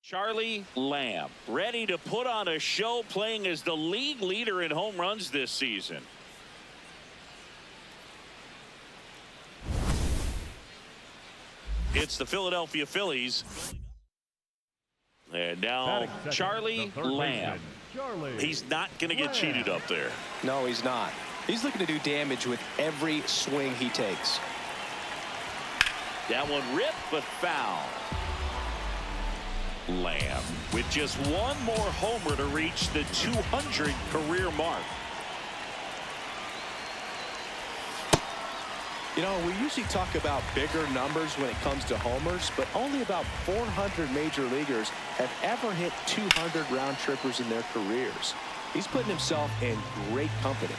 Charlie Lamb, ready to put on a show, playing as the league leader in home runs this season. It's the Philadelphia Phillies. And now Charlie Lamb. He's not going to get cheated up there. No, he's not. He's looking to do damage with every swing he takes. That one ripped, but foul. Lamb with just one more homer to reach the 200 career mark. You know, we usually talk about bigger numbers when it comes to homers, but only about 400 major leaguers have ever hit 200 round trippers in their careers. He's putting himself in great company.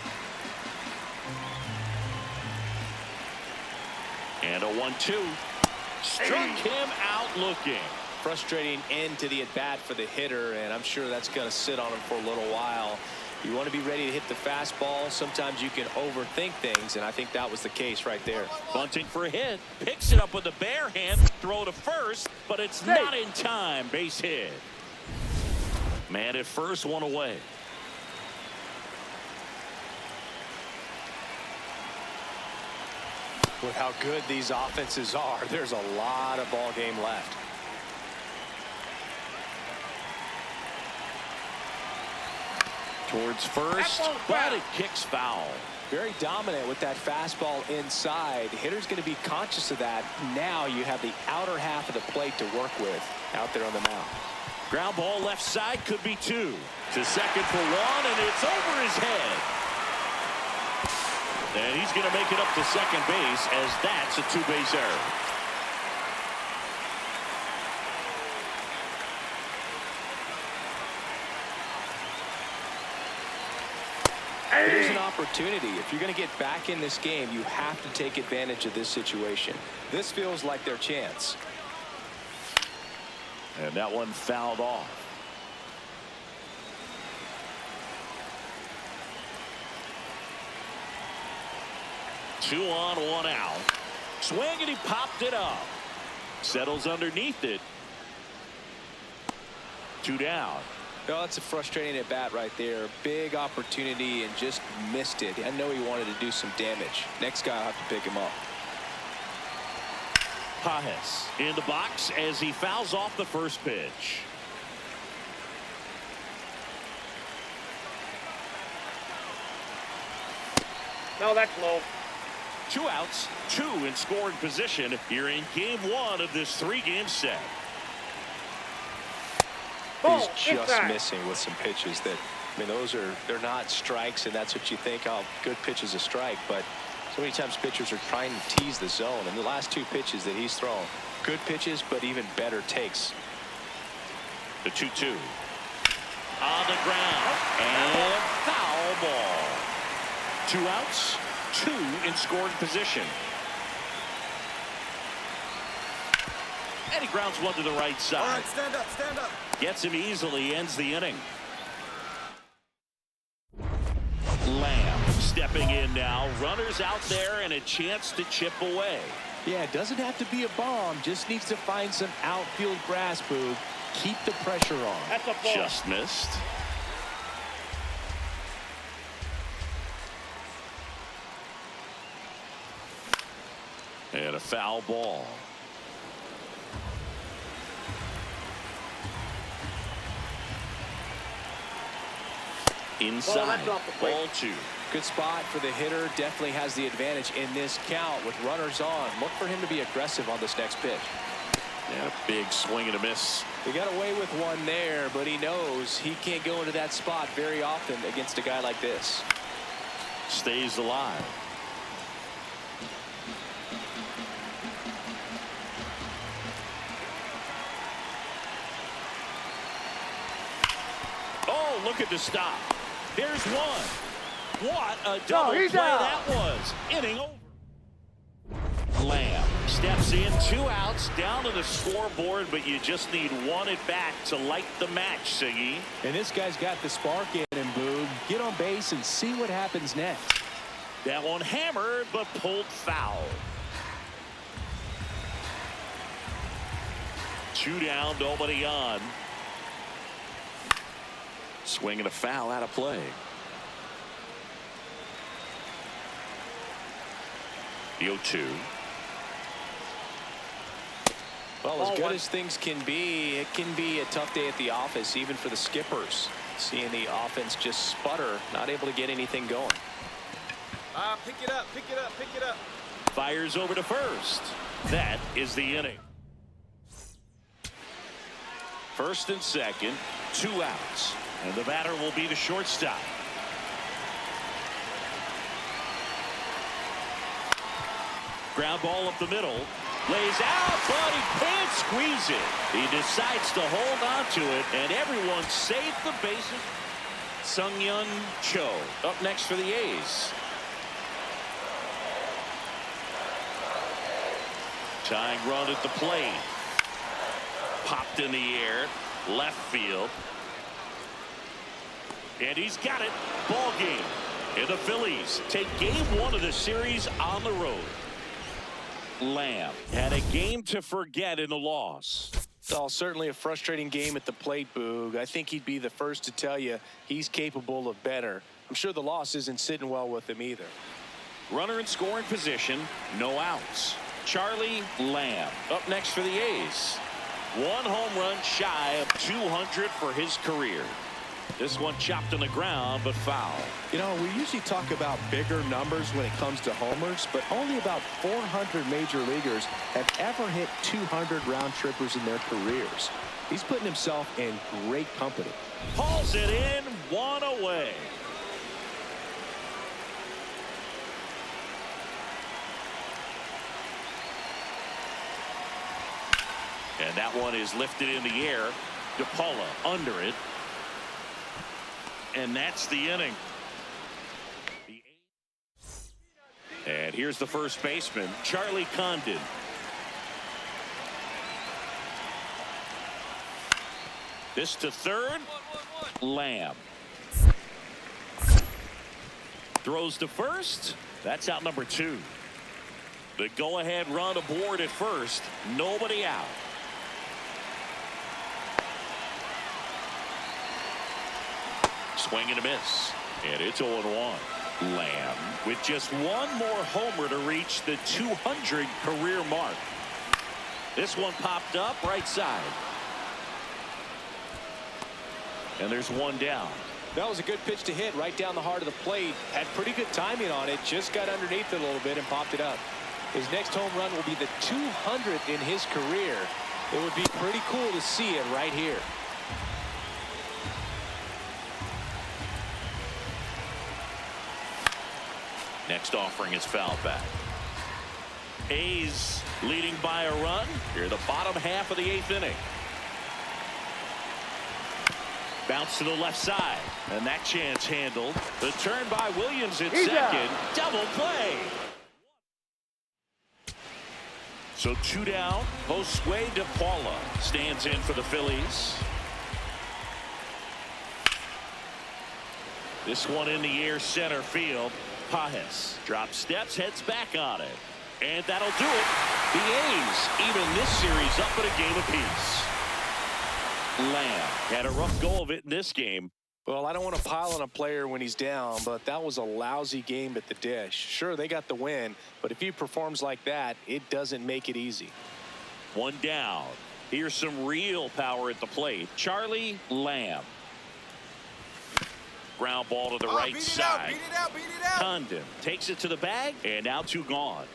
And a 1-2. Struck him out looking. Frustrating end to the at-bat for the hitter, and I'm sure that's going to sit on him for a little while. You want to be ready to hit the fastball. Sometimes you can overthink things, and I think that was the case right there. Bunting for a hit. Picks it up with the bare hand. Throw to first, but it's not in time. Base hit. Man at first, one away. With how good these offenses are, there's a lot of ball game left. Towards first, but it kicks foul. Very dominant with that fastball inside. The hitter's going to be conscious of that. Now you have the outer half of the plate to work with out there on the mound. Ground ball left side, could be two. To second for one, and it's over his head. And he's going to make it up to second base, as that's a two-base error. There's an opportunity. If you're going to get back in this game, you have to take advantage of this situation. This feels like their chance. And that one fouled off. Two on, one out. Swing, and he popped it up. Settles underneath it. Two down. Oh, that's a frustrating at bat right there. Big opportunity and just missed it. I know he wanted to do some damage. Next guy will have to pick him up. Pajes in the box as he fouls off the first pitch. No, that's low. Two outs, two in scoring position here in game one of this three-game set. He's just missing with some pitches that, I mean, they're not strikes, and that's what you think, oh, good pitch is a strike, but so many times pitchers are trying to tease the zone, and the last two pitches that he's thrown, good pitches, but even better takes. The 2-2 on the ground, and foul ball. Two outs, two in scoring position. And he grounds one to the right side. All right, stand up, stand up. Gets him easily, ends the inning. Lamb stepping in now. Runners out there and a chance to chip away. Yeah, it doesn't have to be a bomb. Just needs to find some outfield grass, Boog. Keep the pressure on. That's a ball. Just missed. And a foul ball. Inside, ball two. Good spot for the hitter. Definitely has the advantage in this count with runners on. Look for him to be aggressive on this next pitch. And a big swing and a miss. He got away with one there, but he knows he can't go into that spot very often against a guy like this. Stays alive. Oh, look at the stop. There's one. What a double play that was. Inning over. Lamb steps in, two outs, down to the scoreboard, but you just need one at bat to light the match, Siggy. And this guy's got the spark in him, Boog. Get on base and see what happens next. That one hammered, but pulled foul. 2 down, nobody on. Swing and a foul out of play. The 0-2. Well, as good as things can be, it can be a tough day at the office, even for the skippers. Seeing the offense just sputter, not able to get anything going. Pick it up, pick it up, pick it up. Fires over to first. That is the inning. First and second, 2 outs. And the batter will be the shortstop. Ground ball up the middle. Lays out, but he can't squeeze it. He decides to hold on to it, and everyone saved the bases. Sung-Yun Cho up next for the A's. Tying run at the plate. Popped in the air. Left field. And he's got it. Ball game. And the Phillies take game 1 of the series on the road. Lamb had a game to forget in the loss. Well, certainly a frustrating game at the plate, Boog. I think he'd be the first to tell you he's capable of better. I'm sure the loss isn't sitting well with him either. Runner in scoring position, no outs. Charlie Lamb up next for the A's. 1 home run shy of 200 for his career. This one chopped on the ground, but foul. You know, we usually talk about bigger numbers when it comes to homers, but only about 400 major leaguers have ever hit 200 round trippers in their careers. He's putting himself in great company. Hauls it in, 1 away. And that one is lifted in the air. DePaula under it. And that's the inning. And here's the first baseman, Charlie Condon. This to third. Lamb. Throws to first. That's out number 2. The go-ahead run aboard at first. Nobody out. Swing and a miss. And it's 0-1. Lamb with just 1 more homer to reach the 200 career mark. This one popped up right side. And there's 1 down. That was a good pitch to hit right down the heart of the plate. Had pretty good timing on it. Just got underneath it a little bit and popped it up. His next home run will be the 200th in his career. It would be pretty cool to see it right here. Next offering is fouled back. A's leading by a run here, the bottom half of the 8th inning. Bounce to the left side, and that chance handled. The turn by Williams at second. Double play. So 2 down. Josue DePaula stands in for the Phillies. This one in the air, center field. Pajes drops steps, heads back on it. And that'll do it. The A's even this series up at a game apiece. Lamb had a rough go of it in this game. Well, I don't want to pile on a player when he's down, but that was a lousy game at the dish. Sure, they got the win, but if he performs like that, it doesn't make it easy. 1 down. Here's some real power at the plate. Charlie Lamb. Ground ball to the right side. Beat it out, beat it out. Condon takes it to the bag, and now 2 gone.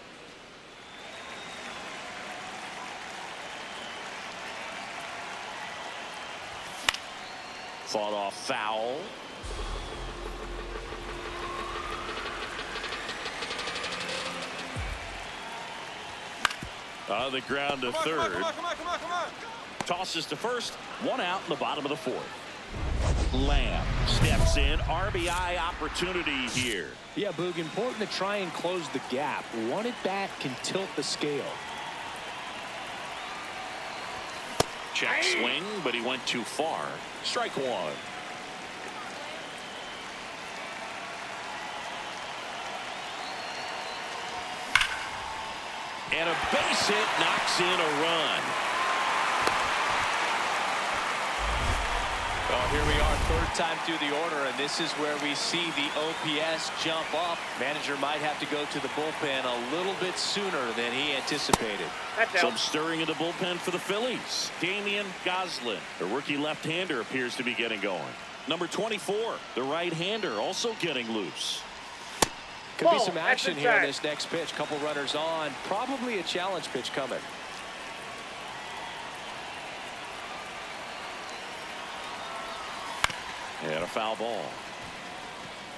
Fought off foul. On the ground to third. Come on. Tosses to first. 1 out in the bottom of the 4th. Lamb steps in. RBI opportunity here. Yeah, Boog, important to try and close the gap. 1 at bat can tilt the scale. Check swing, but he went too far. Strike 1. And a base hit knocks in a run. Here we are, third time through the order, and this is where we see the OPS jump up. Manager might have to go to the bullpen a little bit sooner than he anticipated. Some stirring in the bullpen for the Phillies. Damian Goslin, the rookie left-hander, appears to be getting going. Number 24, the right-hander, also getting loose. Could be some action here in this next pitch. Couple runners on. Probably a challenge pitch coming. And a foul ball.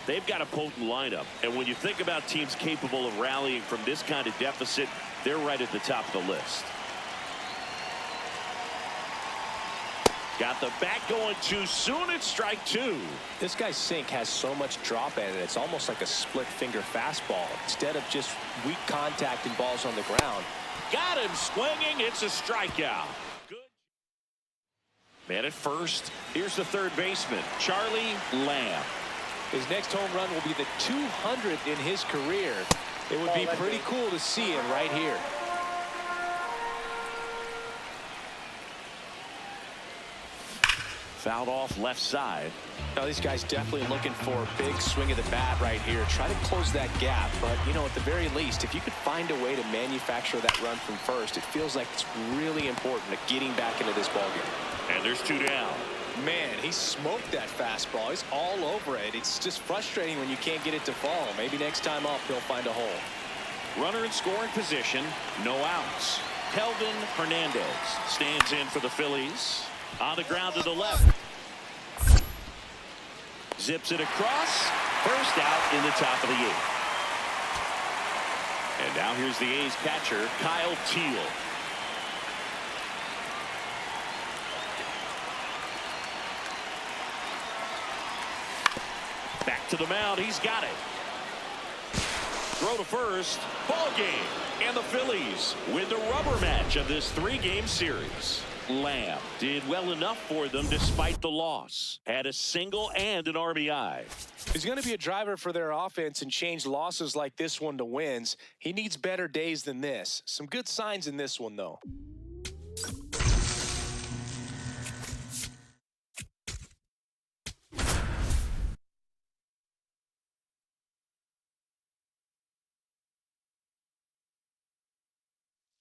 They've got a potent lineup, and when you think about teams capable of rallying from this kind of deficit, they're right at the top of the list. Got the bat going too soon. It's strike two. This guy's sink has so much drop in it. It's almost like a split finger fastball instead of just weak contact and balls on the ground. Got him swinging. It's a strikeout. Good. Man at first. Here's the third baseman, Charlie Lamb. His next home run will be the 200th in his career. It would be pretty cool to see him right here. Fouled off left side. Now these guys definitely looking for a big swing of the bat right here. Try to close that gap, but you know, at the very least, if you could find a way to manufacture that run from first, it feels like it's really important to getting back into this ballgame. And there's two down. Man, he smoked that fastball. He's all over it. It's just frustrating when you can't get it to fall. Maybe next time up he'll find a hole. Runner in scoring position, no outs. Kelvin Hernandez stands in for the Phillies. On the ground to the left. Zips it across. First out in the top of the eighth. And now here's the A's catcher, Kyle Teal. Back to the mound. He's got it. Throw to first. Ball game. And the Phillies win the rubber match of this three-game series. Lamb did well enough for them despite the loss. Had a single and an RBI. He's going to be a driver for their offense and change losses like this one to wins. He needs better days than this. Some good signs in this one, though.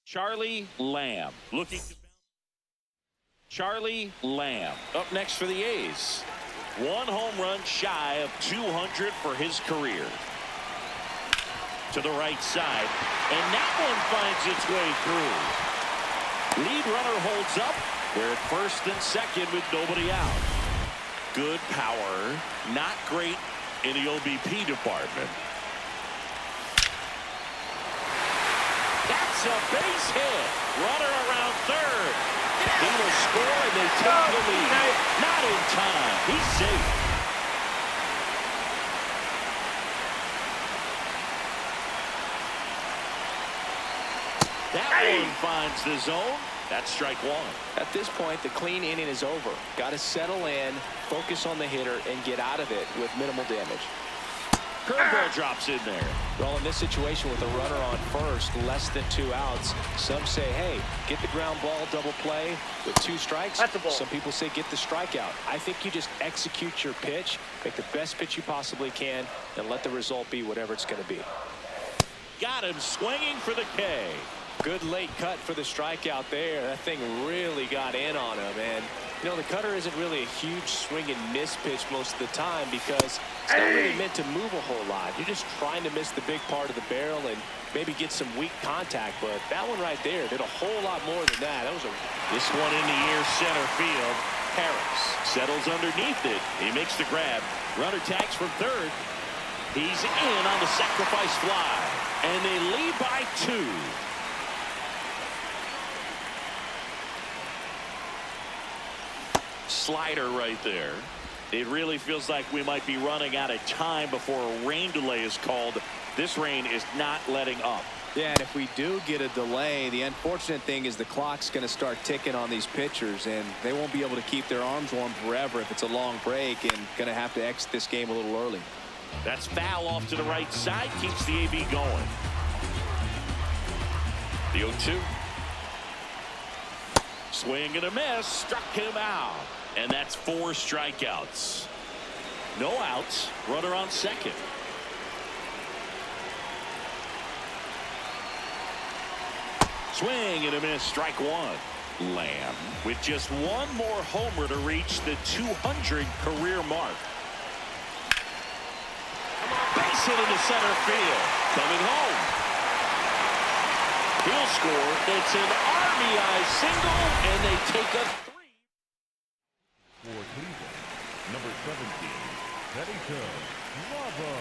Charlie Lamb looking to Charlie Lamb up next for the A's. One home run shy of 200 for his career. To the right side, and that one finds its way through. Lead runner holds up. They're at first and second with nobody out. Good power, not great in the OBP department. That's a base hit. Runner around third. He will score and they take the lead. Not in time. He's safe. That one finds the zone. That's strike one. At this point, the clean inning is over. Got to settle in, focus on the hitter, and get out of it with minimal damage. Curveball drops in there. Well, in this situation with a runner on first, less than 2 outs, some say, hey, get the ground ball, double play with 2 strikes. That's a ball. Some people say get the strikeout. I think you just execute your pitch, make the best pitch you possibly can, and let the result be whatever it's going to be. Got him swinging for the K. Good late cut for the strikeout there. That thing really got in on him. And, you know, the cutter isn't really a huge swing and miss pitch most of the time because it's not really meant to move a whole lot. You're just trying to miss the big part of the barrel and maybe get some weak contact. But that one right there did a whole lot more than that. That was This one in the air center field. Harris settles underneath it. He makes the grab. Runner tags from third. He's in on the sacrifice fly. And they lead by 2. Slider right there. It really feels like we might be running out of time before a rain delay is called. This rain is not letting up. Yeah, and if we do get a delay, the unfortunate thing is the clock's going to start ticking on these pitchers, and they won't be able to keep their arms warm forever if it's a long break, and going to have to exit this game a little early. That's foul off to the right side. Keeps the AB going. The 0-2. Swing and a miss. Struck him out. And that's 4 strikeouts. No outs. Runner on second. Swing and a miss. Strike 1. Lamb with just one more homer to reach the 200 career mark. Base hit into center field. Coming home. He'll score. It's an RBI single, and they take a 3. For Cleveland, number 17, Pedicone Bravo.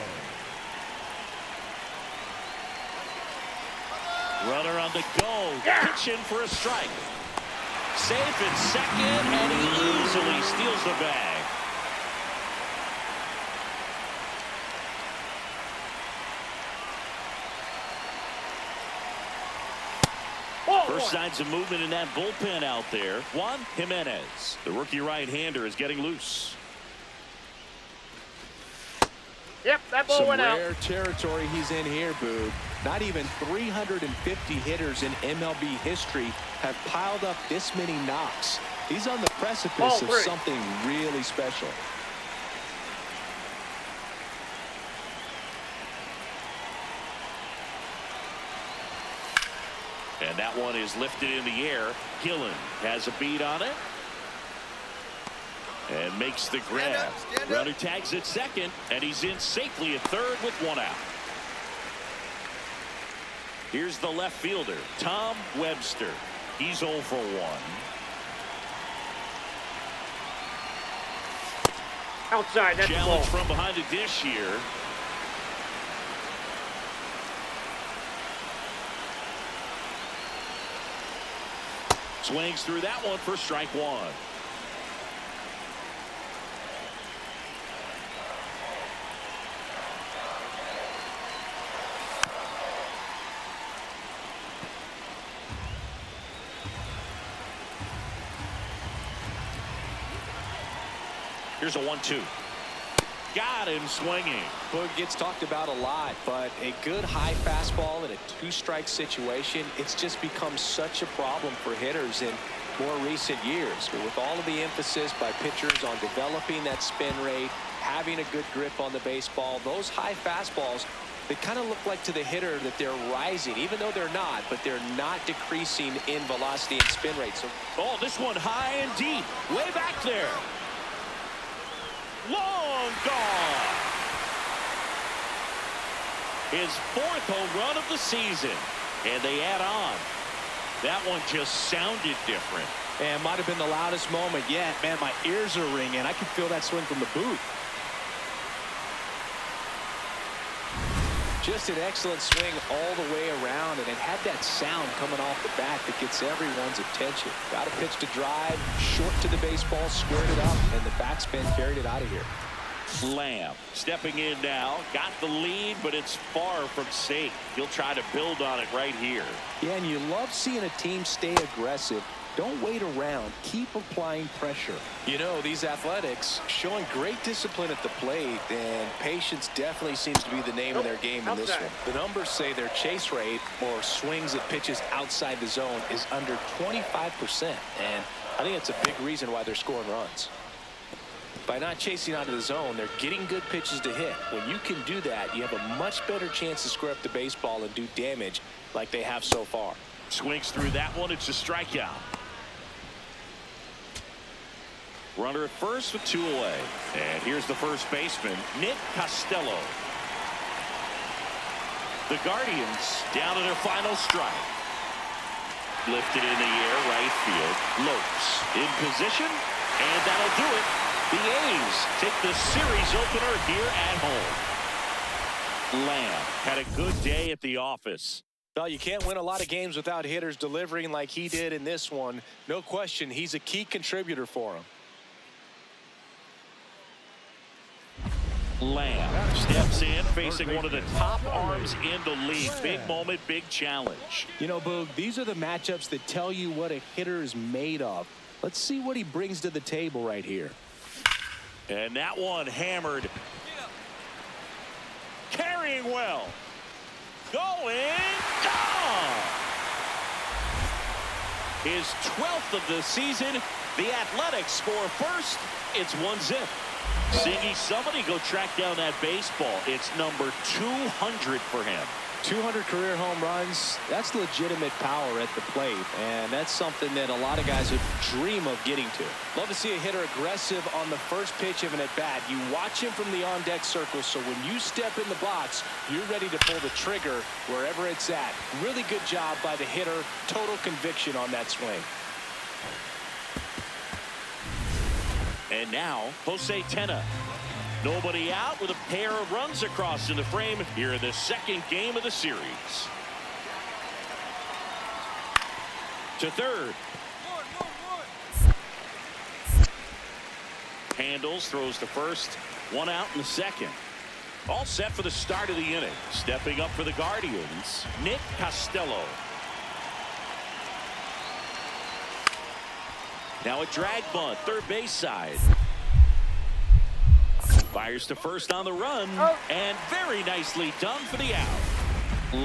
Runner on the go. Pitching for a strike. Safe at second, and he easily steals the bag. First signs of movement in that bullpen out there. Juan Jimenez, the rookie right-hander, is getting loose. Yep, that ball went out. Some rare territory he's in here, Boog. Not even 350 hitters in MLB history have piled up this many knocks. He's on the precipice of something really special. And that one is lifted in the air. Gillen has a beat on it. And makes the grab. Runner tags at second, and he's in safely at third with 1 out. Here's the left fielder, Tom Webster. He's 0 for 1. Outside, that's the ball. Challenge from behind the dish here. Swings through that one for strike 1. Here's a 1-2. Got him swinging. Boog gets talked about a lot, but a good high fastball in a 2-strike situation, it's just become such a problem for hitters in more recent years. But with all of the emphasis by pitchers on developing that spin rate, having a good grip on the baseball, those high fastballs, they kind of look like to the hitter that they're rising, even though they're not, but they're not decreasing in velocity and spin rate. So, oh, this one high and deep, way back there. Long gone. His 4th home run of the season, and they add on. That one just sounded different. And might have been the loudest moment yet. Man, my ears are ringing. I can feel that swing from the booth. Just an excellent swing all the way around, and it had that sound coming off the bat that gets everyone's attention. Got a pitch to drive, short to the baseball, squared it up, and the backspin carried it out of here. Lamb stepping in now, got the lead, but it's far from safe. He'll try to build on it right here. Yeah, and you love seeing a team stay aggressive. Don't wait around. Keep applying pressure. You know, these Athletics showing great discipline at the plate, and patience definitely seems to be the name of their game in this one. The numbers say their chase rate, or swings at pitches outside the zone, is under 25%, and I think it's a big reason why they're scoring runs. By not chasing out of the zone, they're getting good pitches to hit. When you can do that, you have a much better chance to square up the baseball and do damage like they have so far. Swings through that one. It's a strikeout. Runner at first with 2 away. And here's the first baseman, Nick Costello. The Guardians down to their final strike. Lifted in the air, right field. Lopes in position, and that'll do it. The A's take the series opener here at home. Lamb had a good day at the office. Well, you can't win a lot of games without hitters delivering like he did in this one. No question, he's a key contributor for him. Lamb steps in, facing one of the top arms in the league. Big moment, big challenge. You know, Boog, these are the matchups that tell you what a hitter is made of. Let's see what he brings to the table right here. And that one hammered. Carrying well. Going. Gone. His 12th of the season. The Athletics score first. It's 1-0. Singy, somebody go track down that baseball. It's number 200 for him. 200 career home runs, that's legitimate power at the plate, and that's something that a lot of guys would dream of getting to. Love to see a hitter aggressive on the first pitch of an at-bat. You watch him from the on-deck circle, so when you step in the box, you're ready to pull the trigger wherever it's at. Really good job by the hitter. Total conviction on that swing. And now, Jose Tena. Nobody out with a pair of runs across in the frame here in the second game of the series. To third. Handles, throws to first. One out in the second. All set for the start of the inning. Stepping up for the Guardians, Nick Costello. Now a drag bunt, third base side. Fires to first on the run, and very nicely done for the out.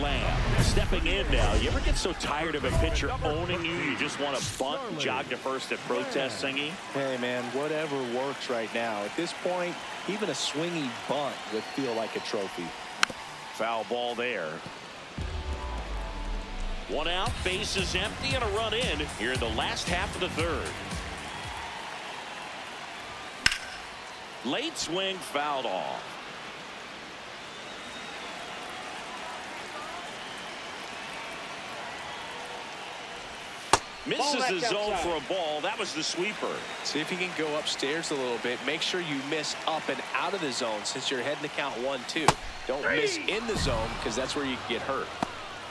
Lamb stepping in now. You ever get so tired of a pitcher owning you, you just want to bunt and jog to first at protest, Singy? Hey, man, whatever works right now. At this point, even a swingy bunt would feel like a trophy. Foul ball there. One out, base is empty, and a run in here in the last half of the third. Late swing, fouled off. Misses the zone for a ball. That was the sweeper. See if you can go upstairs a little bit. Make sure you miss up and out of the zone since you're heading to count 1-2. Don't miss in the zone because that's where you can get hurt.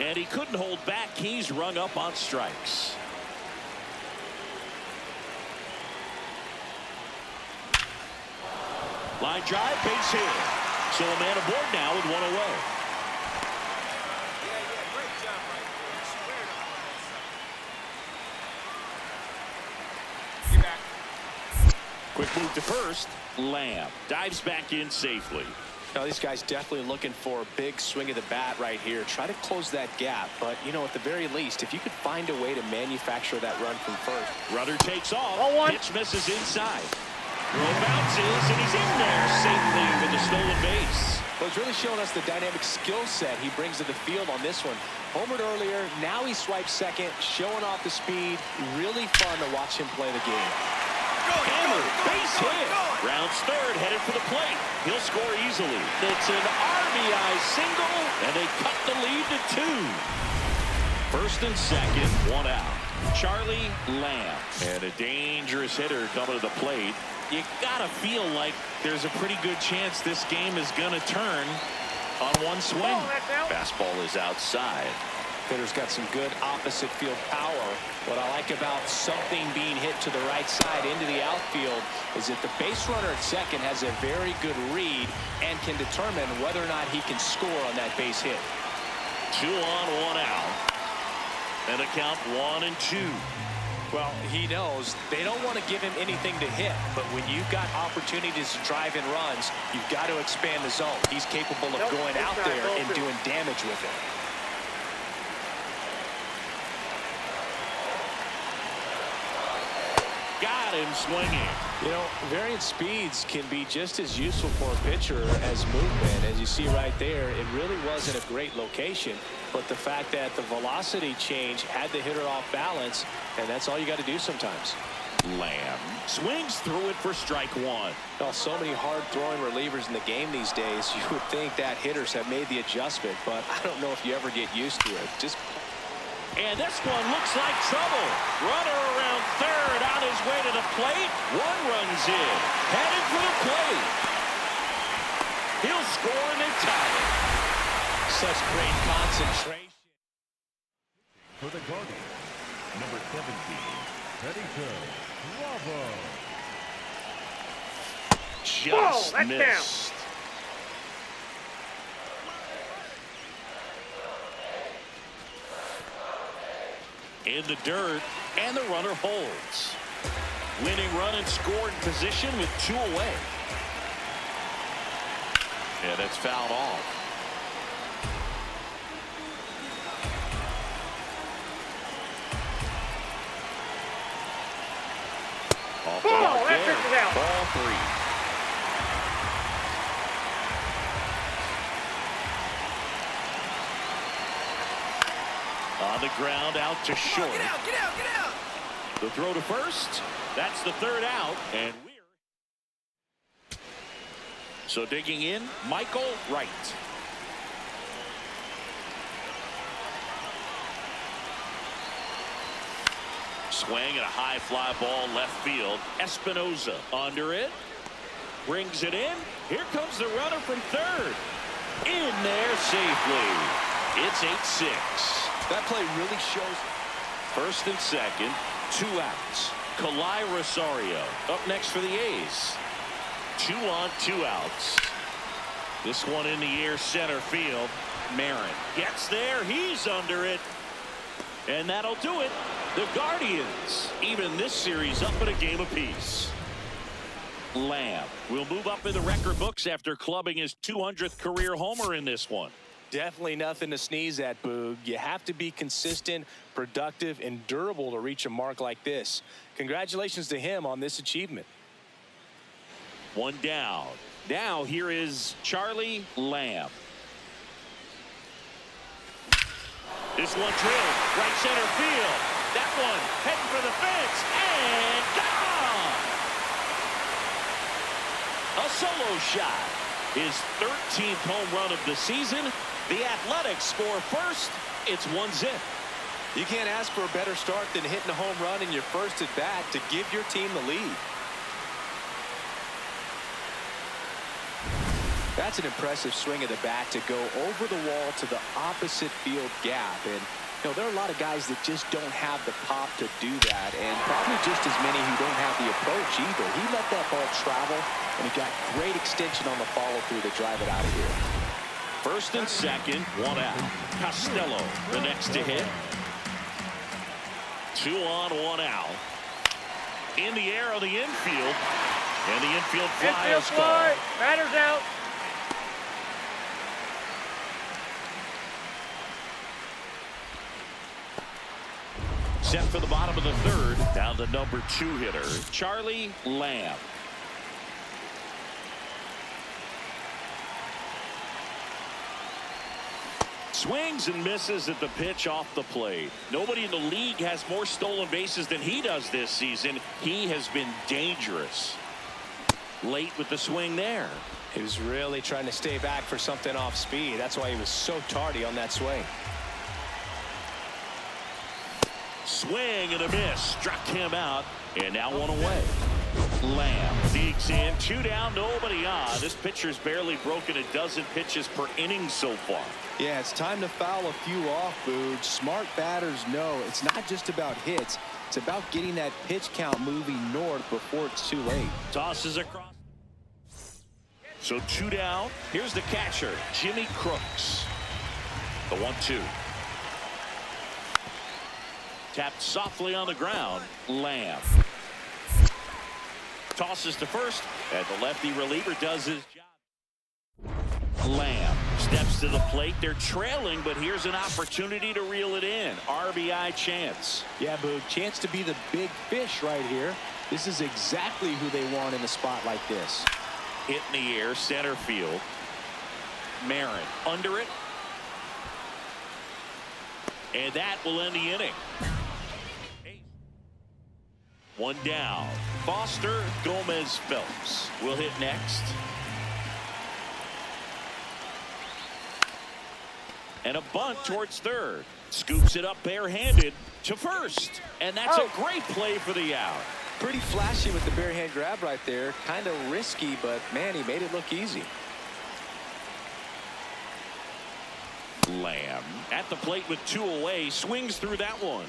And he couldn't hold back. He's rung up on strikes. Line drive, base hit. So a man aboard now with one away. Great job right there. Squared up on that side. Get back. Quick move to first. Lamb dives back in safely. Now these guys definitely looking for a big swing of the bat right here. Try to close that gap. But, you know, at the very least, if you could find a way to manufacture that run from first. Runner takes off. Pitch misses inside. Throw bounces, and he's in there safely with the stolen base. Well, he's really showing us the dynamic skill set he brings to the field on this one. Homered earlier, now he swipes second, showing off the speed. Really fun to watch him play the game. Hammer, base hit. Rounds third, headed for the plate. He'll score easily. It's an RBI single, and they cut the lead to 2. First and second, one out. Charlie Lamb. And a dangerous hitter coming to the plate. You gotta feel like there's a pretty good chance this game is gonna turn on one swing. Fastball is outside. Hitter's got some good opposite field power. What I like about something being hit to the right side into the outfield is that the base runner at second has a very good read and can determine whether or not he can score on that base hit. 2 on, 1 out. And a count 1-2. Well, he knows they don't want to give him anything to hit, but when you've got opportunities to drive in runs, you've got to expand the zone. He's capable of going out there and doing damage with it. Got him swinging. You know, variant speeds can be just as useful for a pitcher as movement. As you see right there, it really wasn't a great location, but the fact that the velocity change had the hitter off balance, and that's all you got to do sometimes. Lamb swings through it for strike 1. Well, so many hard-throwing relievers in the game these days, you would think that hitters have made the adjustment, but I don't know if you ever get used to it. And this one looks like trouble. Runner around third, on his way to the plate. One runs in, headed for the plate. He'll score and they tie it. Such great concentration. For the Guardians, number 17, Bravo. Just that's missed. In the dirt, and the runner holds. Winning run and scored position with 2 away. And it's fouled off. Off the mark that there. pitch is out. Ball 3. On the ground, out to short. Get out, get out, get out. The throw to first. That's the third out. And we're so digging in, Michael Wright. Swing and a high fly ball left field. Espinoza under it. Brings it in. Here comes the runner from third. In there safely. It's 8-6. That play really shows. First and second, 2 outs. Kalai Rosario up next for the A's. 2 on, 2 outs. This one in the air, center field. Marin gets there. He's under it. And that'll do it. The Guardians even this series up in a game apiece. Lamb will move up in the record books after clubbing his 200th career homer in this one. Definitely nothing to sneeze at, Boog. You have to be consistent, productive, and durable to reach a mark like this. Congratulations to him on this achievement. 1 down. Now here is Charlie Lamb. This one drilled right center field. That one heading for the fence and gone. A solo shot. His 13th home run of the season. The Athletics score first. It's 1-0. You can't ask for a better start than hitting a home run in your first at bat to give your team the lead. That's an impressive swing of the bat to go over the wall to the opposite field gap. And you know, there are a lot of guys that just don't have the pop to do that, and probably just as many who don't have the approach either. He let that ball travel, and he got great extension on the follow-through to drive it out of here. First and second, 1 out. Costello the next to hit. 2 on, 1 out. In the air on the infield, and the infield fly is gone. Batter's out. Set for the bottom of the third. Down to number 2 hitter, Charlie Lamb. Swings and misses at the pitch off the plate. Nobody in the league has more stolen bases than he does this season. He has been dangerous. Late with the swing there. He was really trying to stay back for something off speed. That's why he was so tardy on that swing. Swing and a miss. Struck him out. And now 1 away. Lamb digs in. 2 down, nobody on. This pitcher's barely broken a dozen pitches per inning so far. Yeah, it's time to foul a few off, Boog. Smart batters know it's not just about hits. It's about getting that pitch count moving north before it's too late. Tosses across. So 2 down. Here's the catcher, Jimmy Crooks. The 1-2. Tapped softly on the ground. Lamb tosses to first, and the lefty reliever does his job. Lamb steps to the plate. They're trailing, but here's an opportunity to reel it in. RBI chance. Yeah, Boog, chance to be the big fish right here. This is exactly who they want in a spot like this. Hit in the air, center field. Marin under it. And that will end the inning. 1 down. Foster Gomez Phelps will hit next. And a bunt towards third. Scoops it up barehanded to first. And that's a great play for the out. Pretty flashy with the bare hand grab right there. Kind of risky, but man, he made it look easy. Lamb at the plate with 2 away. Swings through that one.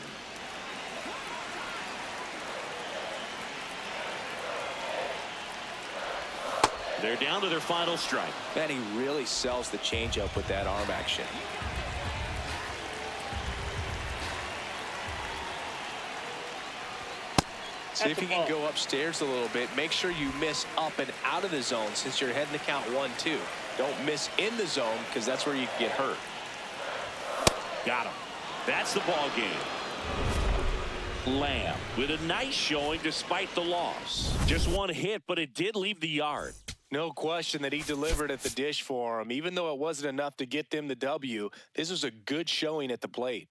They're down to their final strike. Man, he really sells the changeup with that arm action. See if you can go upstairs a little bit. Make sure you miss up and out of the zone since you're heading to count 1-2. Don't miss in the zone because that's where you can get hurt. Got him. That's the ball game. Lamb with a nice showing despite the loss. Just one hit, but it did leave the yard. No question that he delivered at the dish for him. Even though it wasn't enough to get them the W, this was a good showing at the plate.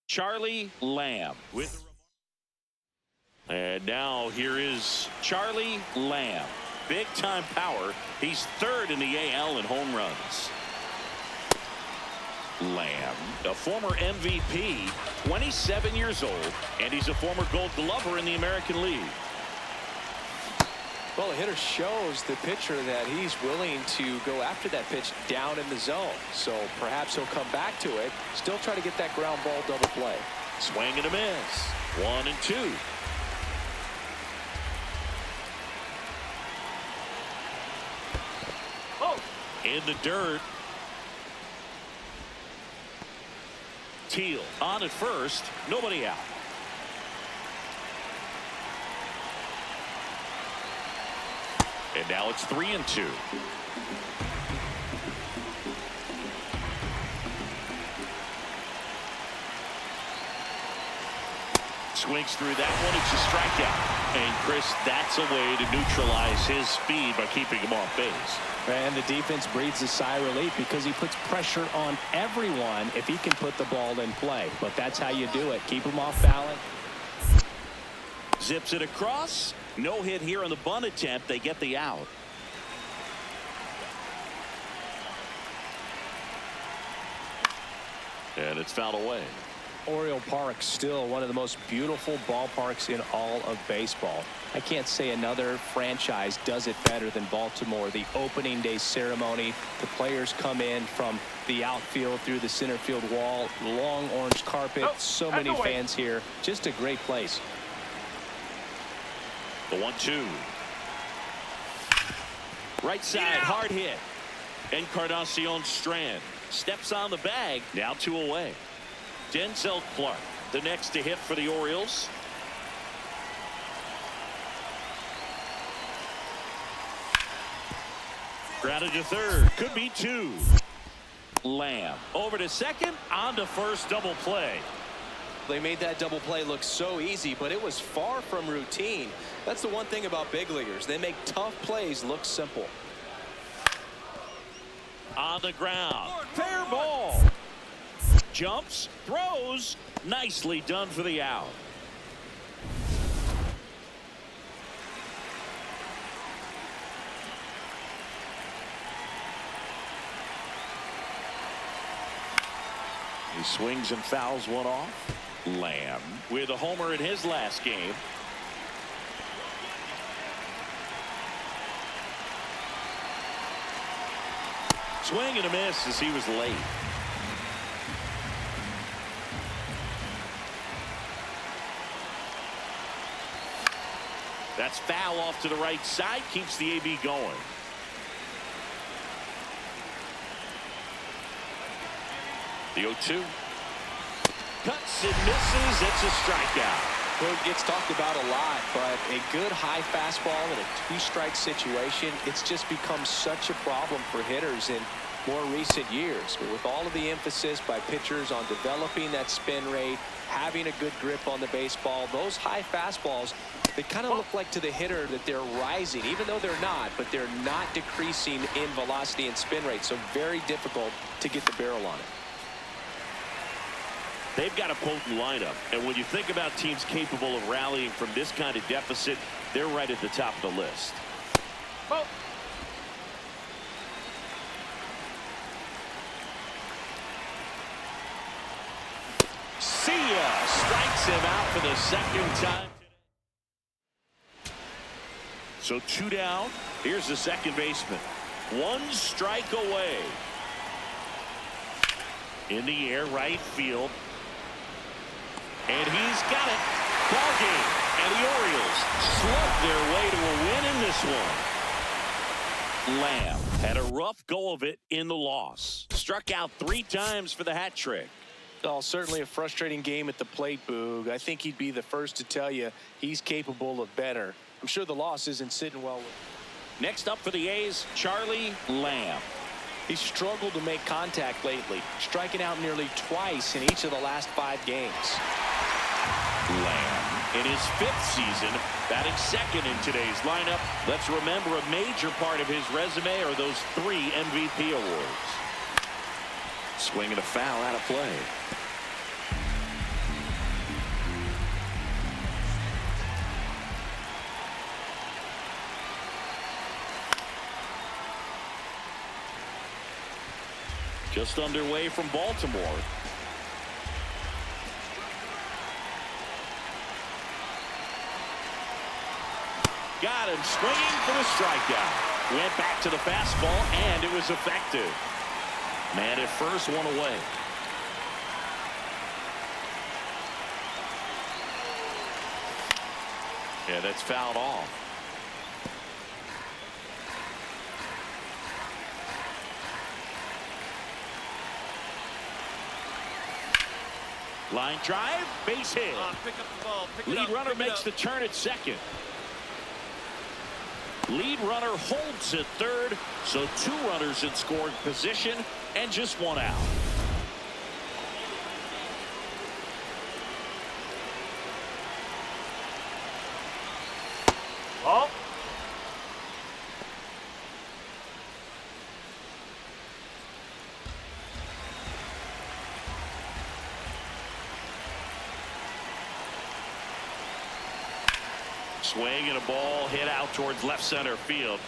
Charlie Lamb with. And now here is Charlie Lamb. Big time power. He's third in the AL in home runs. Lamb, a former MVP, 27 years old, and he's a former Gold Glover in the American League. Well, the hitter shows the pitcher that he's willing to go after that pitch down in the zone. So perhaps he'll come back to it, still try to get that ground ball double play. Swing and a miss. 1-2. Oh, In the dirt. Teal on at first. Nobody out. And now it's 3-2. Swings through that one. It's a strikeout. And Chris, that's a way to neutralize his speed by keeping him off base. And the defense breathes a sigh of relief because he puts pressure on everyone if he can put the ball in play. But that's how you do it. Keep him off balance. Zips it across. No hit here on the bunt attempt. They get the out. And it's fouled away. Oriole Park still one of the most beautiful ballparks in all of baseball. I can't say another franchise does it better than Baltimore. The opening day ceremony, the players come in from the outfield through the center field wall, long orange carpet, so many fans here. Just a great place. The 1-2. Right side, hard hit. Encarnacion Strand steps on the bag. Now 2 away. Denzel Clark, the next to hit for the Orioles. Grounded to third. Could be 2. Lamb over to second. On to first. Double play. They made that double play look so easy, but it was far from routine. That's the one thing about big leaguers. They make tough plays look simple. On the ground. Fair ball. Jumps, throws, nicely done for the out. He swings and fouls one off. Lamb with a homer in his last game. Swing and a miss as he was late. That's foul off to the right side. Keeps the AB going. The 0-2. Cuts and misses. It's a strikeout. Well, it gets talked about a lot, but a good high fastball in a two-strike situation, it's just become such a problem for hitters in more recent years. But with all of the emphasis by pitchers on developing that spin rate, having a good grip on the baseball, those high fastballs, they kind of look like to the hitter that they're rising, even though they're not, but they're not decreasing in velocity and spin rate. So very difficult to get the barrel on it. They've got a potent lineup, and when you think about teams capable of rallying from this kind of deficit, they're right at the top of the list. Oh. See ya! Strikes him out for the second time today. So 2 down. Here's the second baseman. 1 strike away. In the air, right field. And he's got it. Ball game. And the Orioles slug their way to a win in this one. Lamb had a rough go of it in the loss. Struck out 3 times for the hat trick. Oh, certainly a frustrating game at the plate, Boog. I think he'd be the first to tell you he's capable of better. I'm sure the loss isn't sitting well with him. Next up for the A's, Charlie Lamb. He's struggled to make contact lately, striking out nearly twice in each of the last 5 games. Lamb, in his 5th season, batting second in today's lineup. Let's remember a major part of his resume are those 3 MVP awards. Swinging a foul out of play. Just underway from Baltimore. Got him swinging for the strikeout. Went back to the fastball, and it was effective. Man at first, 1 away. Yeah, that's fouled off. Line drive, base hit. Pick up the ball. Pick it Lead up, runner pick it makes up. the turn at second. Lead runner holds at third, so 2 runners in scoring position and just 1 out. Oh. Swing and a ball hit out towards left center field.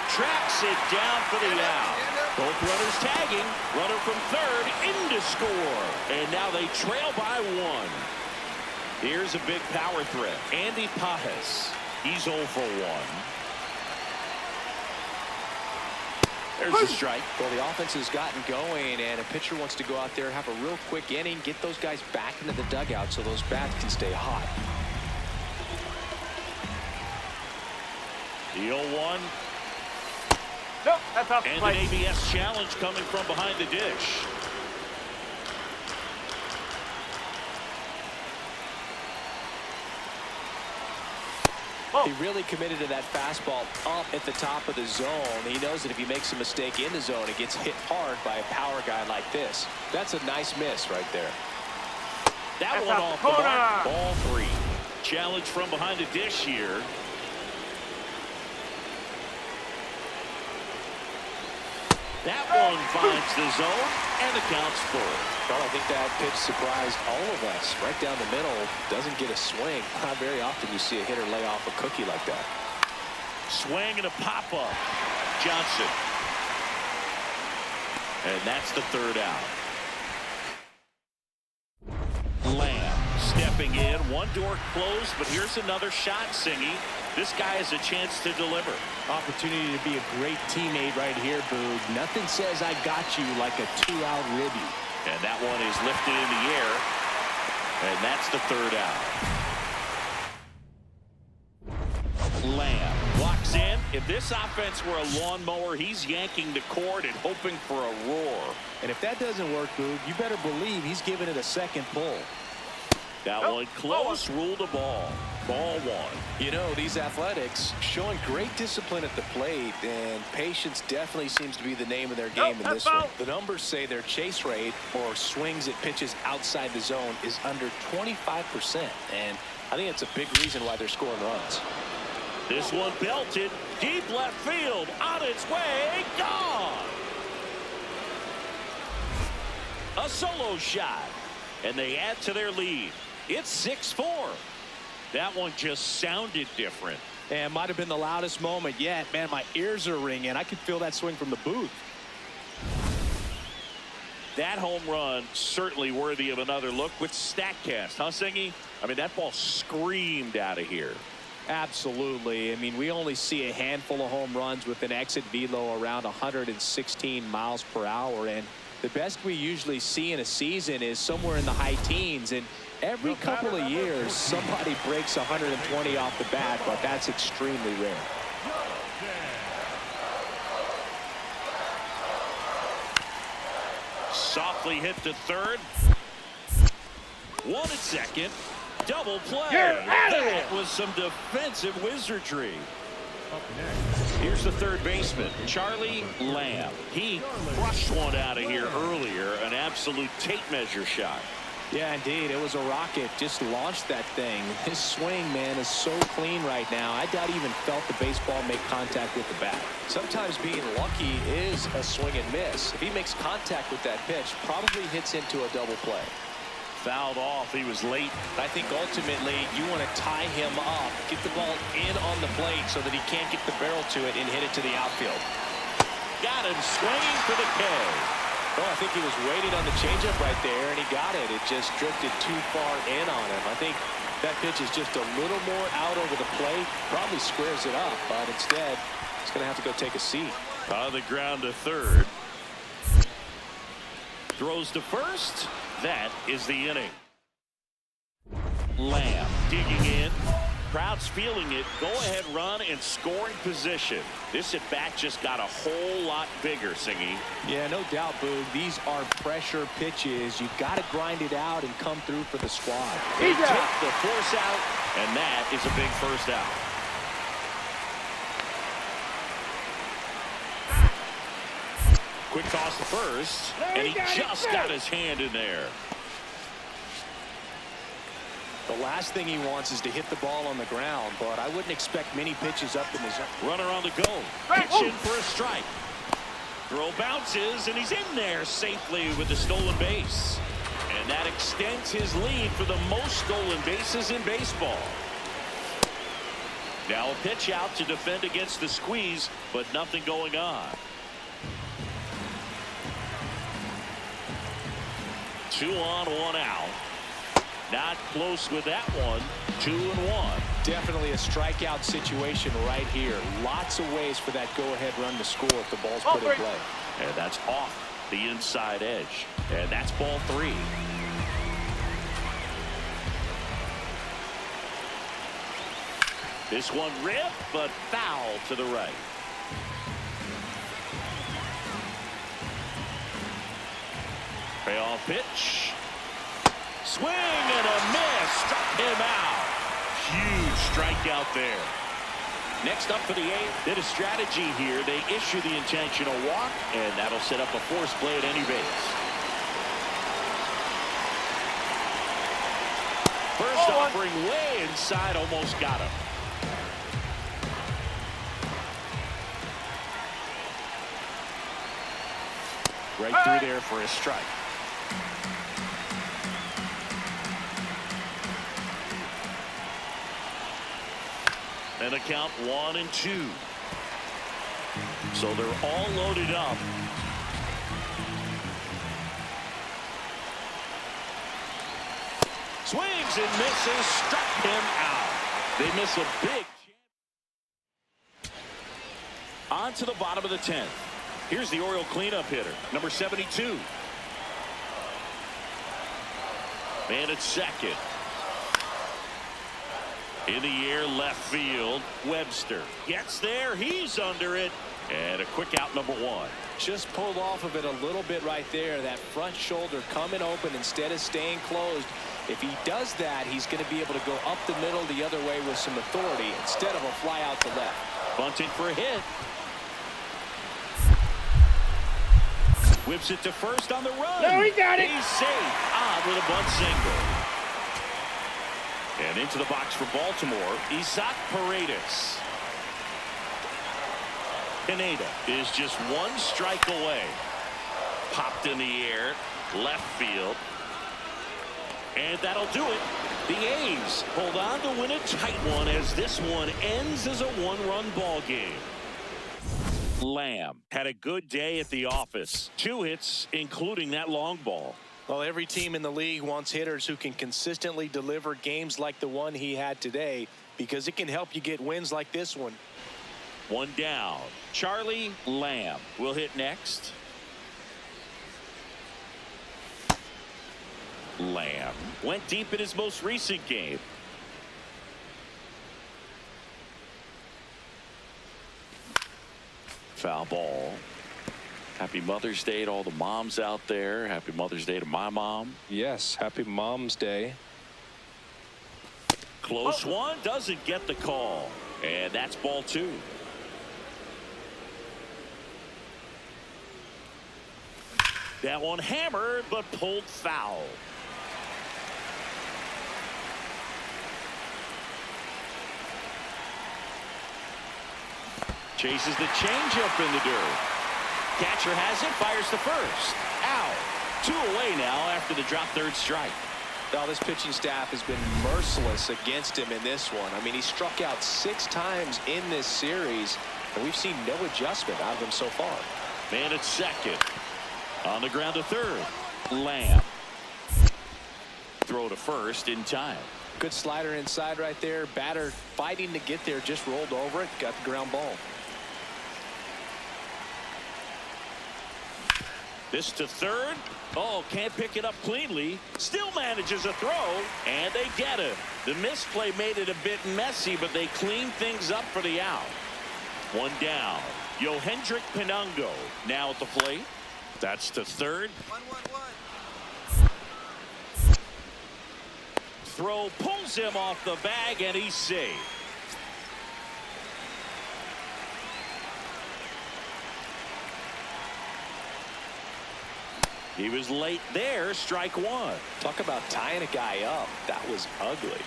Tracks it down for the out. Both runners tagging. Runner from third in to score. And now they trail by 1. Here's a big power threat. Andy Pajes. He's 0 for 1. There's a strike. Well, the offense has gotten going, and a pitcher wants to go out there, have a real quick inning, get those guys back into the dugout so those bats can stay hot. The 0-1. Nope, that's off the And plate. an ABS challenge coming from behind the dish. Oh. He really committed to that fastball up at the top of the zone. He knows that if he makes a mistake in the zone, it gets hit hard by a power guy like this. That's a nice miss right there. That That's one off off the the corner. mark. Ball 3. Challenge from behind the dish here. That one finds the zone, and the count's full. Well, I think that pitch surprised all of us. Right down the middle, doesn't get a swing. Not very often you see a hitter lay off a cookie like that. Swing and a pop-up. Johnson. And that's the 3rd out. Lamb stepping in. 1 door closed, but here's another shot, Singy. This guy has a chance to deliver. Opportunity to be a great teammate right here, Boog. Nothing says I got you like a 2-out ribby. And that one is lifted in the air. And that's the 3rd out. Lamb walks in. If this offense were a lawnmower, he's yanking the cord and hoping for a roar. And if that doesn't work, Boog, you better believe he's giving it a second pull. That one close, ruled a ball. Ball one. You know, these Athletics showing great discipline at the plate, and patience definitely seems to be the name of their game in this one. The numbers say their chase rate, or swings at pitches outside the zone, is under 25%, and I think it's a big reason why they're scoring runs. This one belted deep left field, on its way, gone. A solo shot, and they add to their lead. It's 6-4. That one just sounded different. And might have been the loudest moment yet. Man, my ears are ringing. I could feel that swing from the booth. That home run certainly worthy of another look with StatCast, huh, Singy? I mean, that ball screamed out of here. Absolutely. I mean, we only see a handful of home runs with an exit velo around 116 miles per hour. And the best we usually see in a season is somewhere in the high teens. And every couple of years, somebody breaks 120 off the bat, but that's extremely rare. Softly hit to third. One at second. Double play. That was some defensive wizardry. Up next. Here's the third baseman, Charlie Lamb. He crushed one out of here earlier, an absolute tape measure shot. Yeah, indeed. It was a rocket. Just launched that thing. His swing, man, is so clean right now. I doubt he even felt the baseball make contact with the bat. Sometimes being lucky is a swing and miss. If he makes contact with that pitch, probably hits into a double play. Fouled off. He was late. I think ultimately you want to tie him up, get the ball in on the plate so that he can't get the barrel to it and hit it to the outfield. Got him swinging for the K. Well, I think he was waiting on the changeup right there, and he got it. It just drifted too far in on him. I think that pitch is just a little more out over the plate. Probably squares it up, but instead, he's going to have to go take a seat. On the ground to third. Throws to first. That is the inning. Lamb digging in. Crowd's feeling it. Go-ahead run in scoring position. This at-bat just got a whole lot bigger, Singy. Yeah, no doubt, Boog. These are pressure pitches. You've got to grind it out and come through for the squad. They took the force out, and that is a big first out. Quick toss to first, and he just got his hand in there. The last thing he wants is to hit the ball on the ground, but I wouldn't expect many pitches up in the zone. Runner on the go. Pitch in for a strike. Throw bounces, and he's in there safely with the stolen base. And that extends his lead for the most stolen bases in baseball. Now a pitch out to defend against the squeeze, but nothing going on. 2 on, 1 out. Not close with that one. 2-1. Definitely a strikeout situation right here. Lots of ways for that go-ahead run to score if the ball's put in play. And that's off the inside edge. And that's ball 3. This one ripped, but foul to the right. Payoff pitch. Swing and a miss. Struck him out. Huge strikeout there. Next up for the eighth, bit of strategy here. They issue the intentional walk, and that'll set up a force play at any base. First offering way inside, almost got him. Right through there for a strike. And a count 1-2. So they're all loaded up. Swings and misses, struck him out. They miss a big chance. On to the bottom of the 10th. Here's the Oriole cleanup hitter, number 72. Man at second. In the air, left field. Webster gets there. He's under it. And a quick out, number one. Just pulled off of it a little bit right there. That front shoulder coming open instead of staying closed. If he does that, he's going to be able to go up the middle the other way with some authority instead of a fly out to left. Bunting for a hit. Whips it to first on the run. No, he got it. He's safe. With a bunt single. And into the box for Baltimore, Isaac Paredes. Pineda is just one strike away. Popped in the air, left field. And that'll do it. The A's hold on to win a tight one as this one ends as a one-run ball game. Lamb had a good day at the office. 2 hits, including that long ball. Well, every team in the league wants hitters who can consistently deliver games like the one he had today, because it can help you get wins like this one. 1 down. Charlie Lamb will hit next. Lamb went deep in his most recent game. Foul ball. Happy Mother's Day to all the moms out there. Happy Mother's Day to my mom. Yes, happy Mom's Day. Close one, doesn't get the call. And that's ball 2. That one hammered but pulled foul. Chases the changeup in the dirt. Catcher has it, fires to first. Out. 2 away now after the drop third strike. Now this pitching staff has been merciless against him in this one. I mean, he struck out 6 times in this series, and we've seen no adjustment out of him so far. Man at second. On the ground to third. Lamb. Throw to first in time. Good slider inside right there. Batter fighting to get there, just rolled over it, got the ground ball. This to third. Oh, can't pick it up cleanly. Still manages a throw, and they get it. The misplay made it a bit messy, but they cleaned things up for the out. 1 down. Yohendrick Pinungo now at the plate. That's to third. 1-1-1. Throw pulls him off the bag, and he's safe. He was late there, strike 1. Talk about tying a guy up. That was ugly.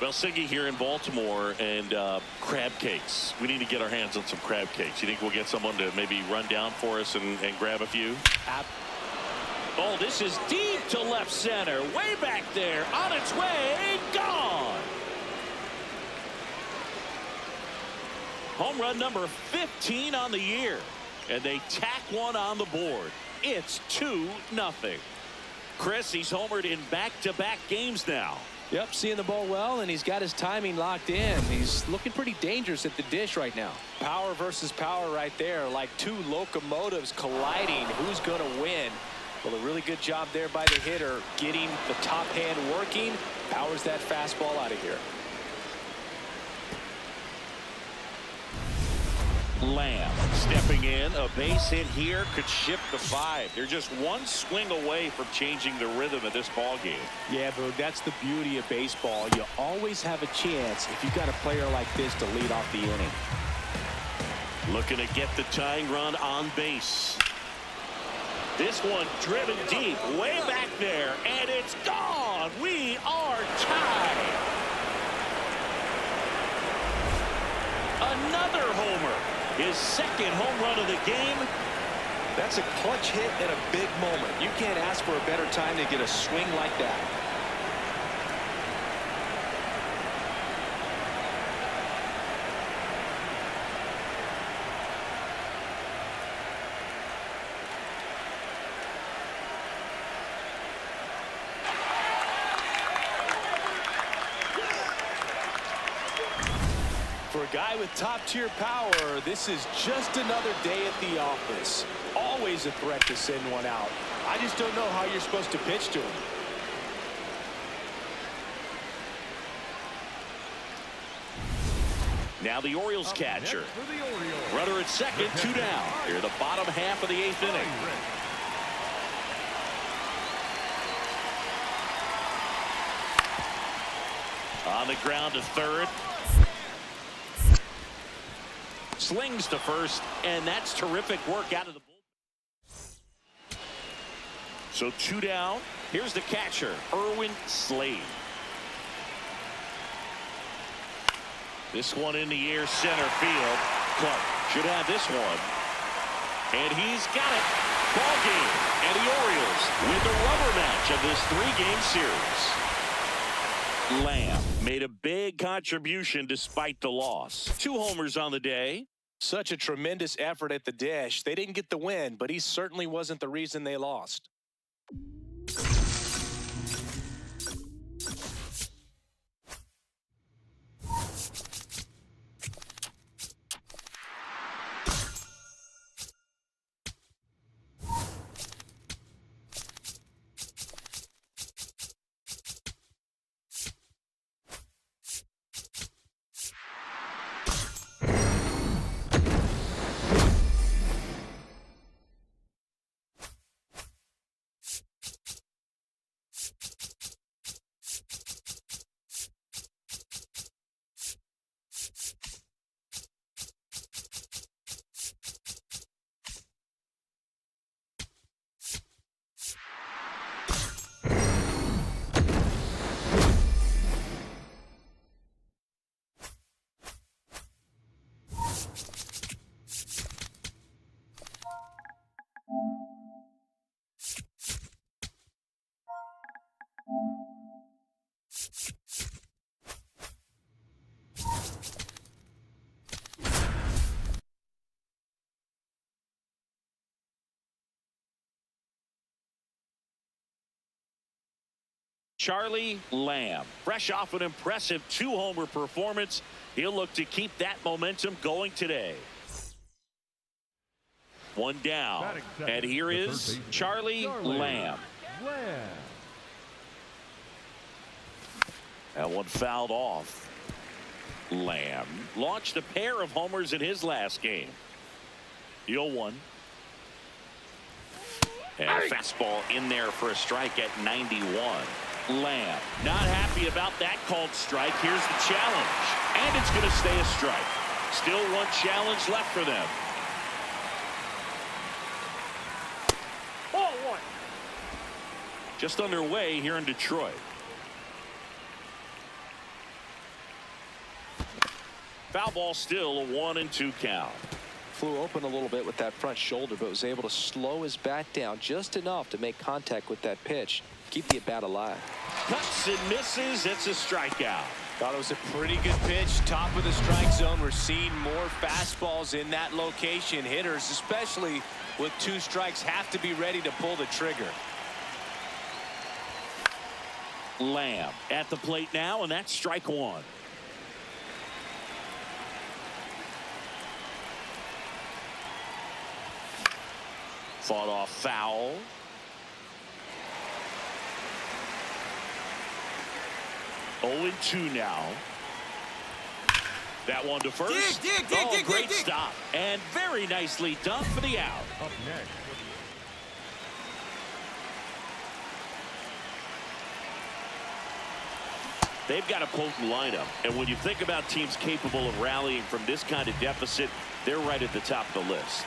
Well, Siggy here in Baltimore, and crab cakes. We need to get our hands on some crab cakes. You think we'll get someone to maybe run down for us and grab a few? Oh, this is deep to left center. Way back there. On its way. Gone. Home run number 15 on the year. And they tack one on the board. It's 2-0. Chris, he's homered in back-to-back games now. Yep, seeing the ball well, and he's got his timing locked in. He's looking pretty dangerous at the dish right now. Power versus power right there, like 2 locomotives colliding. Who's going to win? Well, a really good job there by the hitter, getting the top hand working. Powers that fastball out of here. Lamb stepping in. A base hit here could shift the 5. They're just 1 swing away from changing the rhythm of this ball game. Yeah, Boog, that's the beauty of baseball. You always have a chance if you've got a player like this to lead off the inning. Looking to get the tying run on base. This one driven deep, way back there, and it's gone. We are tied. Another homer. His 2nd home run of the game. That's a clutch hit at a big moment. You can't ask for a better time to get a swing like that. For a guy with top-tier power, this is just another day at the office. Always a threat to send one out. I just don't know how you're supposed to pitch to him. Now the Orioles catcher. Next for the Orioles. Runner at second, 2 down. Here the bottom half of the 8th inning. On the ground to third. Slings to first, and that's terrific work out of the bullpen. So 2 down. Here's the catcher, Erwin Slade. This one in the air, center field. Clark should have this one. And he's got it. Ball game. And the Orioles win the rubber match of this 3-game series. Lamb made a big contribution despite the loss. 2 homers on the day. Such a tremendous effort at the dish. They didn't get the win, but he certainly wasn't the reason they lost. Charlie Lamb, fresh off an impressive 2-homer performance. He'll look to keep that momentum going today. 1 down. And here is Charlie Lamb. That one fouled off. Lamb launched a pair of homers in his last game. 0-1. And a fastball in there for a strike at 91. Lamb not happy about that called strike. Here's the challenge, and it's going to stay a strike. Still 1 challenge left for them. Ball 1. Just underway here in Detroit. Foul ball, still a 1-2 count. Flew open a little bit with that front shoulder, but was able to slow his bat down just enough to make contact with that pitch. Keep the at-bat alive. Cuts and misses. It's a strikeout. Thought it was a pretty good pitch. Top of the strike zone. We're seeing more fastballs in that location. Hitters, especially with 2 strikes, have to be ready to pull the trigger. Lamb at the plate now, and that's strike 1. Fought off foul. 0-2 now. That one to first. Great stop. And very nicely done for the out. Up next. They've got a potent lineup. And when you think about teams capable of rallying from this kind of deficit, they're right at the top of the list.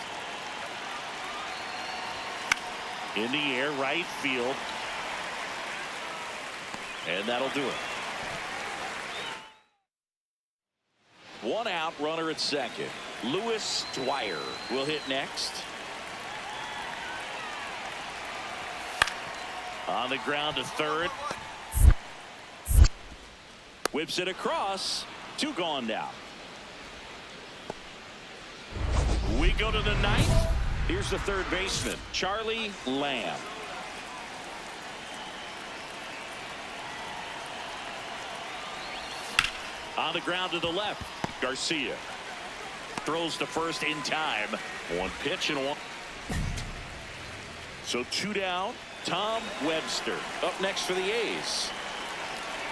In the air, right field. And that'll do it. 1 out, runner at second. Lewis Dwyer will hit next. On the ground to third. Whips it across. 2 gone now. We go to the 9th. Here's the third baseman, Charlie Lamb. On the ground to the left, Garcia. Throws to first in time. 1 pitch and 1. So 2 down. Tom Webster up next for the A's.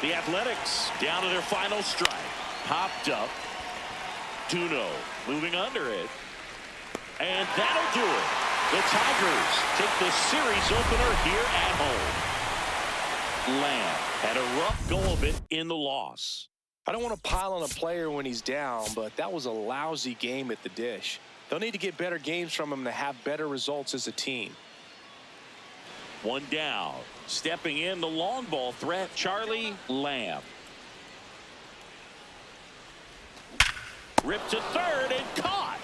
The Athletics down to their final strike. Popped up. Duno moving under it. And that'll do it. The Tigers take the series opener here at home. Lamb had a rough go of it in the loss. I don't want to pile on a player when he's down, but that was a lousy game at the dish. They'll need to get better games from him to have better results as a team. One down. Stepping in the long ball threat, Charlie Lamb. Ripped to third and caught.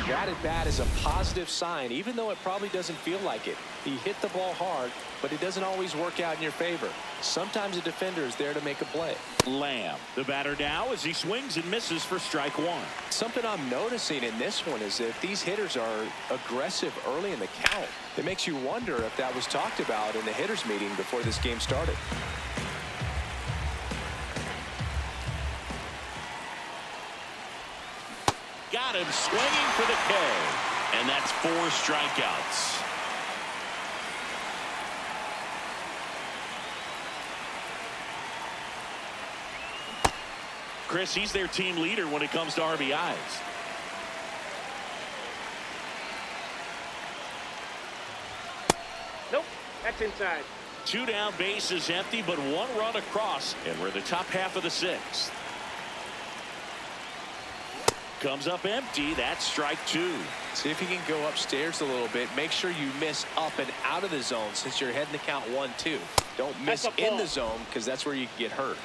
That at bat is a positive sign, even though it probably doesn't feel like it. He hit the ball hard, but it doesn't always work out in your favor. Sometimes a defender is there to make a play. Lamb, the batter now as he swings and misses for strike one. Something I'm noticing in this one is that these hitters are aggressive early in the count. It makes you wonder if that was talked about in the hitters meeting before this game started. Got him swinging for the K. And that's 4 strikeouts. Chris, he's their team leader when it comes to RBIs. Nope, that's inside. 2 down, bases empty, but 1 run across, and we're the top half of the 6th. Comes up empty. That's strike 2. See if you can go upstairs a little bit. Make sure you miss up and out of the zone since you're heading to count 1-2. Don't miss in the zone because that's where you can get hurt.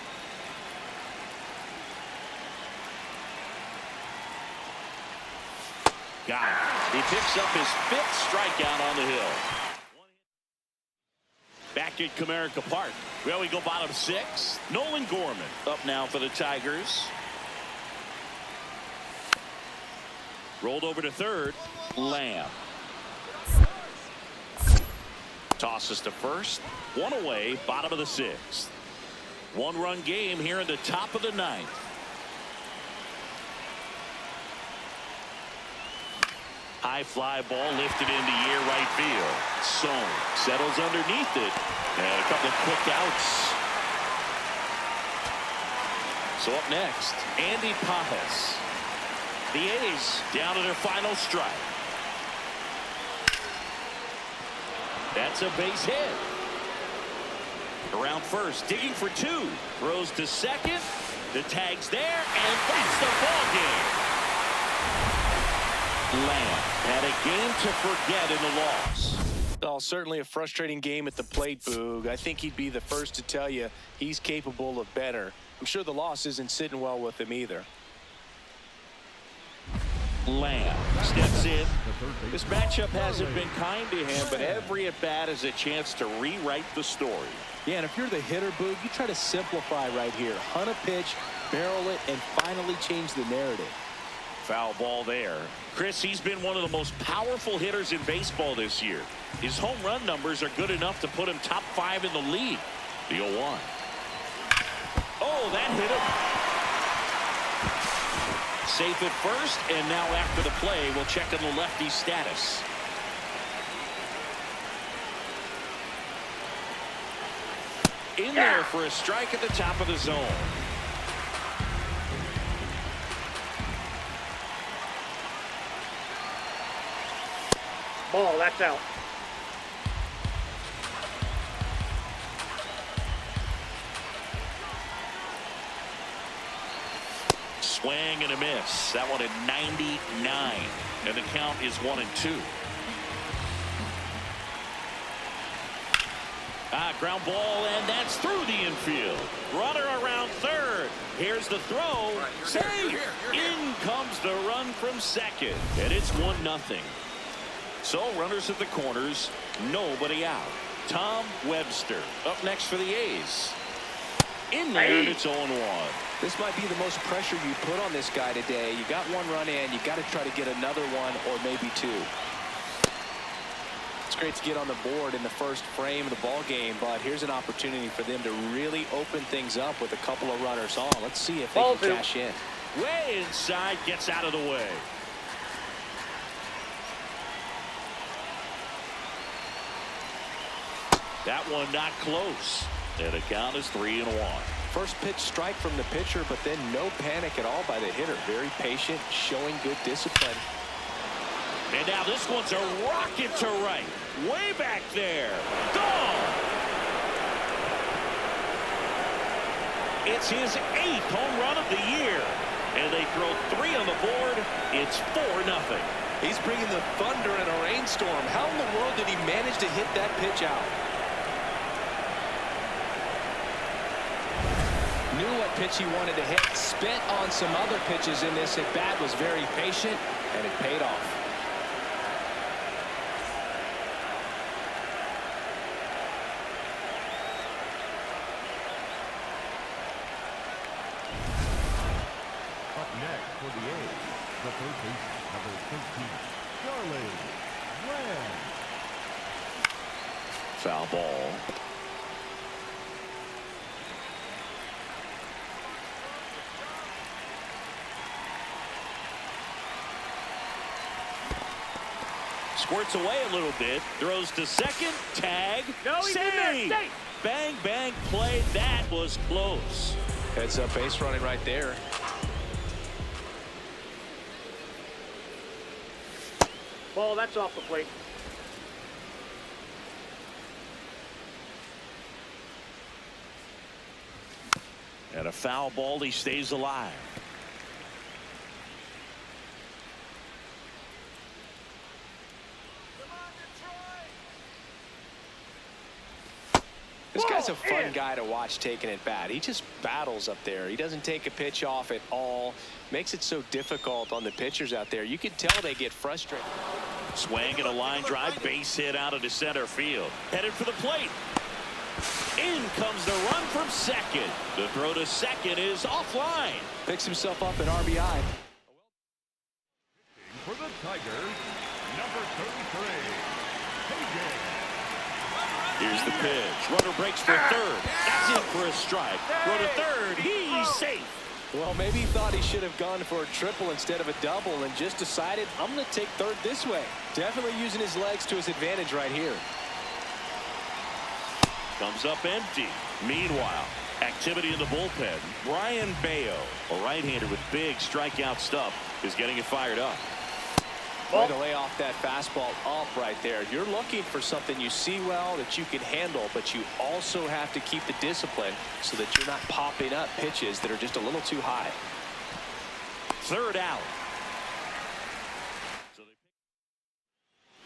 Got it. He picks up his 5th strikeout on the hill. Back at Comerica Park. Well, we go bottom 6. Nolan Gorman up now for the Tigers. Rolled over to third. Lamb. Tosses to first. 1 away. Bottom of the 6th. 1-run game here in the top of the 9th. High fly ball lifted into air right field. Sohn settles underneath it. And a couple of quick outs. So up next, Andy Pajas. The A's down to their final strike. That's a base hit. Around first, digging for 2. Throws to second. The tag's there, and that's the ball game. Lamb had a game to forget in the loss. Well, certainly a frustrating game at the plate, Boog. I think he'd be the first to tell you he's capable of better. I'm sure the loss isn't sitting well with him either. Lamb steps in. This matchup hasn't been kind to him, but every at-bat is a chance to rewrite the story. Yeah, and if you're the hitter, Boog, you try to simplify right here. Hunt a pitch, barrel it, and finally change the narrative. Foul ball there. Chris, he's been one of the most powerful hitters in baseball this year. His home run numbers are good enough to put him top 5 in the league. The 0-1. Oh, that hit him. Safe at first, and now after the play, we'll check on the lefty's status. In there for a strike at the top of the zone. Ball, that's out. Swing and a miss. That one at 99. And the count is 1-2. Ground ball, and that's through the infield. Runner around third. Here's the throw. Safe. In comes the run from second. And it's 1-0. So runners at the corners. Nobody out. Tom Webster up next for the A's. In there, and it's 0-1. This might be the most pressure you put on this guy today. You got 1 run in. You got to try to get another 1 or maybe 2. It's great to get on the board in the first frame of the ball game, but here's an opportunity for them to really open things up with a couple of runners on. Let's see if they can cash in. Way inside, gets out of the way. That one not close. And the count is 3-1. First pitch strike from the pitcher, but then no panic at all by the hitter. Very patient, showing good discipline. And now this one's a rocket to right. Way back there. Gone! It's his 8th home run of the year. And they throw 3 on the board. It's 4-0. He's bringing the thunder in a rainstorm. How in the world did he manage to hit that pitch out? Knew what pitch he wanted to hit. Spent on some other pitches in this at bat. Was very patient, and it paid off. Up next for the A's, the third baseman, number 13, Charlie Lamb. Foul ball. Squirts away a little bit. Throws to second. Tag. No, he's in there. Save. Safe. Bang, bang play. That was close. Heads up base running right there. Ball, that's off the plate. And a foul ball. He stays alive. This guy's a fun guy to watch taking it bat. He just battles up there. He doesn't take a pitch off at all. Makes it so difficult on the pitchers out there. You can tell they get frustrated. Swing and a line drive. Base hit out into center field. Headed for the plate. In comes the run from second. The throw to second is offline. Picks himself up an RBI. For the Tigers, number 33, KJ. Here's the pitch. Runner breaks for third. That's it for a strike. Throw to third. He's safe. Well, maybe he thought he should have gone for a triple instead of a double and just decided, I'm going to take third this way. Definitely using his legs to his advantage right here. Comes up empty. Meanwhile, activity in the bullpen. Brian Bayo, a right-hander with big strikeout stuff, is getting it fired up. Way to lay off that fastball up right there. You're looking for something you see well that you can handle, but you also have to keep the discipline so that you're not popping up pitches that are just a little too high. Third out.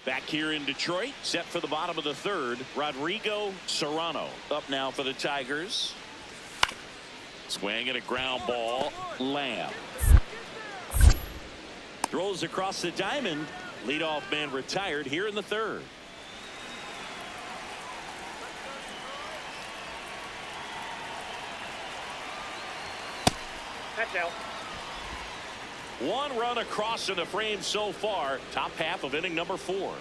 Back here in Detroit, set for the bottom of the third. Rodrigo Serrano up now for the Tigers. Swing and a ground ball. Lamb. Throws across the diamond. Leadoff man retired here in the third. That's out. One run across in the frame so far. Top half of inning number 4.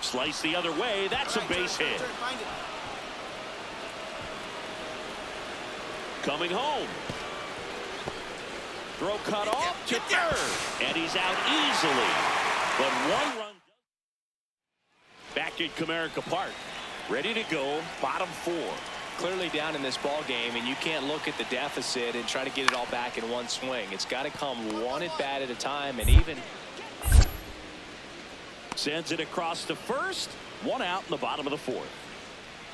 Slice the other way. That's a base hit. Coming home. Throw cut off to third. And he's out easily. But one run. Back at Comerica Park. Ready to go. Bottom 4. Clearly down in this ball game, and you can't look at the deficit and try to get it all back in one swing. It's got to come one at bat at a time, and even sends it across to first. One out in the bottom of the 4th.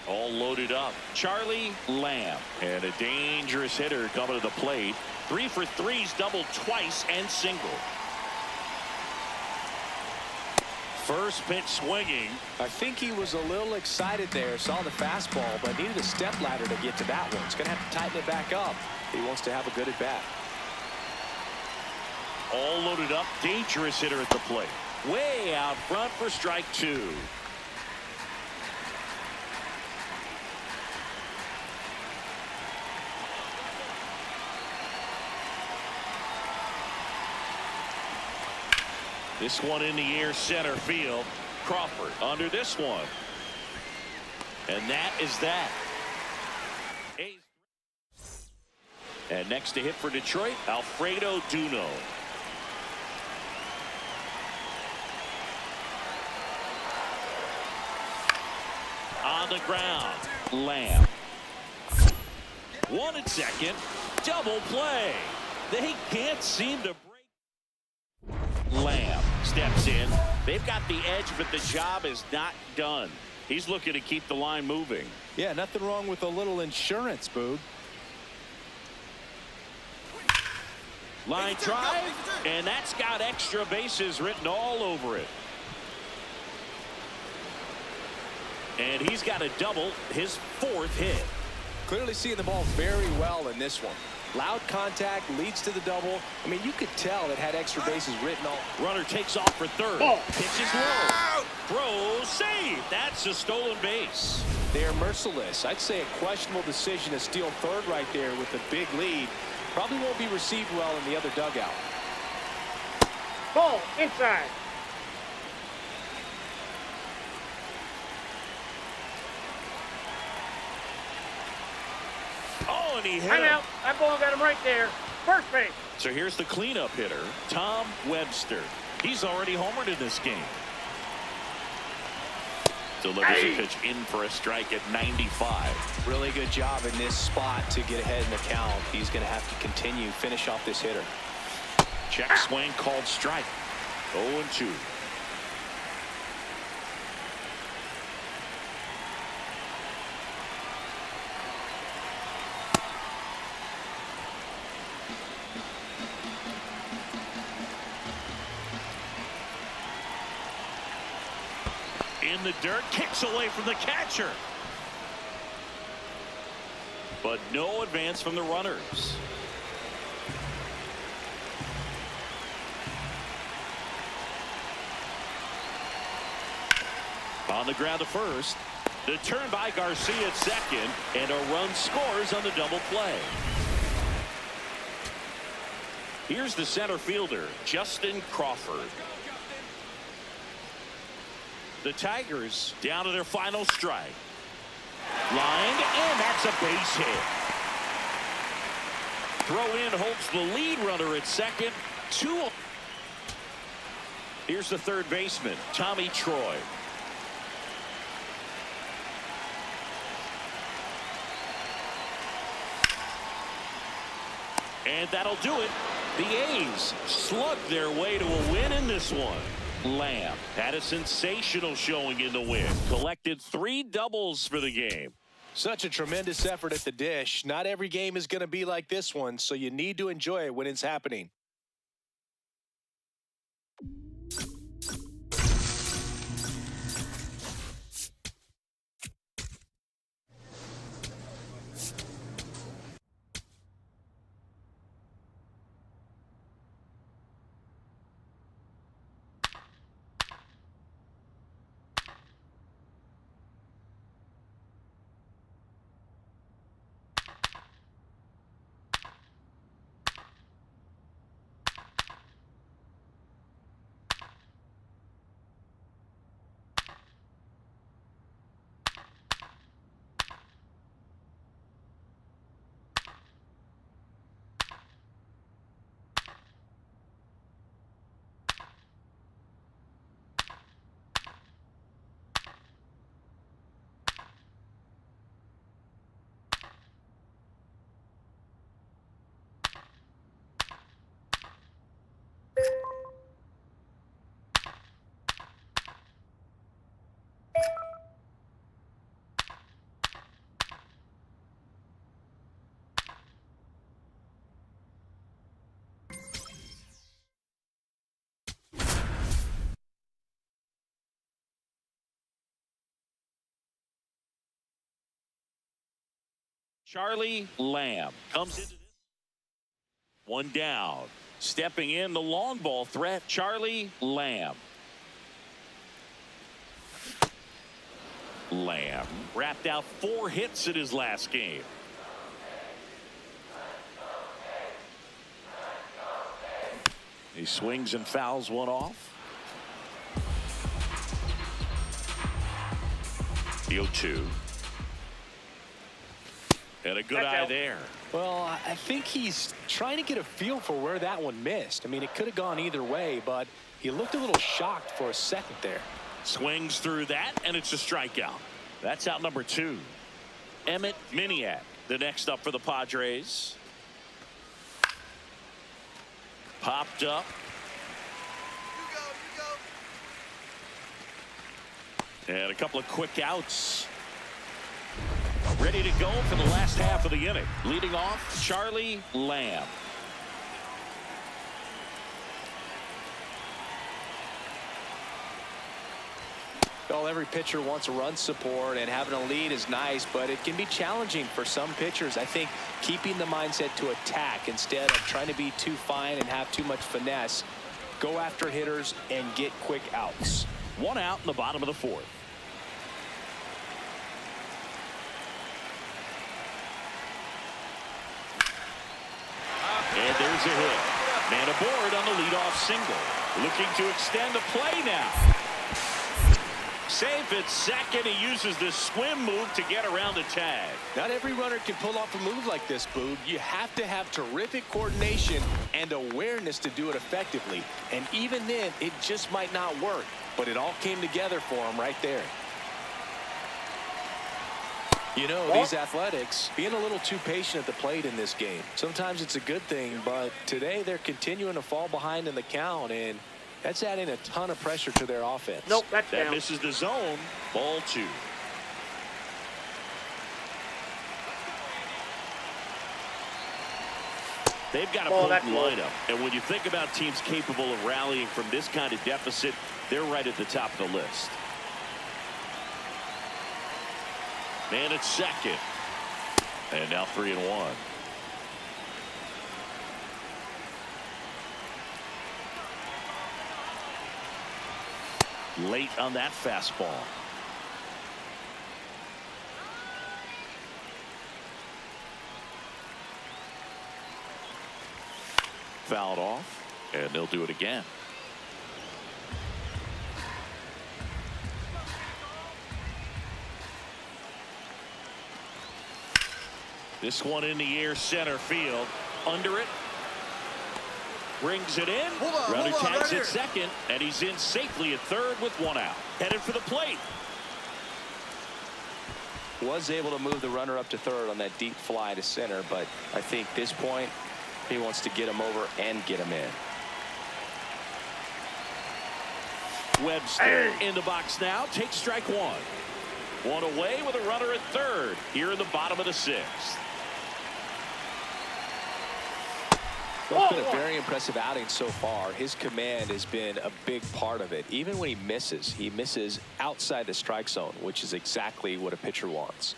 All loaded up. Charlie Lamb. And a dangerous hitter coming to the plate. 3 for 3s, doubled twice and single. First pitch swinging. I think he was a little excited there. Saw the fastball, but needed a step ladder to get to that one. He's going to have to tighten it back up. He wants to have a good at bat. All loaded up. Dangerous hitter at the plate. Way out front for strike 2. This one in the air, center field. Crawford under this one. And that is that. And next to hit for Detroit, Alfredo Duno. on the ground. Lamb. 1 and 2nd. Double play. They can't seem to break. Lamb steps in. They've got the edge, but the job is not done. He's looking to keep the line moving. Yeah, nothing wrong with a little insurance, Boog. Line drive, and that's got extra bases written all over it. And he's got a double, his 4th hit. Clearly seeing the ball very well in this one. Loud contact leads to the double. I mean, you could tell it had extra bases written all. Runner takes off for 3rd. Ball. Pitches low. Throws, save. That's a stolen base. They're merciless. I'd say a questionable decision to steal 3rd right there with a big lead. Probably won't be received well in the other dugout. Ball inside. Oh, and he hit I'm him. out. That ball got him right there. First base. So here's the cleanup hitter, Tom Webster. He's already homered in this game. Delivers a pitch in for a strike at 95. Really good job in this spot to get ahead in the count. He's going to have to continue, finish off this hitter. Check swing called strike. 0-2. In the dirt, kicks away from the catcher. But no advance from the runners. On the ground to first. The turn by Garcia at 2nd, and a run scores on the double play. Here's the center fielder, Justin Crawford. The Tigers down to their final strike. Lined, and that's a base hit. Throw in holds the lead runner at 2nd. 2. Here's the 3rd baseman, Tommy Troy. And that'll do it. The A's slug their way to a win in this one. Lamb had a sensational showing in the win. Collected 3 doubles for the game. Such a tremendous effort at the dish. Not every game is going to be like this one, so you need to enjoy it when it's happening. Charlie Lamb comes into this. 1 down. Stepping in the long ball threat, Charlie Lamb. Lamb wrapped out 4 hits in his last game. He swings and fouls one off. The 0-2. And a good eye there. Well, I think he's trying to get a feel for where that one missed. I mean, it could have gone either way, but he looked a little shocked for a second there. Swings through that, and it's a strikeout. That's out number 2. Emmett Miniak, the next up for the Padres. Popped up. And a couple of quick outs. Ready to go for the last half of the inning. Leading off, Charlie Lamb. Well, every pitcher wants a run support, and having a lead is nice, but it can be challenging for some pitchers. I think keeping the mindset to attack instead of trying to be too fine and have too much finesse. Go after hitters and get quick outs. 1 out in the bottom of the 4th. And there's a hit. Man aboard on the leadoff single. Looking to extend the play now. Safe at second. He uses the swim move to get around the tag. Not every runner can pull off a move like this, Boog. You have to have terrific coordination and awareness to do it effectively. And even then, it just might not work. But it all came together for him right there. You know, these athletics being a little too patient at the plate in this game. Sometimes it's a good thing, but today they're continuing to fall behind in the count, and that's adding a ton of pressure to their offense. Nope, that's That down. misses the zone. Ball 2. They've got a potent lineup, and when you think about teams capable of rallying from this kind of deficit, they're right at the top of the list. Man at second. And now 3-1. Late on that fastball. Fouled off, and they'll do it again. This one in the air, center field. Under it. Brings it in. Runner tags at second, and he's in safely at third with 1 out. Headed for the plate. Was able to move the runner up to third on that deep fly to center, but I think this point he wants to get him over and get him in. Webster in the box now. Takes strike 1. 1 away with a runner at third here in the bottom of the 6th. Well, it's been a very impressive outing so far. His command has been a big part of it. Even when he misses outside the strike zone, which is exactly what a pitcher wants.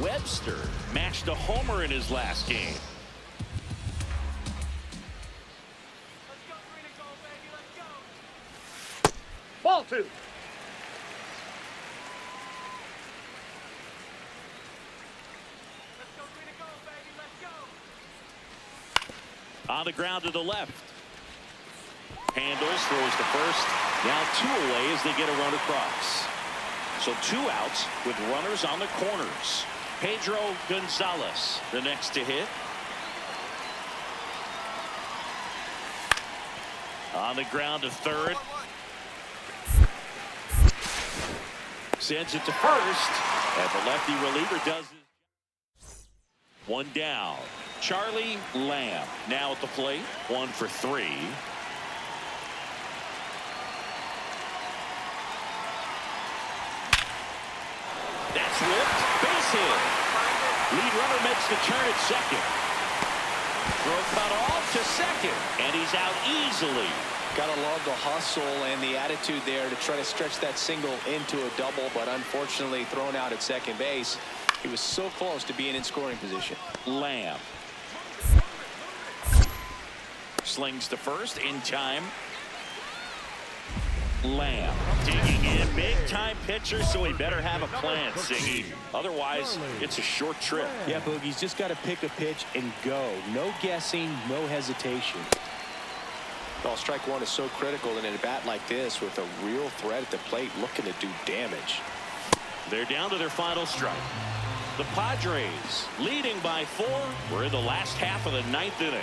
Webster matched a homer in his last game. Ball 2. On the ground to the left. Handles, throws to first. Now 2 away as they get a run across. So 2 outs with runners on the corners. Pedro Gonzalez, the next to hit. On the ground to third. Sends it to first. And the lefty reliever does it. 1 down. Charlie Lamb now at the plate. 1 for 3. That's whipped. Base hit. Lead runner makes the turn at second. Throw cut off to second. And he's out easily. Gotta love the hustle and the attitude there to try to stretch that single into a double, but unfortunately thrown out at second base. He was so close to being in scoring position. Lamb slings to first in time. Lamb digging in, big time pitcher, so he better have a plan, Siggy. Otherwise it's a short trip. Yeah, Boogie's just got to pick a pitch and go. No guessing, no hesitation. Well, strike 1 is so critical in a bat like this with a real threat at the plate looking to do damage. They're down to their final strike. The Padres leading by 4. We're in the last half of the 9th inning.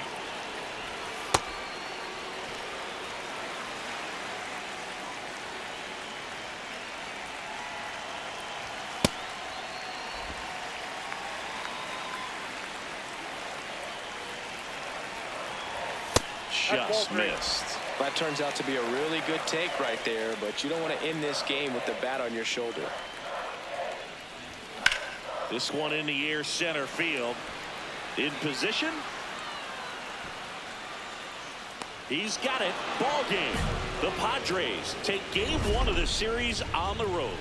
just missed. That turns out to be a really good take right there, but you don't want to end this game with the bat on your shoulder. This one in the air, center field. In position. He's got it. Ball game. The Padres take game 1 of the series on the road.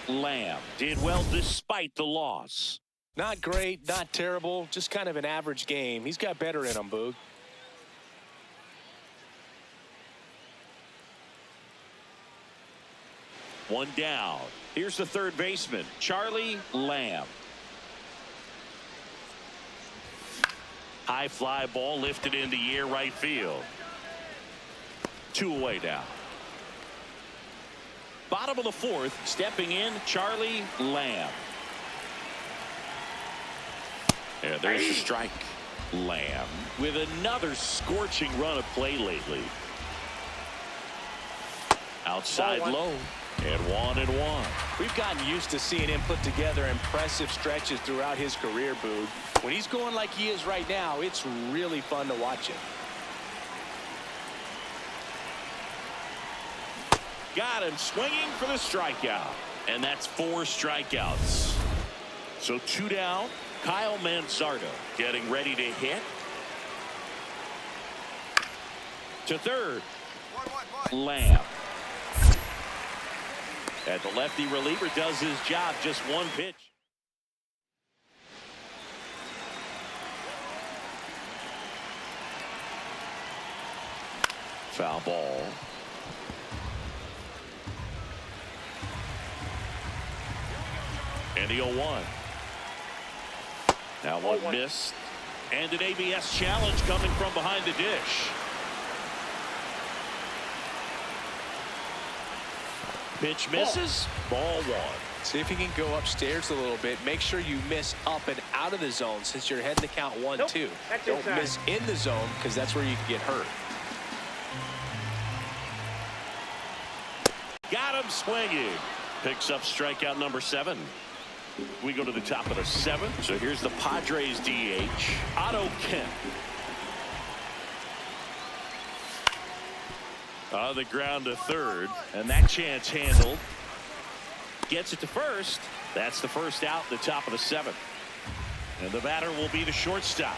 Lamb did well despite the loss. Not great, not terrible, just kind of an average game. He's got better in him, Boog. One down. Here's the third baseman, Charlie Lamb. High fly ball lifted in the air, right field. 2 away now. Bottom of the 4th, stepping in, Charlie Lamb. And there's the strike. Lamb with another scorching run of play lately. Outside low. And 1-1. We've gotten used to seeing him put together impressive stretches throughout his career, Boog. When he's going like he is right now, it's really fun to watch him. Got him swinging for the strikeout. And that's 4 strikeouts. So 2 down. Kyle Manzardo getting ready to hit. To third. Lamb. And the lefty reliever does his job. Just 1 pitch. Foul ball. And the 0-1. Now one missed. And an ABS challenge coming from behind the dish. Pitch misses. Ball 1. See if you can go upstairs a little bit. Make sure you miss up and out of the zone since you're heading to count 1-2. Don't miss in the zone because that's where you can get hurt. Got him swinging. Picks up strikeout number 7. We go to the top of the 7th. So here's the Padres DH, Otto Kemp. On the ground to third, and that chance handled. Gets it to first. That's the first out in the top of the 7th. And the batter will be the shortstop.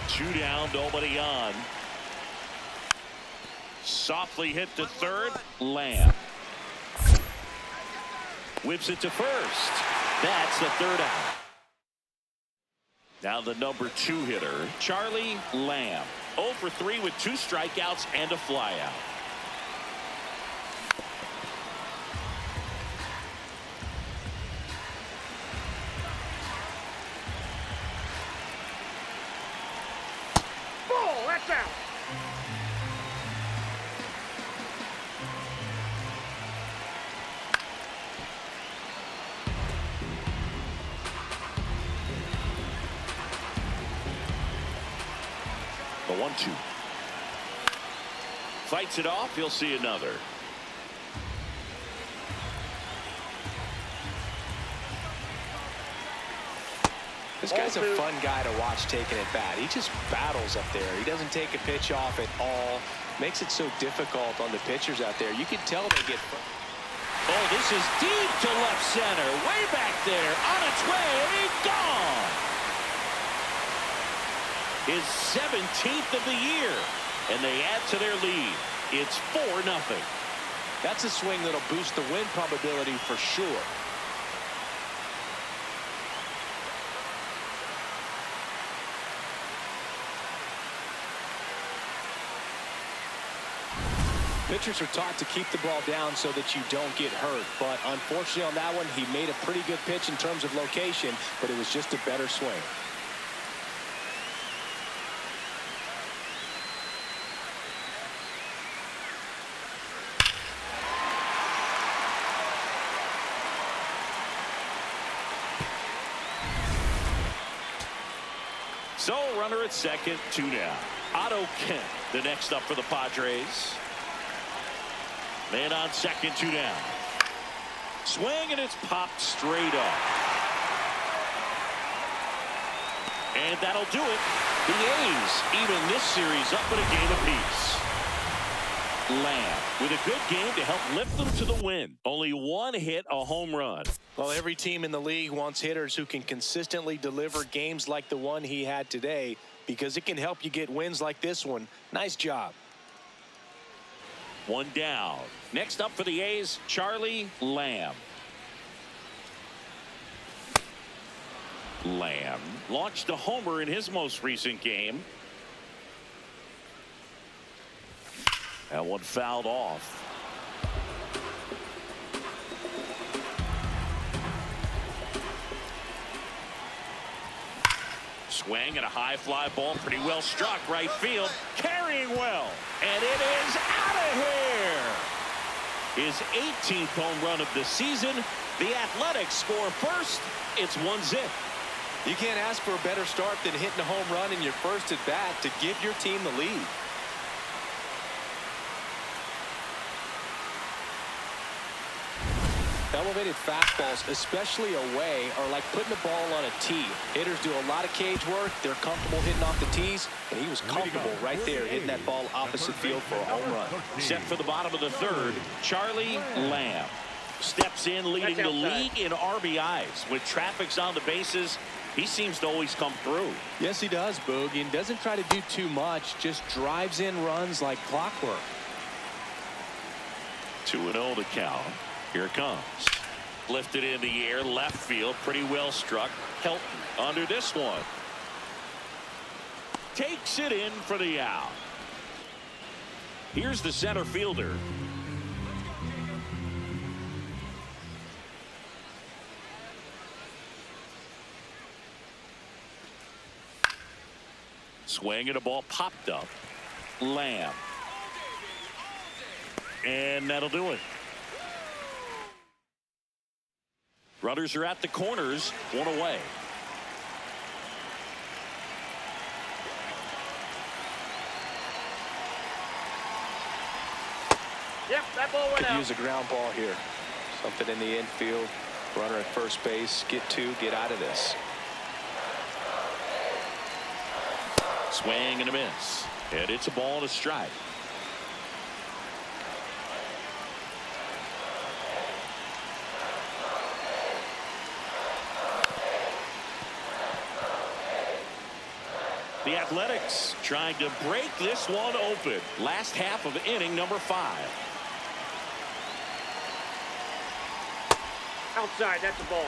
2 down, nobody on. Softly hit to third. Lamb whips it to first. That's the 3rd out. Now the number 2 hitter, Charlie Lamb. 0 for 3 with 2 strikeouts and a flyout. Ball, that's out. The 1-2. Fights it off. He'll see another. This guy's a fun guy to watch taking at bat. He just battles up there. He doesn't take a pitch off at all. Makes it so difficult on the pitchers out there. You can tell they get. Oh, this is deep to left center. Way back there. On its way. Gone. His 17th of the year. And they add to their lead. It's 4-0. That's a swing that'll boost the win probability for sure. Pitchers are taught to keep the ball down so that you don't get hurt. But unfortunately on that one, he made a pretty good pitch in terms of location, but it was just a better swing. So runner at second, 2 down. Otto Kemp, the next up for the Padres. Man on second, 2 down. Swing and it's popped straight up. And that'll do it. The A's even this series up at a game apiece. Lamb with a good game to help lift them to the win. Only one hit, a home run. Well, every team in the league wants hitters who can consistently deliver games like the one he had today, because it can help you get wins like this one. Nice job. One down. Next up for the A's, Charlie Lamb. Lamb launched a homer in his most recent game. That one fouled off. Swing and a high fly ball, pretty well struck right field, carrying well, and it is out of here. His 18th home run of the season. The Athletics score first. It's 1-0. You can't ask for a better start than hitting a home run in your first at bat to give your team the lead. Elevated fastballs, especially away, are like putting the ball on a tee. Hitters do a lot of cage work. They're comfortable hitting off the tees, and he was comfortable right there hitting that ball opposite field for a home run. Set for the bottom of the third, Charlie Lamb steps in, leading the league in RBIs. When traffic's on the bases, he seems to always come through. Yes, he does, Boog, and doesn't try to do too much, just drives in runs like clockwork. 2-0 to count. Here it comes. Lifted in the air, left field, pretty well struck. Helton under this one. Takes it in for the out. Here's the center fielder. Swing and a ball popped up. Lamb. And that'll do it. Runners are at the corners, one away. Yep, that ball went Could out. use a ground ball here. Something in the infield. Runner at first base. Get out of this. Swing and a miss. And it's a ball and a strike. The Athletics trying to break this one open. Last half of inning number 5. Outside, that's a ball.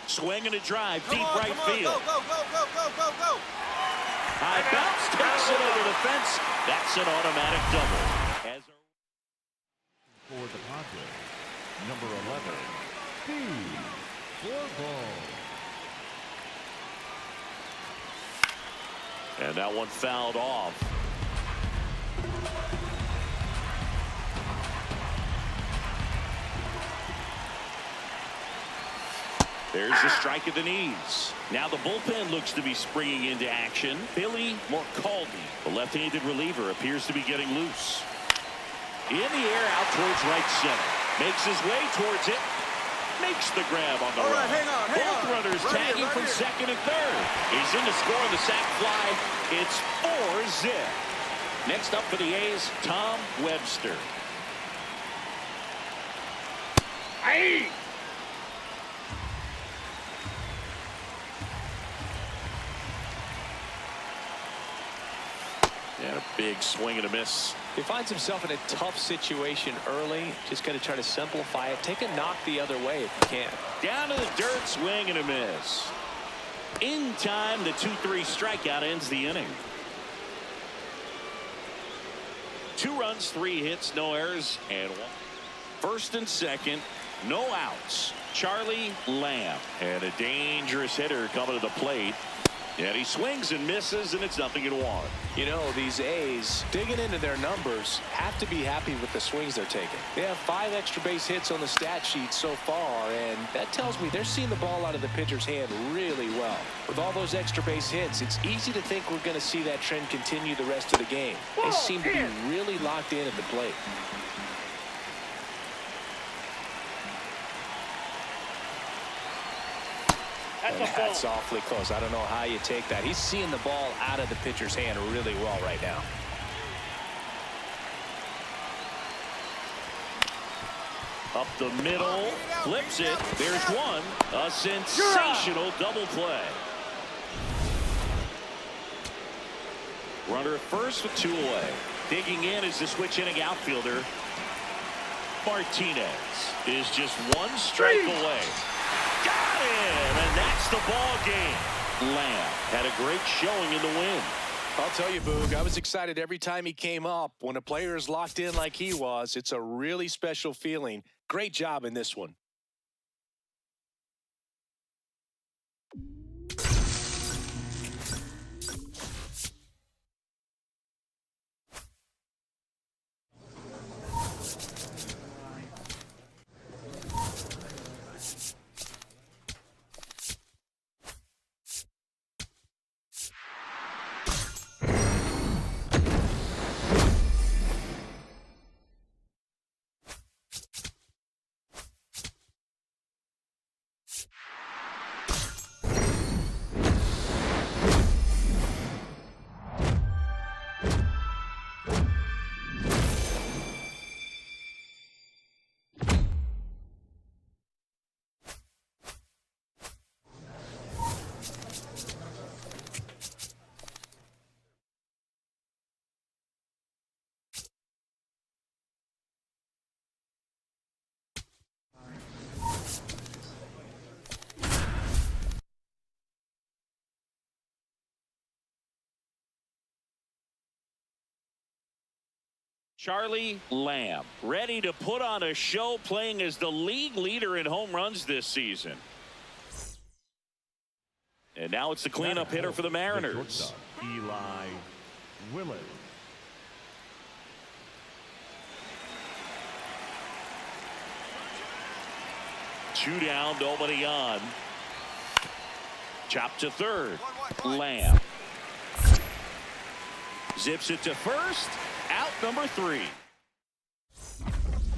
Swing and a drive, deep right field. Go, go, go, go, go, go, go. High bounce, takes it over the fence. That's an automatic double. As For the Padres, number 11, Steve Forbaugh. And that one fouled off. There's the strike at the knees. Now the bullpen looks to be springing into action. Billy Morcaldi, the left-handed reliever, appears to be getting loose. In the air, out towards right center. Makes his way towards it. Makes the grab on the run. Right, hang on. Both runners right tagging here, from here. second and third. He's in to score on the sac fly. It's 4-0. Next up for the A's, Tom Webster. Hey! And a big swing and a miss. He finds himself in a tough situation early. Just got to try to simplify it. Take a knock the other way if you can. Down to the dirt, swing and a miss. In time, the 2-3 strikeout ends the inning. 2 runs, 3 hits, no errors, and 1. First and second, no outs. Charlie Lamb, and a dangerous hitter coming to the plate. And he swings and misses, and it's 0-1. You know, these A's, digging into their numbers, have to be happy with the swings they're taking. They have 5 extra base hits on the stat sheet so far, and that tells me they're seeing the ball out of the pitcher's hand really well. With all those extra base hits, it's easy to think we're going to see that trend continue the rest of the game. They seem to be really locked in at the plate. That's awfully close. I don't know how you take that. He's seeing the ball out of the pitcher's hand really well right now. Up the middle, flips it. There's one. A sensational double play. Runner at first with 2 away. Digging in is the switch inning outfielder. Martinez is just 1 strike away. Got him, and that's the ball game. Lamb had a great showing in the win. I'll tell you, Boog, I was excited every time he came up. When a player is locked in like he was, it's a really special feeling. Great job in this one. Charlie Lamb, ready to put on a show, playing as the league leader in home runs this season. And now it's the cleanup hitter for the Mariners. Eli Willis. Two down, nobody on. Chop to third. Lamb zips it to first. Out number 3.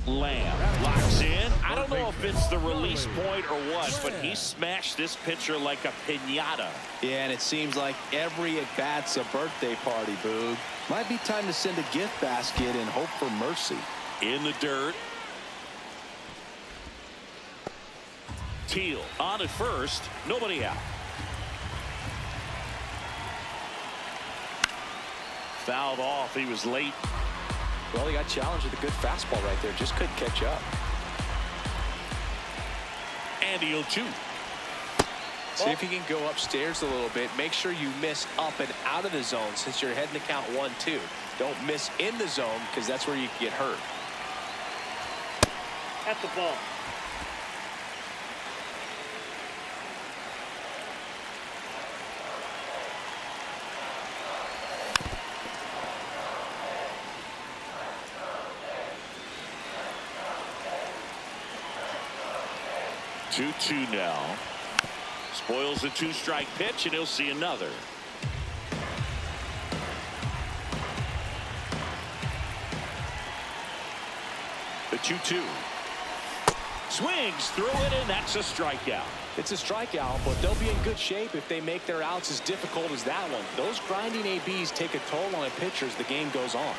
Lamb locks in. I don't know if it's the release point or what, but he smashed this pitcher like a piñata. Yeah, and it seems like every at-bat's a birthday party, Boog. Might be time to send a gift basket and hope for mercy. In the dirt. Teal on at first. Nobody out. Fouled off. He was late. Well, he got challenged with a good fastball right there. Just couldn't catch up. And he'll shoot. See if you can go upstairs a little bit. Make sure you miss up and out of the zone since you're heading to count 1-2. Don't miss in the zone because that's where you can get hurt. That's the ball. Two now. Spoils the 2-strike pitch, and he'll see another. The 2-2. Swings through it, and that's a strikeout. It's a strikeout, but they'll be in good shape if they make their outs as difficult as that one. Those grinding ABs take a toll on a pitcher as the game goes on.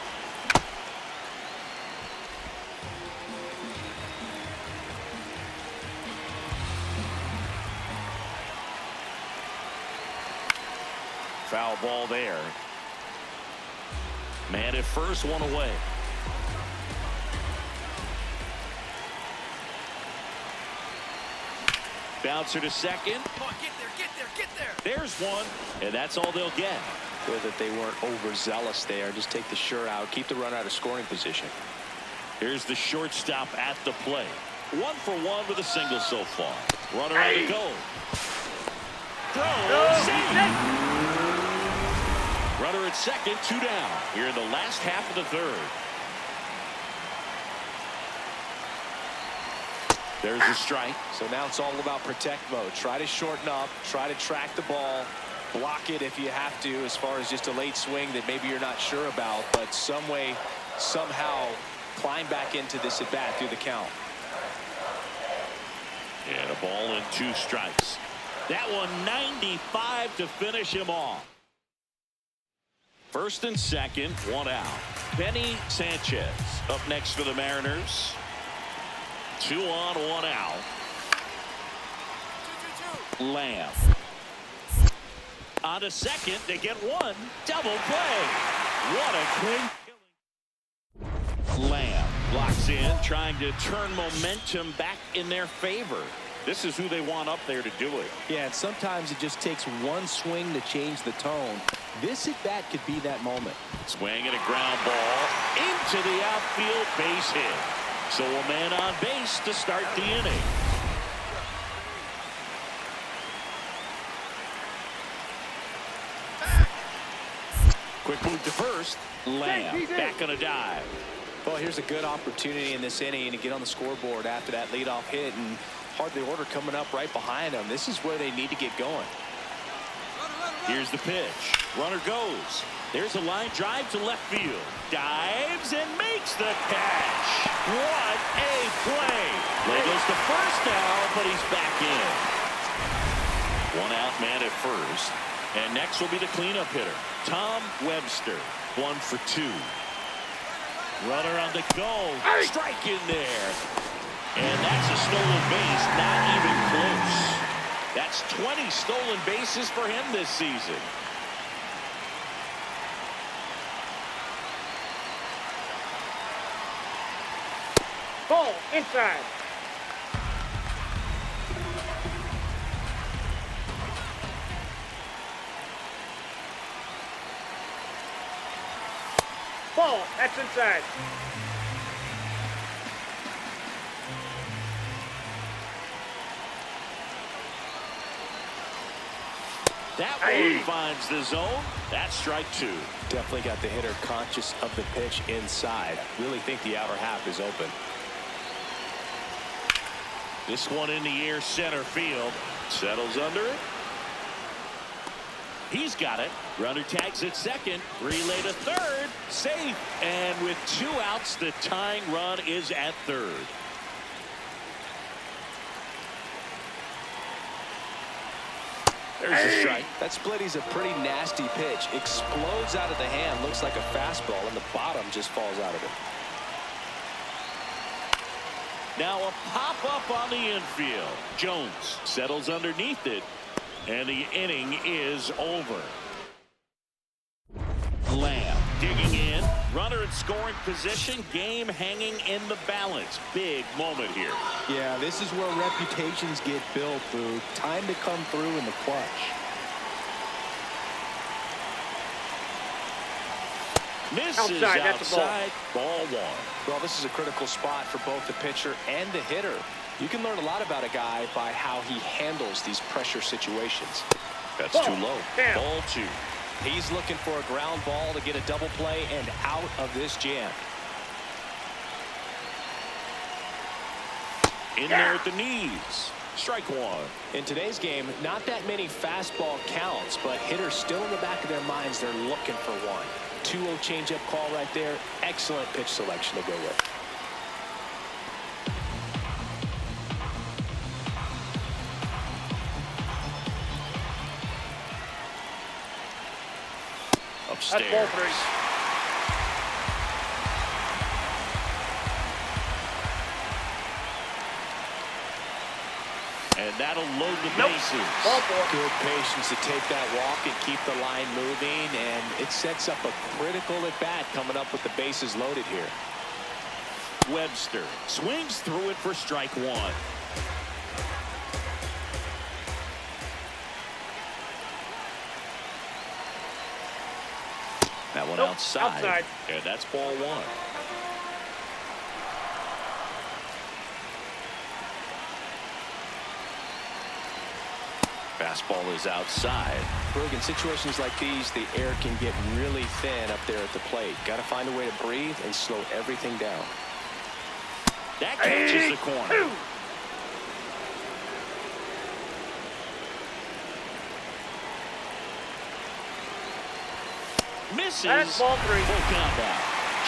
Foul ball there. Man at first, 1 away. Bouncer to second. Come on, get there. There's one, and that's all they'll get. Good that they weren't overzealous there. Just take the sure out. Keep the run out of scoring position. Here's the shortstop at the plate. 1 for 1 with a single so far. Runner on the go. Throw. Save it. at second, 2 down. Here in the last half of the third. There's a strike. So now it's all about protect mode. Try to shorten up, try to track the ball, block it if you have to, as far as just a late swing that maybe you're not sure about, but some way, somehow climb back into this at bat through the count. And a ball and 2 strikes. That one 95 to finish him off. First and second, 1 out. Benny Sanchez up next for the Mariners. 2 on, 1 out. Lamb. On to second, they get 1. Double play. What a clean killing. Lamb blocks in, trying to turn momentum back in their favor. This is who they want up there to do it. Yeah, and sometimes it just takes one swing to change the tone. This at bat could be that moment. Swing and a ground ball into the outfield, base hit. So a man on base to start the inning. Quick move to first. Lamb back on a dive. Well, here's a good opportunity in this inning to get on the scoreboard after that leadoff hit, and hardly order coming up right behind them. This is where they need to get going. Here's the pitch. Runner goes. There's a line drive to left field. Dives and makes the catch. What a play. Play goes to first now, but he's back in. 1 out man at first. And next will be the cleanup hitter, Tom Webster. 1 for 2. Runner on the go. Strike in there. And that's a stolen base, not even close. That's 20 stolen bases for him this season. Ball inside. Ball, that's inside. That one finds the zone. That's strike 2. Definitely got the hitter conscious of the pitch inside. Really think the outer half is open. This one in the air, center field. Settles under it. He's got it. Runner tags at second. Relay to third. Safe. And with 2 outs, the tying run is at third. There's a strike. That splitty's a pretty nasty pitch. Explodes out of the hand. Looks like a fastball, and the bottom just falls out of it. Now a pop-up on the infield. Jones settles underneath it, and the inning is over. Lamb digging in. Runner in scoring position. Game hanging in the balance. Big moment here. Yeah, this is where reputations get built, Boo. Time to come through in the clutch. Misses outside. Ball 1. Well, this is a critical spot for both the pitcher and the hitter. You can learn a lot about a guy by how he handles these pressure situations. That's Ball. too low. Damn. Ball 2. He's looking for a ground ball to get a double play and out of this jam. In there at the knees. Strike 1. In today's game, not that many fastball counts, but hitters still in the back of their minds, they're looking for one. 2-0 changeup call right there. Excellent pitch selection to go with. Upstairs. That's ball 3. And that'll load the bases. Ball 4. Good patience to take that walk and keep the line moving, and it sets up a critical at-bat coming up with the bases loaded here. Webster swings through it for strike 1. That one outside. And that's ball 1. Fastball is outside. Brugge, in situations like these, the air can get really thin up there at the plate. Got to find a way to breathe and slow everything down. That catches the corner. Misses. That's ball 3. Full count now.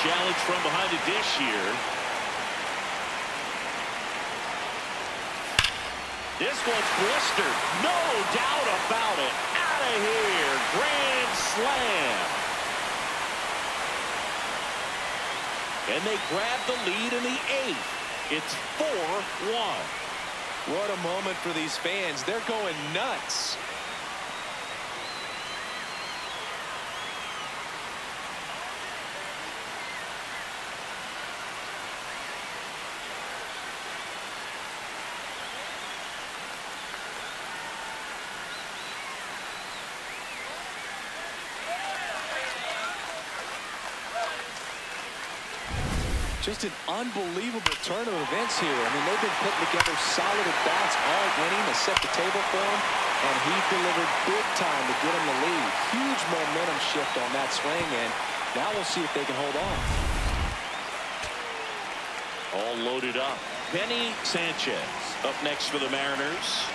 Challenge from behind the dish here. This one's blistered. No doubt about it. Out of here. Grand slam. And they grab the lead in the 8th. It's 4-1. What a moment for these fans. They're going nuts. Just an unbelievable turn of events here. I mean, they've been putting together solid at-bats all inning to set the table for him, and he delivered big time to get him the lead. Huge momentum shift on that swing, and now we'll see if they can hold on. All loaded up. Benny Sanchez up next for the Mariners.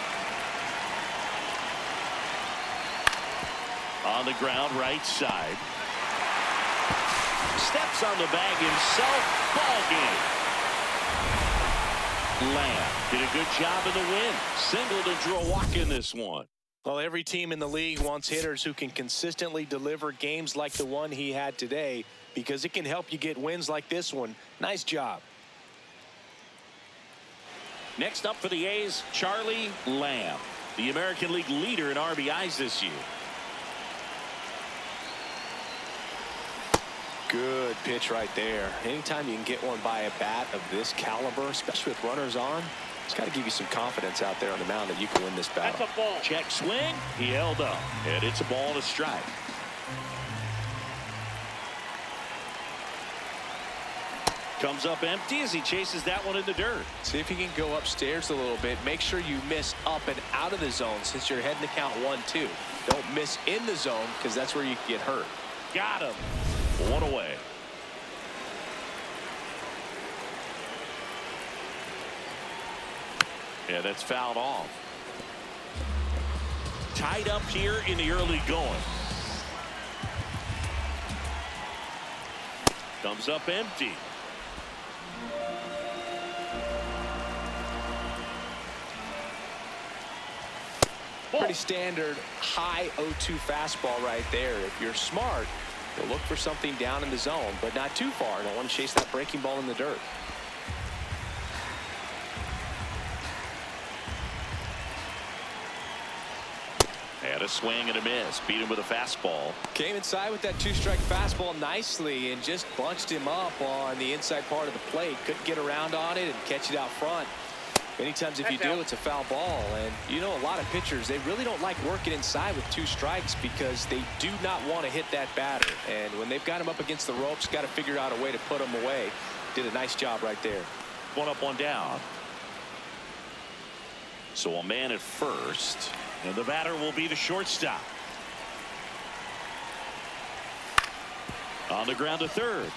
On the ground, right side. Steps on the bag himself. Ball game. Lamb did a good job in the win. Singled and drew a walk in this one. Well, every team in the league wants hitters who can consistently deliver games like the one he had today, because it can help you get wins like this one. Nice job. Next up for the A's, Charlie Lamb, the American League leader in RBIs this year. Good pitch right there. Anytime you can get one by a bat of this caliber, especially with runners on, it's got to give you some confidence out there on the mound that you can win this battle. That's a ball. Check swing. He held up. And it's a ball and a strike. Comes up empty as he chases that one in the dirt. See if you can go upstairs a little bit. Make sure you miss up and out of the zone since you're heading to count 1-2. Don't miss in the zone, because that's where you can get hurt. Got him. One away. Yeah, that's fouled off. Tied up here in the early going. Comes up empty. Pretty standard high 0-2 fastball right there. If you're smart, you'll look for something down in the zone, but not too far. Don't want to chase that breaking ball in the dirt. Had a swing and a miss. Beat him with a fastball. Came inside with that 2-strike fastball nicely and just bunched him up on the inside part of the plate. Couldn't get around on it and catch it out front. Many times if you do, it's a foul ball. And you know, a lot of pitchers, they really don't like working inside with 2 strikes because they do not want to hit that batter. And when they've got him up against the ropes, got to figure out a way to put him away. Did a nice job right there. One up, one down. So a man at first, and the batter will be the shortstop. On the ground to third.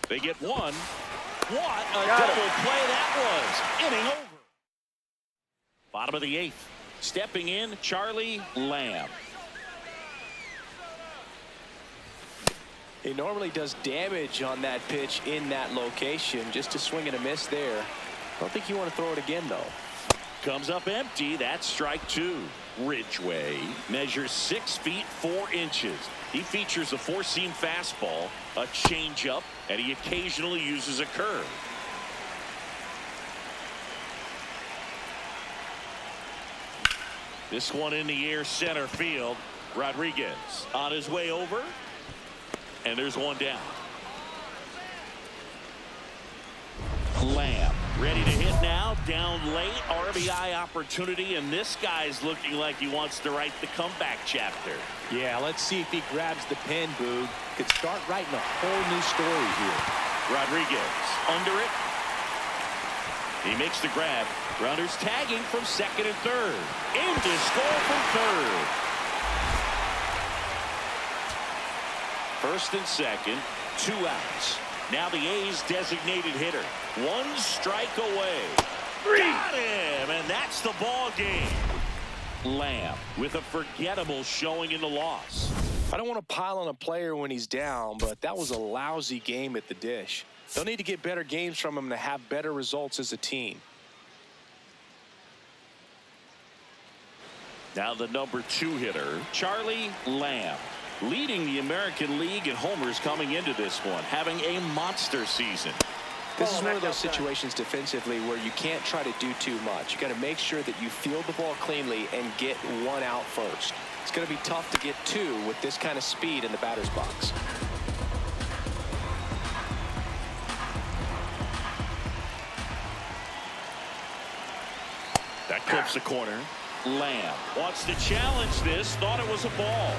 They get one. What a double play that was. Inning over. Bottom of the 8th. Stepping in, Charlie Lamb. He normally does damage on that pitch in that location. Just a swing and a miss there. I don't think you want to throw it again, though. Comes up empty. That's strike 2. Ridgway measures 6 feet 4 inches. He features a 4-seam fastball, a changeup, and he occasionally uses a curve. This one in the air, center field. Rodriguez on his way over, and there's one down. Lamb ready to hit now, down late, RBI opportunity, and this guy's looking like he wants to write the comeback chapter. Yeah, let's see if he grabs the pen, Boog. Could start writing a whole new story here. Rodriguez under it. He makes the grab, Runners tagging from second and third. In to score from third. First and second, 2 outs. Now the A's designated hitter. 1 strike away. Got him, and that's the ball game. Lamb with a forgettable showing in the loss. I don't want to pile on a player when he's down, but that was a lousy game at the dish. They'll need to get better games from him to have better results as a team. Now the number 2 hitter, Charlie Lamb, leading the American League in homers coming into this one, having a monster season. This is one of those situations defensively where you can't try to do too much. You got to make sure that you field the ball cleanly and get 1 out first. It's going to be tough to get 2 with this kind of speed in the batter's box. That clips the corner. Lamb wants to challenge this, thought it was a ball.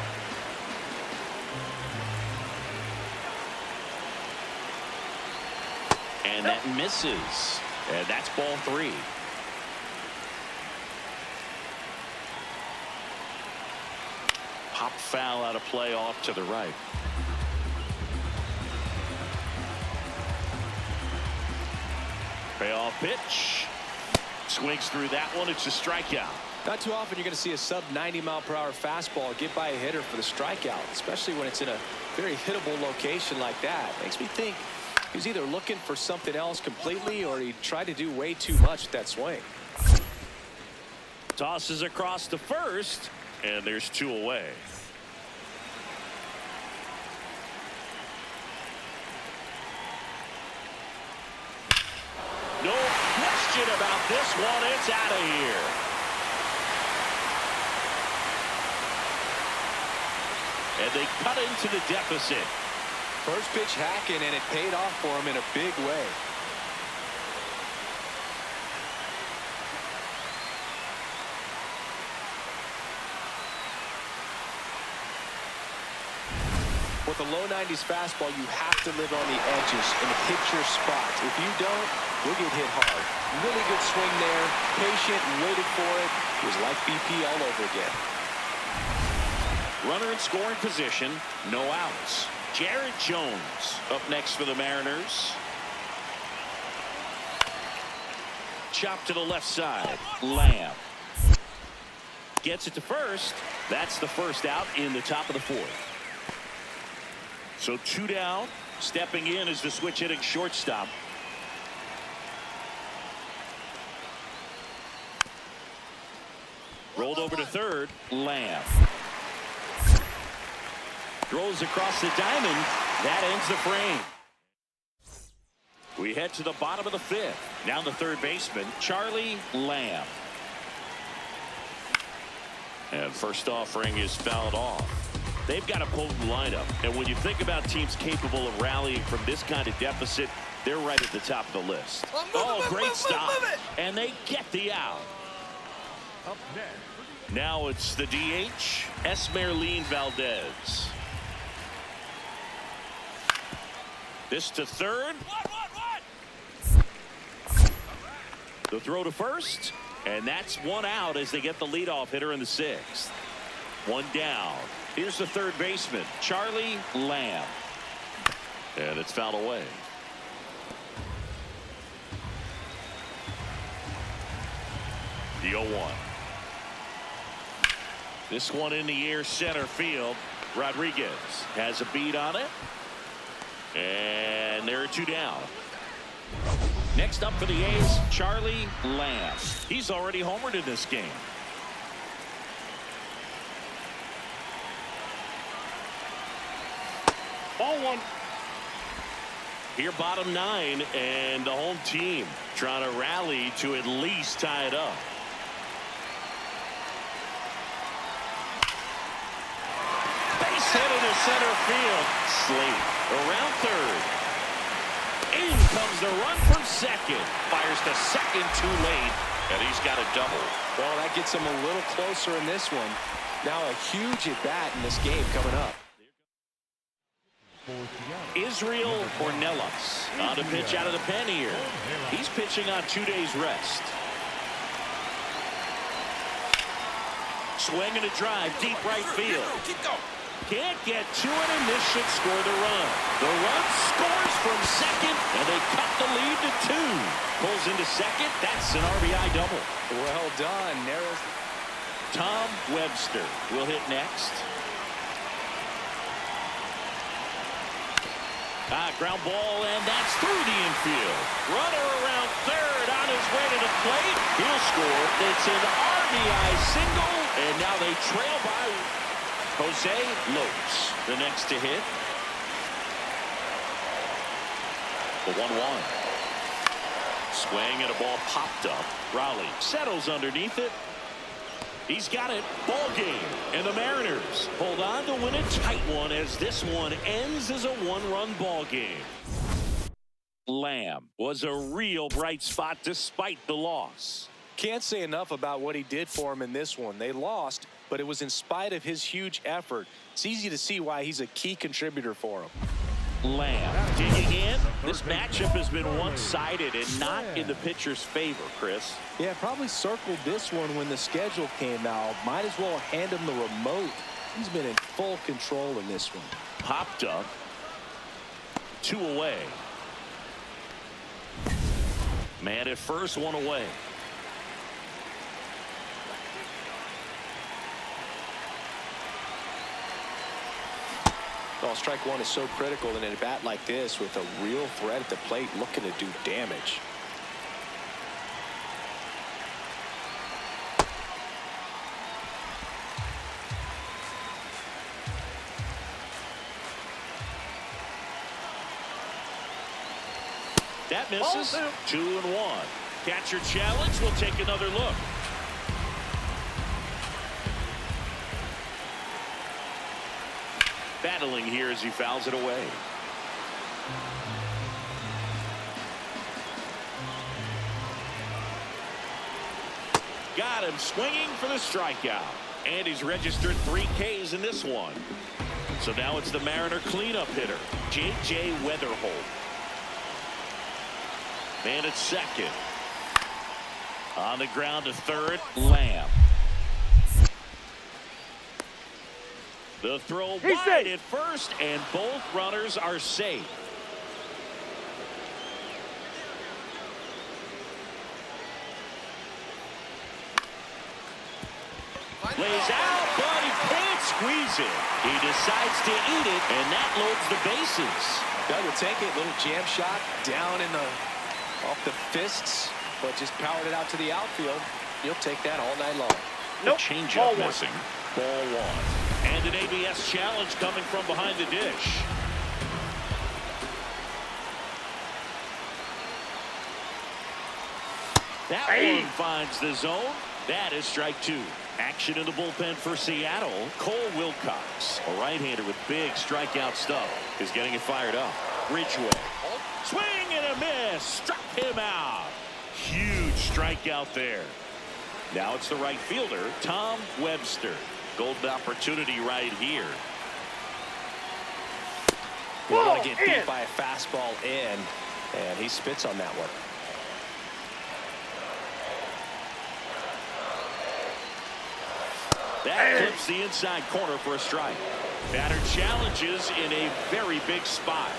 And that misses. And that's ball 3. Pop foul out of play off to the right. Payoff pitch. Swings through that one. It's a strikeout. Not too often you're going to see a sub 90-mile-per-hour fastball get by a hitter for the strikeout, especially when it's in a very hittable location like that. Makes me think he's either looking for something else completely or he tried to do way too much with that swing. Tosses across to first, and there's 2 away. No question about this one. It's out of here. And they cut into the deficit. First pitch hacking, and it paid off for him in a big way. With a low 90s fastball, you have to live on the edges and hit your spots. If you don't, you'll get hit hard. Really good swing there. Patient, waited for it. It was like BP all over again. Runner in scoring position, no outs. Jared Jones up next for the Mariners. Chop to the left side. Lamb gets it to first. That's the first out in the top of the 4th. So 2 down. Stepping in is the switch hitting shortstop. Rolled over to third. Lamb throws across the diamond. That ends the frame. We head to the bottom of the 5th. Now the third baseman, Charlie Lamb. And first offering is fouled off. They've got a potent lineup. And when you think about teams capable of rallying from this kind of deficit, they're right at the top of the list. Great stop. And they get the out. Up next. Now it's the DH, Esmeralyn Valdez. This to third. The throw to first, and that's 1 out as they get the leadoff hitter in the 6th. 1 down. Here's the third baseman, Charlie Lamb. And it's fouled away. The 0-1. This one in the air, center field. Rodriguez has a beat on it. And there are 2 down. Next up for the A's, Charlie Lamb. He's already homered in this game. Ball 1. Here bottom 9, and the home team trying to rally to at least tie it up. Base hit into center field. Slate around third. In comes the run from second. Fires to second too late, and he's got a double. Well, that gets him a little closer in this one. Now a huge at bat in this game coming up. Israel Ornelas on a pitch out of the pen here. He's pitching on 2 days rest. Swing and a drive, deep right field. Keep going. Can't get to it, and this should score the run. The run scores from second, and they cut the lead to 2. Pulls into second. That's an RBI double. Well done. Narrows. Tom Webster will hit next. Ground ball, and that's through the infield. Runner around third on his way to the plate. He'll score. It's an RBI single, and now they trail by Jose Lopes, the next to hit. The 1-1. Swing and a ball popped up. Raleigh settles underneath it. He's got it. Ball game. And the Mariners hold on to win a tight one as this one ends as a 1-run ball game. Lamb was a real bright spot despite the loss. Can't say enough about what he did for him in this one. They lost, but it was in spite of his huge effort. It's easy to see why he's a key contributor for him. Lamb digging in. This matchup has been one-sided and not in the pitcher's favor, Chris. Yeah, probably circled this one when the schedule came out. Might as well hand him the remote. He's been in full control in this one. Popped up. 2 away. Man at first, 1 away. Well, strike one is so critical in a bat like this with a real threat at the plate looking to do damage. That misses. 2-1. Catcher challenge. We'll take another look. Battling here as he fouls it away. Got him swinging for the strikeout. And he's registered 3 Ks in this one. So now it's the Mariner cleanup hitter, J.J. Weatherholt. Man at second. On the ground to third, Lamb. The throw wide at first, and both runners are safe. Lays out, but he can't squeeze it. He decides to eat it, and that loads the bases. Doug will take it. Little jam shot down in the off the fists, but just powered it out to the outfield. You'll take that all night long. Nope. Changeup missing. Ball 1. And an ABS challenge coming from behind the dish. That one finds the zone. That is strike 2. Action in the bullpen for Seattle. Cole Wilcox, a right-hander with big strikeout stuff, is getting it fired up. Ridgeway. Swing and a miss. Struck him out. Huge strikeout there. Now it's the right fielder, Tom Webster. Golden opportunity right here. You want to get beat by a fastball in, and he spits on that one. That clips the inside corner for a strike. Batter challenges in a very big spot.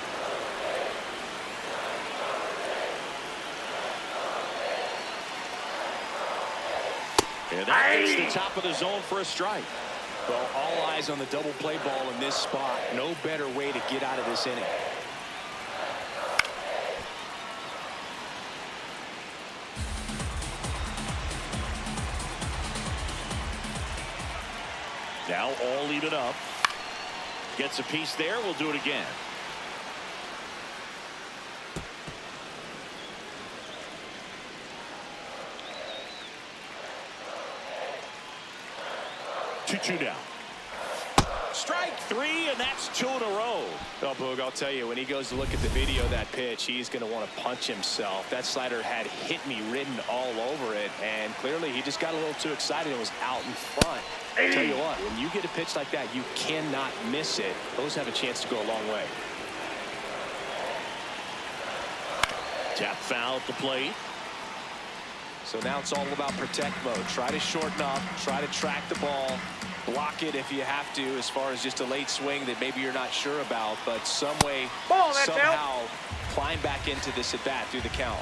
And that hits the top of the zone for a strike. Well, all eyes on the double play ball in this spot. No better way to get out of this inning. Now all even up. Gets a piece there. We'll do it again. Two down. Strike 3, and that's 2 in a row. Oh, Boog, I'll tell you, when he goes to look at the video of that pitch, he's going to want to punch himself. That slider had hit me written all over it, and clearly he just got a little too excited and was out in front. I'll tell you what, when you get a pitch like that, you cannot miss it. Those have a chance to go a long way. Tap foul at the plate. So now it's all about protect mode. Try to shorten up, try to track the ball, block it if you have to, as far as just a late swing that maybe you're not sure about, but some way, somehow climb back into this at bat through the count.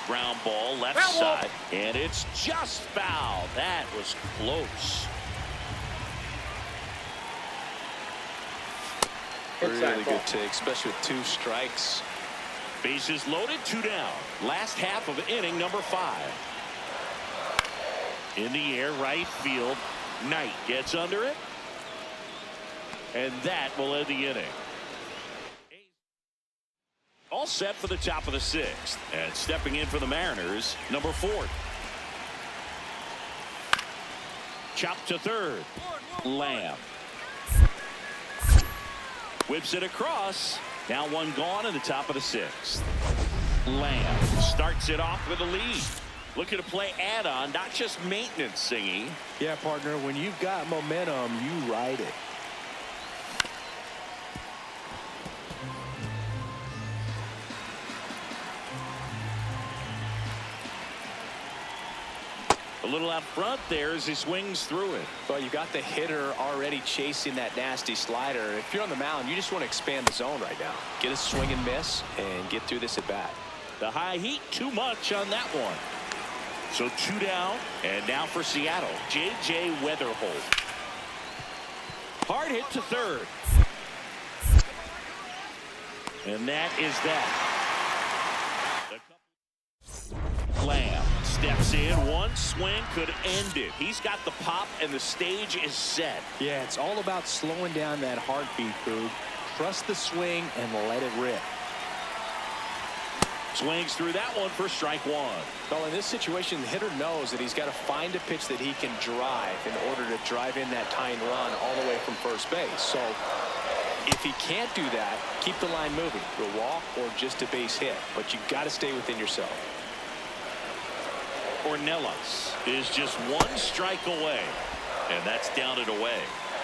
Ground ball left side, and it's just foul. That was close. Really good take, especially with 2 strikes. Bases loaded, 2 down. Last half of inning number 5. In the air, right field. Knight gets under it, and that will end the inning. All set for the top of the 6th, and stepping in for the Mariners, number 4. Chopped to third. Lamb whips it across. Now 1 gone in the top of the 6th. Lamb starts it off with a lead. Looking to play add-on, not just maintenance, Singy. Yeah, partner, when you've got momentum, you ride it. A little out front there as he swings through it. Well, you got the hitter already chasing that nasty slider. If you're on the mound, you just want to expand the zone right now. Get a swing and miss and get through this at bat. The high heat, too much on that one. So 2 down, and now for Seattle, J.J. Weatherholt. Hard hit to third. And that is that. Lamb steps in. 1 swing could end it. He's got the pop, and the stage is set. Yeah, it's all about slowing down that heartbeat, Boog. Trust the swing and let it rip. Swings through that one for strike 1. Well, in this situation, the hitter knows that he's got to find a pitch that he can drive in order to drive in that tying run all the way from first base. So if he can't do that, keep the line moving. A walk or just a base hit. But you've got to stay within yourself. Ornelas is just 1 strike away, and that's down and away.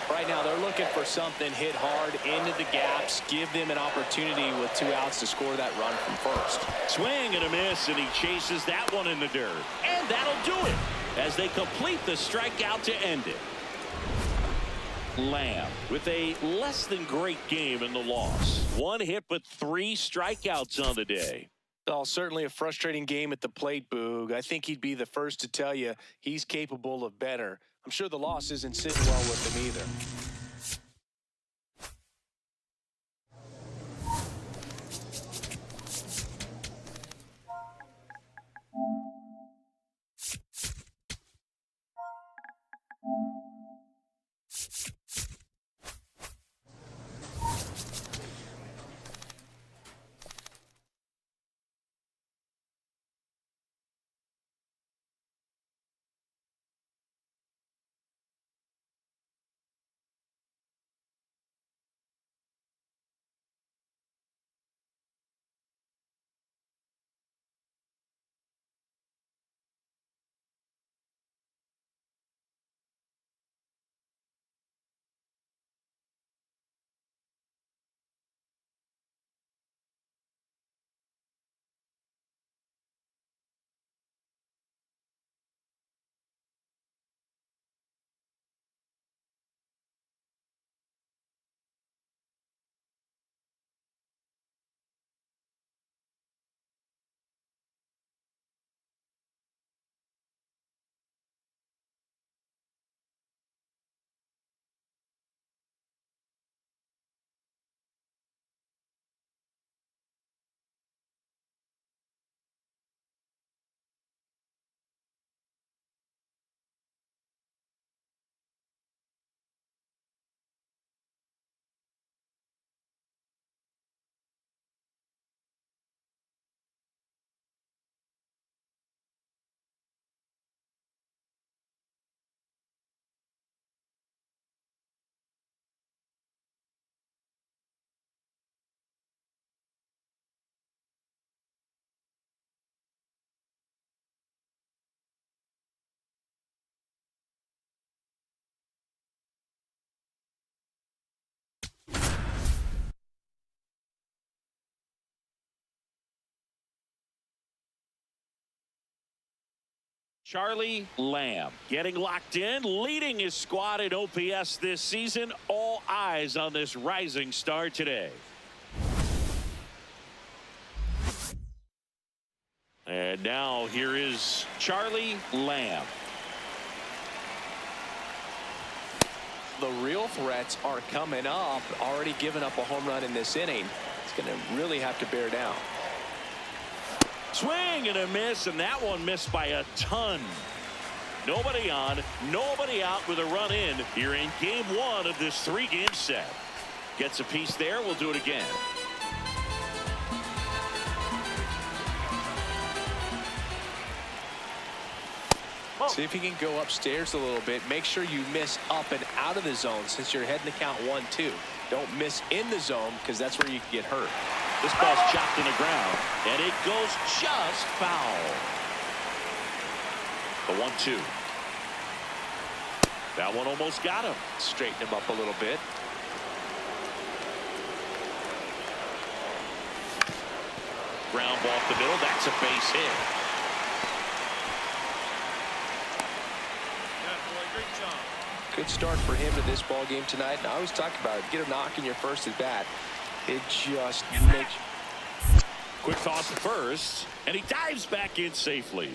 Right now, they're looking for something hit hard into the gaps, give them an opportunity with 2 outs to score that run from first. Swing and a miss, and he chases that one in the dirt. And that'll do it as they complete the strikeout to end it. Lamb with a less than great game in the loss. 1 hit, but 3 strikeouts on the day. Well, certainly a frustrating game at the plate, Boog. I think he'd be the first to tell you he's capable of better. I'm sure the loss isn't sitting well with him either. Charlie Lamb getting locked in, leading his squad in OPS this season. All eyes on this rising star today. And now here is Charlie Lamb. The real threats are coming up. Already given up a home run in this inning. It's going to really have to bear down. Swing and a miss, and that one missed by a ton. Nobody on, nobody out with a run in here in game one of this 3-game set. Gets a piece there. We'll do it again. See if you can go upstairs a little bit. Make sure you miss up and out of the zone since you're heading to count 1-2. Don't miss in the zone because that's where you can get hurt. This ball's chopped in the ground, and it goes just foul. The 1-2. That one almost got him. Straighten him up a little bit. Ground ball off the middle. That's a base hit. Good start for him to this ball game tonight. And I always talk about it. Get a knock in your first at bat. It just makes. Quick toss to first, and he dives back in safely.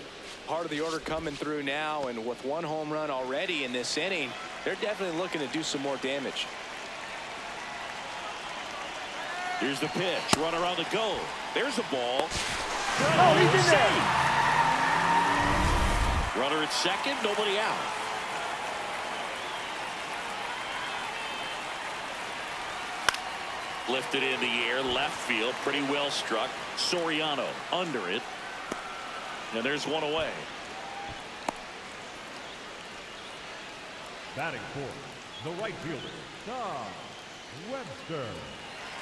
Part of the order coming through now, and with one home run already in this inning, they're definitely looking to do some more damage. Here's the pitch. Runner on the go. There's a ball. Oh, he's in there. Runner at second. Nobody out. Lifted in the air, left field, pretty well struck. Soriano under it. And there's one away. Batting fourth, the right fielder, Tom Webster.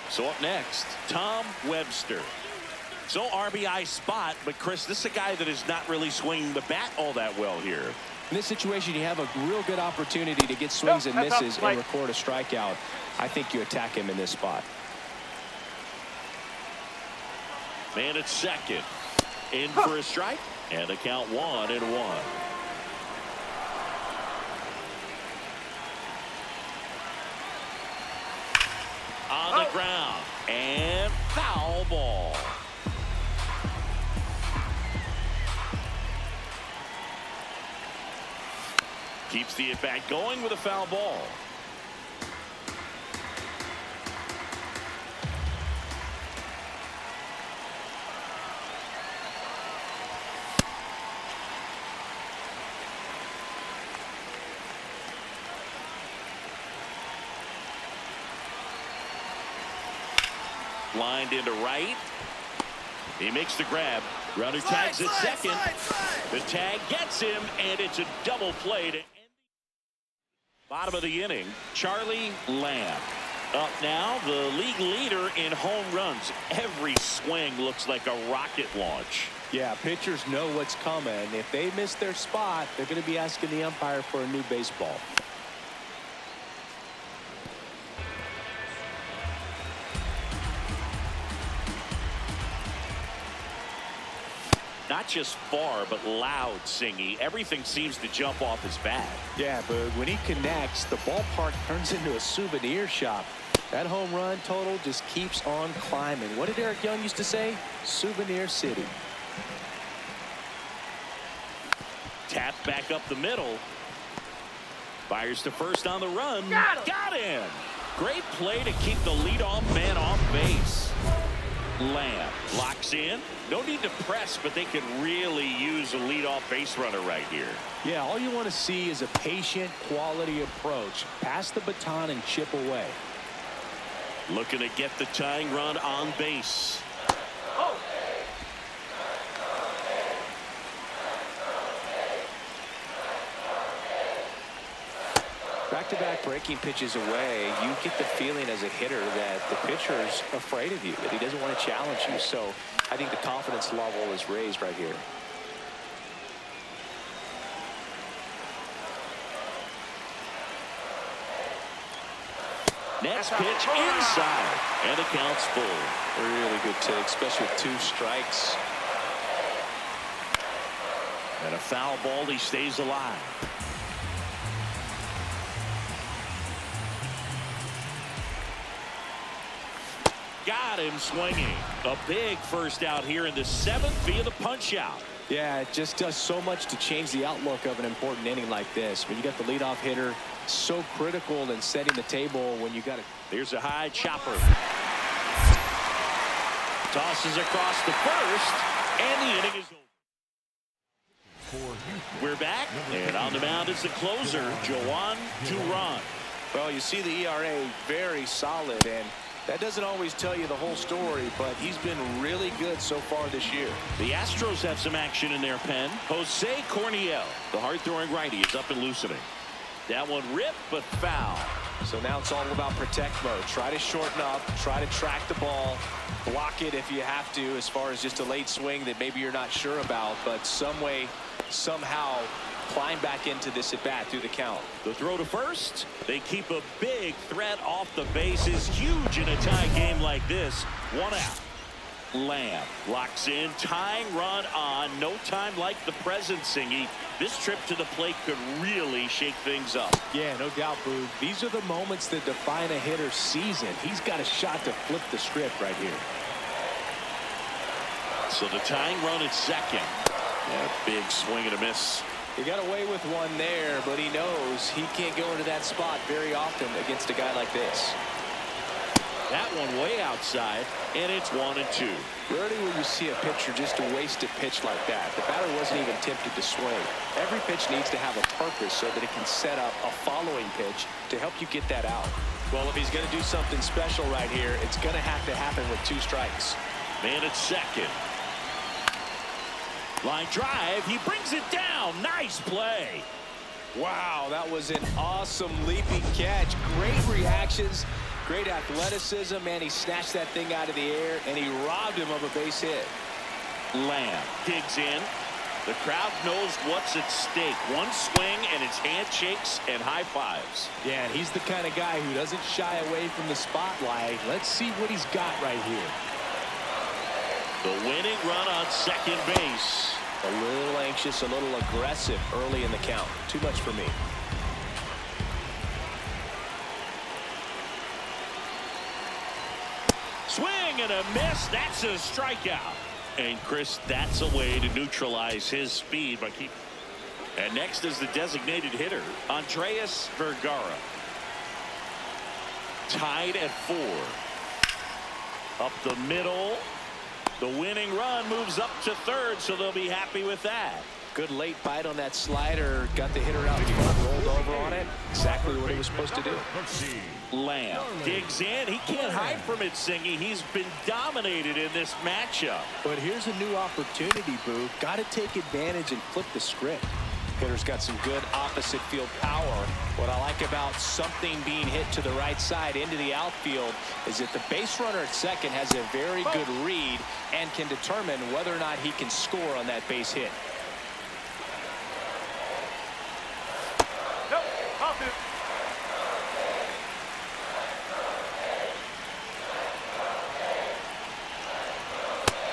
So up next, Tom Webster. So RBI spot, but Chris, this is a guy that is not really swinging the bat all that well here. In this situation, you have a real good opportunity to get swings and misses and record a strikeout. I think you attack him in this spot. Man at second. In for a strike. And the count 1-1. On the ground. And foul ball. Keeps the at-bat going with a foul ball. Lined into right. He makes the grab. Runner tags at second. The tag gets him, and it's a double play to end. Bottom of the inning, Charlie Lamb. Up now, the league leader in home runs. Every swing looks like a rocket launch. Yeah, pitchers know what's coming. If they miss their spot, they're going to be asking the umpire for a new baseball. Not just far, but loud singing. Everything seems to jump off his bat. Yeah, but when he connects, the ballpark turns into a souvenir shop. That home run total just keeps on climbing. What did Eric Young used to say? Souvenir City. Tap back up the middle. Fires to first on the run. Got him. Great play to keep the leadoff man off base. Lamb locks in. No need to press, but they could really use a leadoff base runner right here. Yeah, all you want to see is a patient, quality approach. Pass the baton and chip away. Looking to get the tying run on base. Back-to-back breaking pitches away, you get the feeling as a hitter that the pitcher's afraid of you, that he doesn't want to challenge you. So I think the confidence level is raised right here. Next pitch inside, and the count's full. Really good take, especially with 2 strikes. And a foul ball, he stays alive. Got him swinging. A big first out here in the 7th via the punch out. Yeah, it just does so much to change the outlook of an important inning like this. When you got the leadoff hitter, so critical in setting the table when you got it. Here's a high chopper. Tosses across the first, and the inning is over. We're back, and on the mound is the closer, Joan Duran. Well, you see the ERA very solid, and that doesn't always tell you the whole story, but he's been really good so far this year. The Astros have some action in their pen. Jose Corniel, the hard-throwing righty, is up and loosening. That one ripped, but foul. So now it's all about protect mode. Try to shorten up, try to track the ball, block it if you have to, as far as just a late swing that maybe you're not sure about, but some way, somehow climb back into this at bat through the count. The throw to first. They keep a big threat off the bases. Huge in a tie game like this. 1 out. Lamb locks in, tying run on. No time like the present, Singy. This trip to the plate could really shake things up. Yeah, no doubt, Boog. These are the moments that define a hitter's season. He's got a shot to flip the script right here. So the tying run at second. Yeah, big swing and a miss. He got away with one there, but he knows he can't go into that spot very often against a guy like this. That one way outside, and it's 1-2. Rarely will you see a pitcher just waste a pitch like that. The batter wasn't even tempted to swing. Every pitch needs to have a purpose so that it can set up a following pitch to help you get that out. Well, if he's going to do something special right here, it's going to have to happen with 2 strikes. Man at second. Line drive, he brings it down. Nice play. Wow, that was an awesome leaping catch. Great reactions, great athleticism, and he snatched that thing out of the air, and he robbed him of a base hit. Lamb digs in. The crowd knows what's at stake. One swing, and it's handshakes and high fives. Yeah, and he's the kind of guy who doesn't shy away from the spotlight. Let's see what he's got right here. The winning run on second base. A little anxious, a little aggressive early in the count. Too much for me. Swing and a miss. That's a strikeout. And Chris, that's a way to neutralize his speed by keeping. And next is the designated hitter, Andreas Vergara. Tied at 4. Up the middle. The winning run moves up to third, so they'll be happy with that. Good late bite on that slider. Got the hitter out in front, rolled over on it. Exactly what he was supposed to do. Lamb digs in. He can't hide from it, Singy. He's been dominated in this matchup. But here's a new opportunity, Boo. Got to take advantage and flip the script. Hitter's got some good opposite field power. What I like about something being hit to the right side into the outfield is that the base runner at second has a very good read and can determine whether or not he can score on that base hit. Nope, I'll do.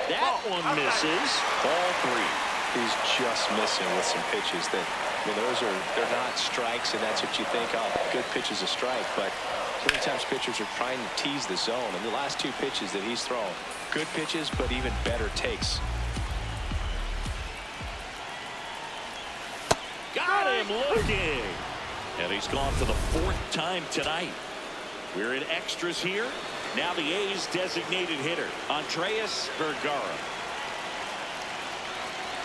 That one misses. Ball 3. He's just missing with some pitches that, I mean, they're not strikes, and that's what you think, oh, good pitch is a strike, but so many times pitchers are trying to tease the zone, and the last 2 pitches that he's thrown, good pitches, but even better takes. Got him looking. And he's gone for the 4th time tonight. We're in extras here. Now the A's designated hitter, Andreas Vergara.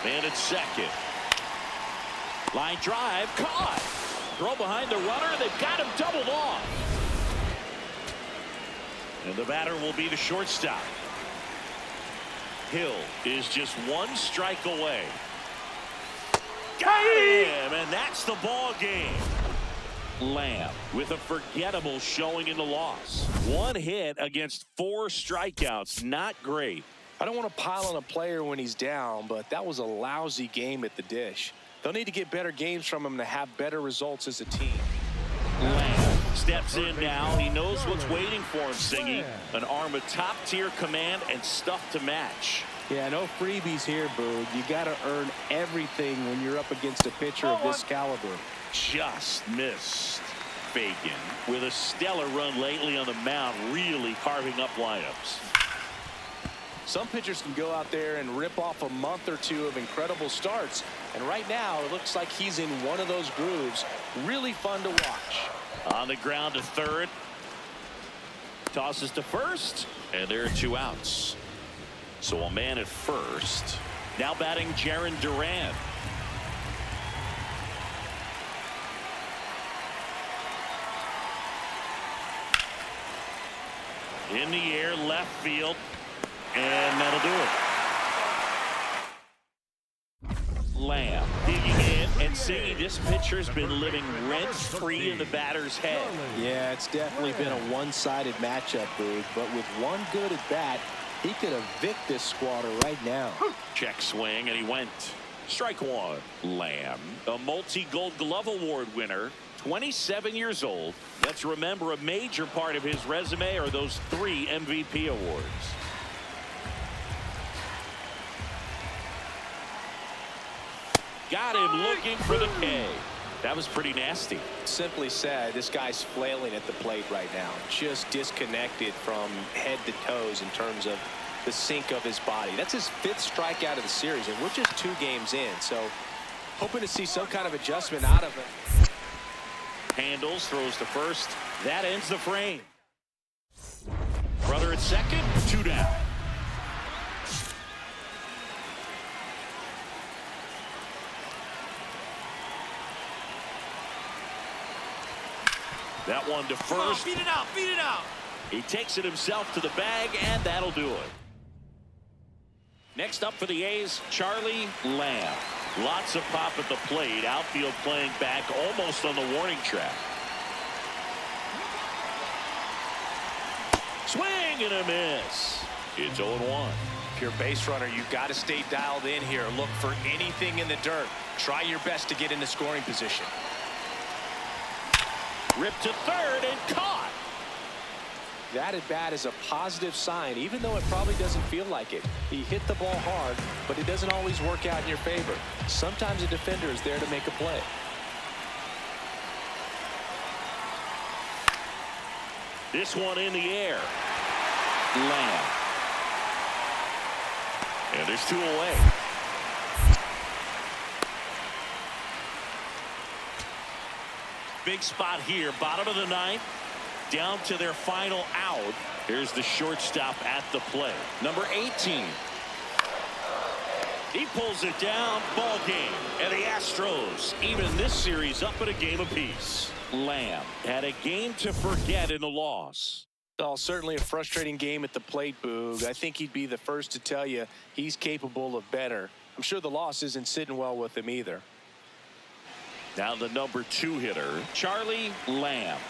Man at second. Line drive, caught. Throw behind the runner. They've got him doubled off. And the batter will be the shortstop. Hill is just 1 strike away. Got him, and that's the ball game. Lamb with a forgettable showing in the loss. 1 hit against 4 strikeouts. Not great. I don't want to pile on a player when he's down, but that was a lousy game at the dish. They'll need to get better games from him to have better results as a team. Lamb steps in now. He knows what's waiting for him, Singy. An arm of top-tier command and stuff to match. Yeah, no freebies here, Boog. You got to earn everything when you're up against a pitcher of this caliber. Just missed. Fagan with a stellar run lately on the mound, really carving up lineups. Some pitchers can go out there and rip off a month or two of incredible starts. And right now, it looks like he's in one of those grooves. Really fun to watch. On the ground to third. Tosses to first. And there are 2 outs. So a man at first. Now batting Jarren Duran. In the air, left field. And that'll do it. Lamb digging in and seeing this pitcher's been living rent-free in the batter's head. Yeah, it's definitely been a one-sided matchup, Boog. But with one good at bat, he could evict this squatter right now. Check swing, and he went. Strike 1. Lamb, a multi-Gold Glove Award winner, 27 years old. Let's remember, a major part of his resume are those 3 MVP awards. Got him looking for the K. That was pretty nasty. Simply said, this guy's flailing at the plate right now. Just disconnected from head to toes in terms of the sink of his body. That's his 5th strikeout of the series, and we're just 2 games in. So hoping to see some kind of adjustment out of it. Handles, throws to first. That ends the frame. Brother at second, 2 down. That one to first. Beat it out, beat it out. He takes it himself to the bag, and that'll do it. Next up for the A's, Charlie Lamb. Lots of pop at the plate. Outfield playing back almost on the warning track. Swing and a miss. It's 0-1. If you're a base runner, you've got to stay dialed in here. Look for anything in the dirt. Try your best to get into scoring position. Ripped to third and caught. That at bat is a positive sign, even though it probably doesn't feel like it. He hit the ball hard, but it doesn't always work out in your favor. Sometimes a defender is there to make a play. This one in the air. Lamb. And there's 2 away. Big spot here, bottom of the 9th, down to their final out. Here's the shortstop at the play, number 18. He pulls it down, ball game, and the Astros even this series up at a game apiece. Lamb had a game to forget in the loss. Oh, certainly a frustrating game at the plate, Boog. I think he'd be the first to tell you he's capable of better. I'm sure the loss isn't sitting well with him either. Now the number 2 hitter, Charlie Lamb.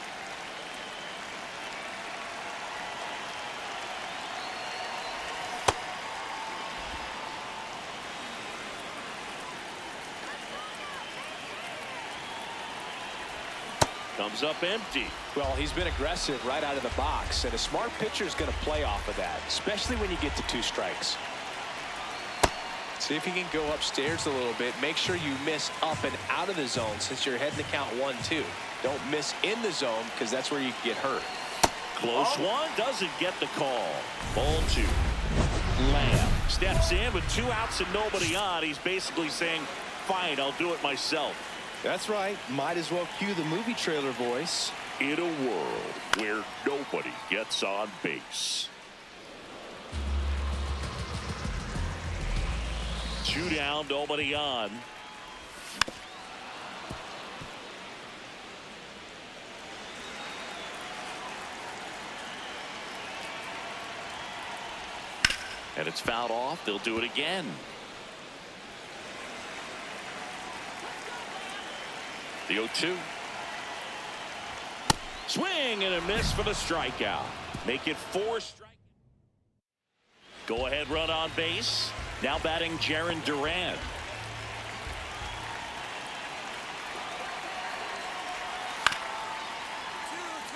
Comes up empty. Well, he's been aggressive right out of the box, and a smart pitcher is going to play off of that, especially when you get to 2 strikes. See if you can go upstairs a little bit. Make sure you miss up and out of the zone since you're heading to count 1-2. Don't miss in the zone because that's where you get hurt. Close one, doesn't get the call. Ball 2. Lamb steps in with 2 outs and nobody on. He's basically saying, fine, I'll do it myself. That's right. Might as well cue the movie trailer voice. In a world where nobody gets on base. 2 down, nobody on. And it's fouled off. They'll do it again. The 0-2. Swing and a miss for the strikeout. Make it 4 strike. Go ahead run on base. Now batting Jarren Duran.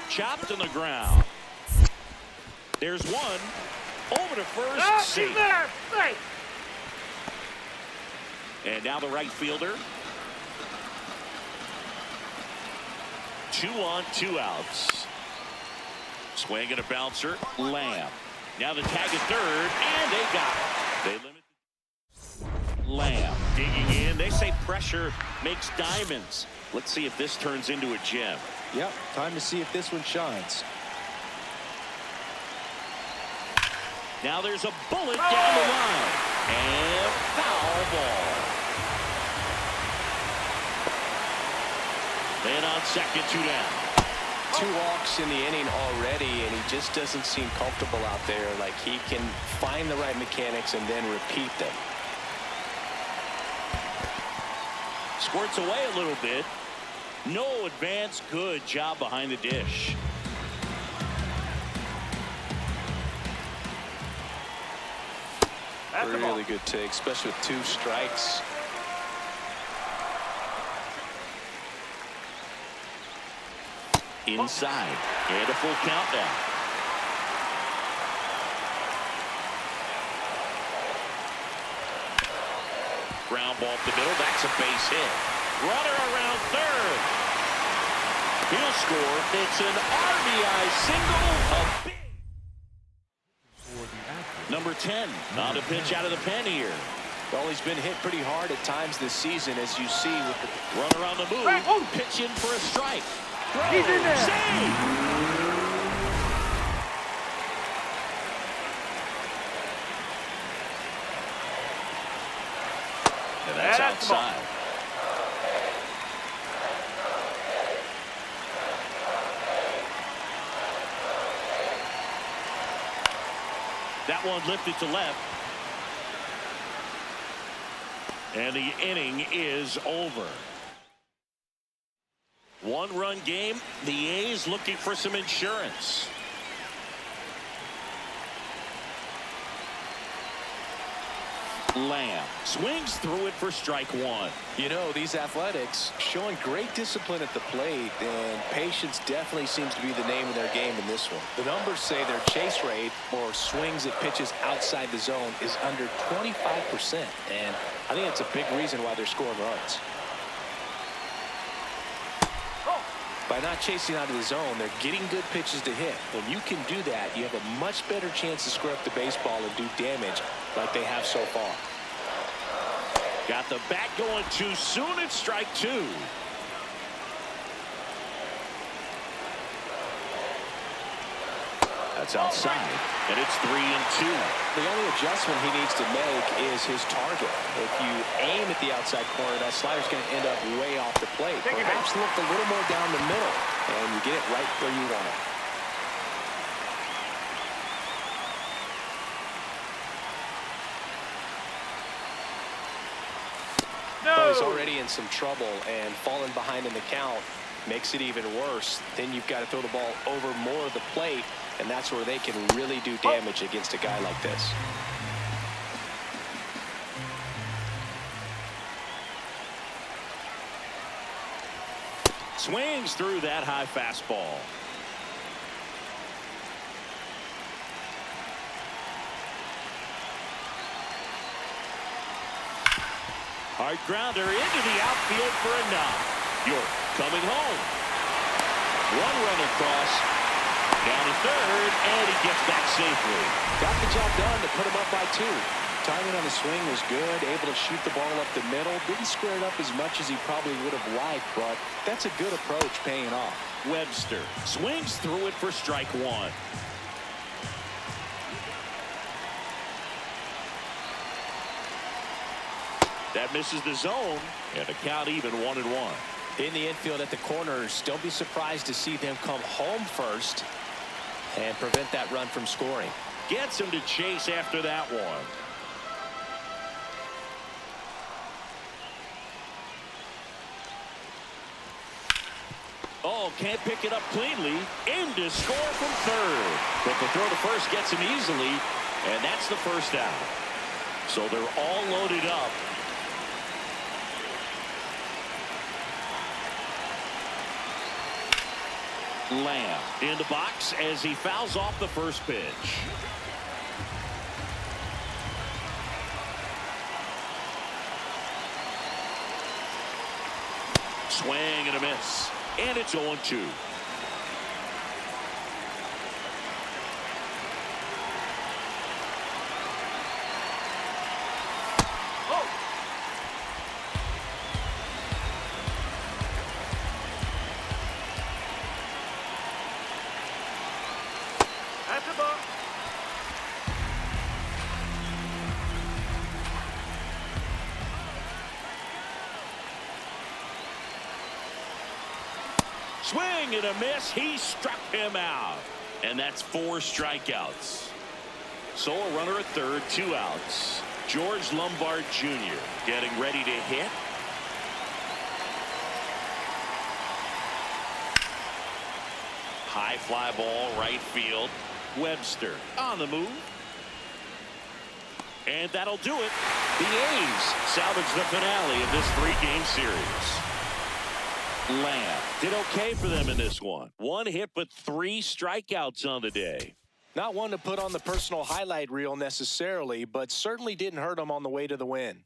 Chopped on the ground. There's one. Over to first. Oh, Safe. he's there. Safe. And now the right fielder. 2 on, 2 outs. Swing and a bouncer. Lamb. Now the tag at third, and they got it. They limit. Lamb digging in. They say pressure makes diamonds. Let's see if this turns into a gem. Yep, time to see if this one shines. Now there's a bullet down the line. And foul ball. Then on second, 2 down. 2 walks in the inning already, and he just doesn't seem comfortable out there. Like he can find the right mechanics and then repeat them. Squirts away a little bit. No advance. Good job behind the dish. Really good take, especially with 2 strikes. Inside. And a full count now. Ground ball up the middle. That's a base hit. Runner around third. He'll score. It's an RBI single. A big. Number 10 on a pitch out of the pen here. Well, he's been hit pretty hard at times this season, as you see with the Runner on the move. Pitch in for a strike. He's in there. Save. And that's outside. That one lifted to left. And the inning is over. 1-run game. The A's looking for some insurance. Lamb swings through it for strike 1. You know, these Athletics showing great discipline at the plate, and patience definitely seems to be the name of their game in this one. The numbers say their chase rate, or swings at pitches outside the zone, is under 25%, and I think that's a big reason why they're scoring runs. By not chasing out of the zone, they're getting good pitches to hit. When you can do that, you have a much better chance to square up the baseball and do damage like they have so far. Got the bat going too soon. It's strike 2. That's outside, and it's 3-2. The only adjustment he needs to make is his target. If you aim at the outside corner, that slider's going to end up way off the plate. Perhaps look a little more down the middle, and you get it right where you want it. Well, he's already in some trouble, and falling behind in the count makes it even worse. Then you've got to throw the ball over more of the plate, and that's where they can really do damage against a guy like this. Swings through that high fastball. Hard grounder into the outfield for a knock. York coming home. 1 run across. Down to third, and he gets back safely. Got the job done to put him up by 2. Timing on the swing was good, able to shoot the ball up the middle. Didn't square it up as much as he probably would have liked, but that's a good approach paying off. Webster swings through it for strike 1. That misses the zone, and the count even 1-1. In the infield at the corners, don't be surprised to see them come home first and prevent that run from scoring. Gets him to chase after that one. Oh, can't pick it up cleanly. In to score from third. But the throw to first gets him easily, and that's the first out. So they're all loaded up. Lamb in the box as he fouls off the first pitch. Swing and a miss. And it's 0-2. That's the ball. Swing and a miss. He struck him out. And that's 4 strikeouts. So a runner at third, 2 outs. George Lombard Jr. getting ready to hit. High fly ball, right field. Webster on the move. And that'll do it. The A's salvage the finale of this 3-game series. Lamb did okay for them in this one. 1 hit, but 3 strikeouts on the day. Not one to put on the personal highlight reel necessarily, but certainly didn't hurt him on the way to the win.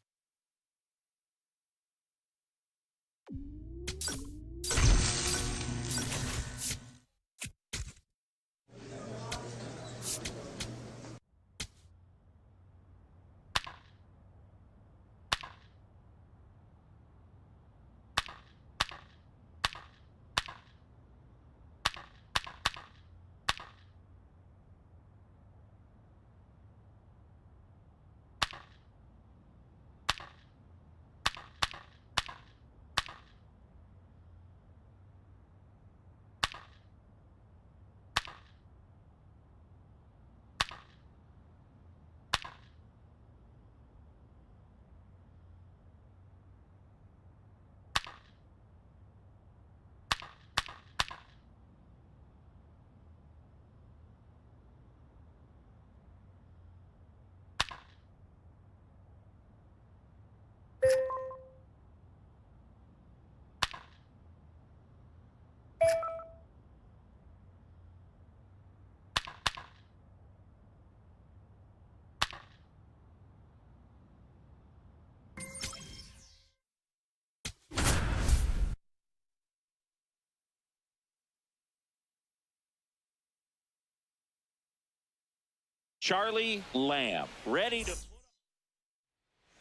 Charlie Lamb ready to put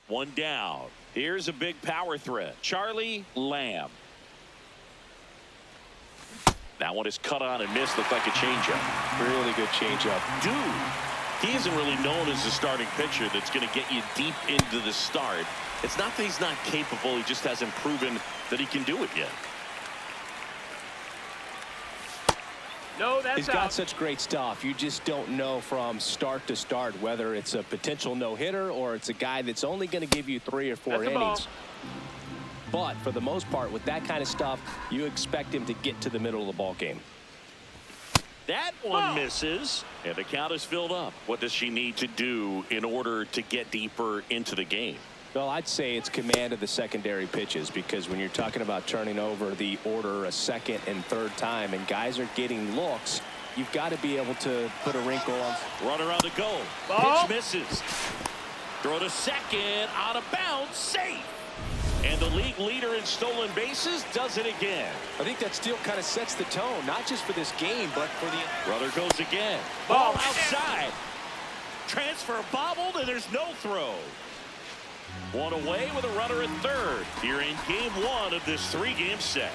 one down. Here's a big power threat. Charlie Lamb. That one is cut on and missed. Looked like a changeup. Really good changeup. Dude, he isn't really known as the starting pitcher that's going to get you deep into the start. It's not that he's not capable. He just hasn't proven that he can do it yet. No, that's He's got such great stuff. You just don't know from start to start whether it's a potential no-hitter or it's a guy that's only going to give you 3 or 4 innings. But for the most part, with that kind of stuff, you expect him to get to the middle of the ball game. That one misses, and the count is filled up. What does she need to do in order to get deeper into the game? Well, I'd say it's command of the secondary pitches, because when you're talking about turning over the order a second and third time and guys are getting looks, you've got to be able to put a wrinkle on. Runner on the goal. Ball. Pitch misses. Throw to second, out of bounds, safe. And the league leader in stolen bases does it again. I think that still kind of sets the tone, not just for this game, but for the... Runner goes again. Ball outside. Transfer bobbled, and there's no throw. One away with a runner at third here in game 1 of this 3-game set.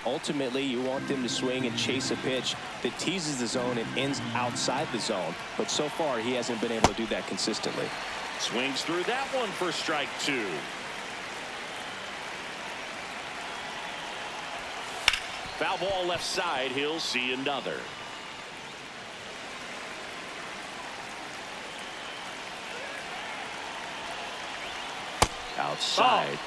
Ultimately, you want them to swing and chase a pitch that teases the zone and ends outside the zone. But so far, he hasn't been able to do that consistently. Swings through that one for strike 2. Foul ball left side. He'll see another. Outside.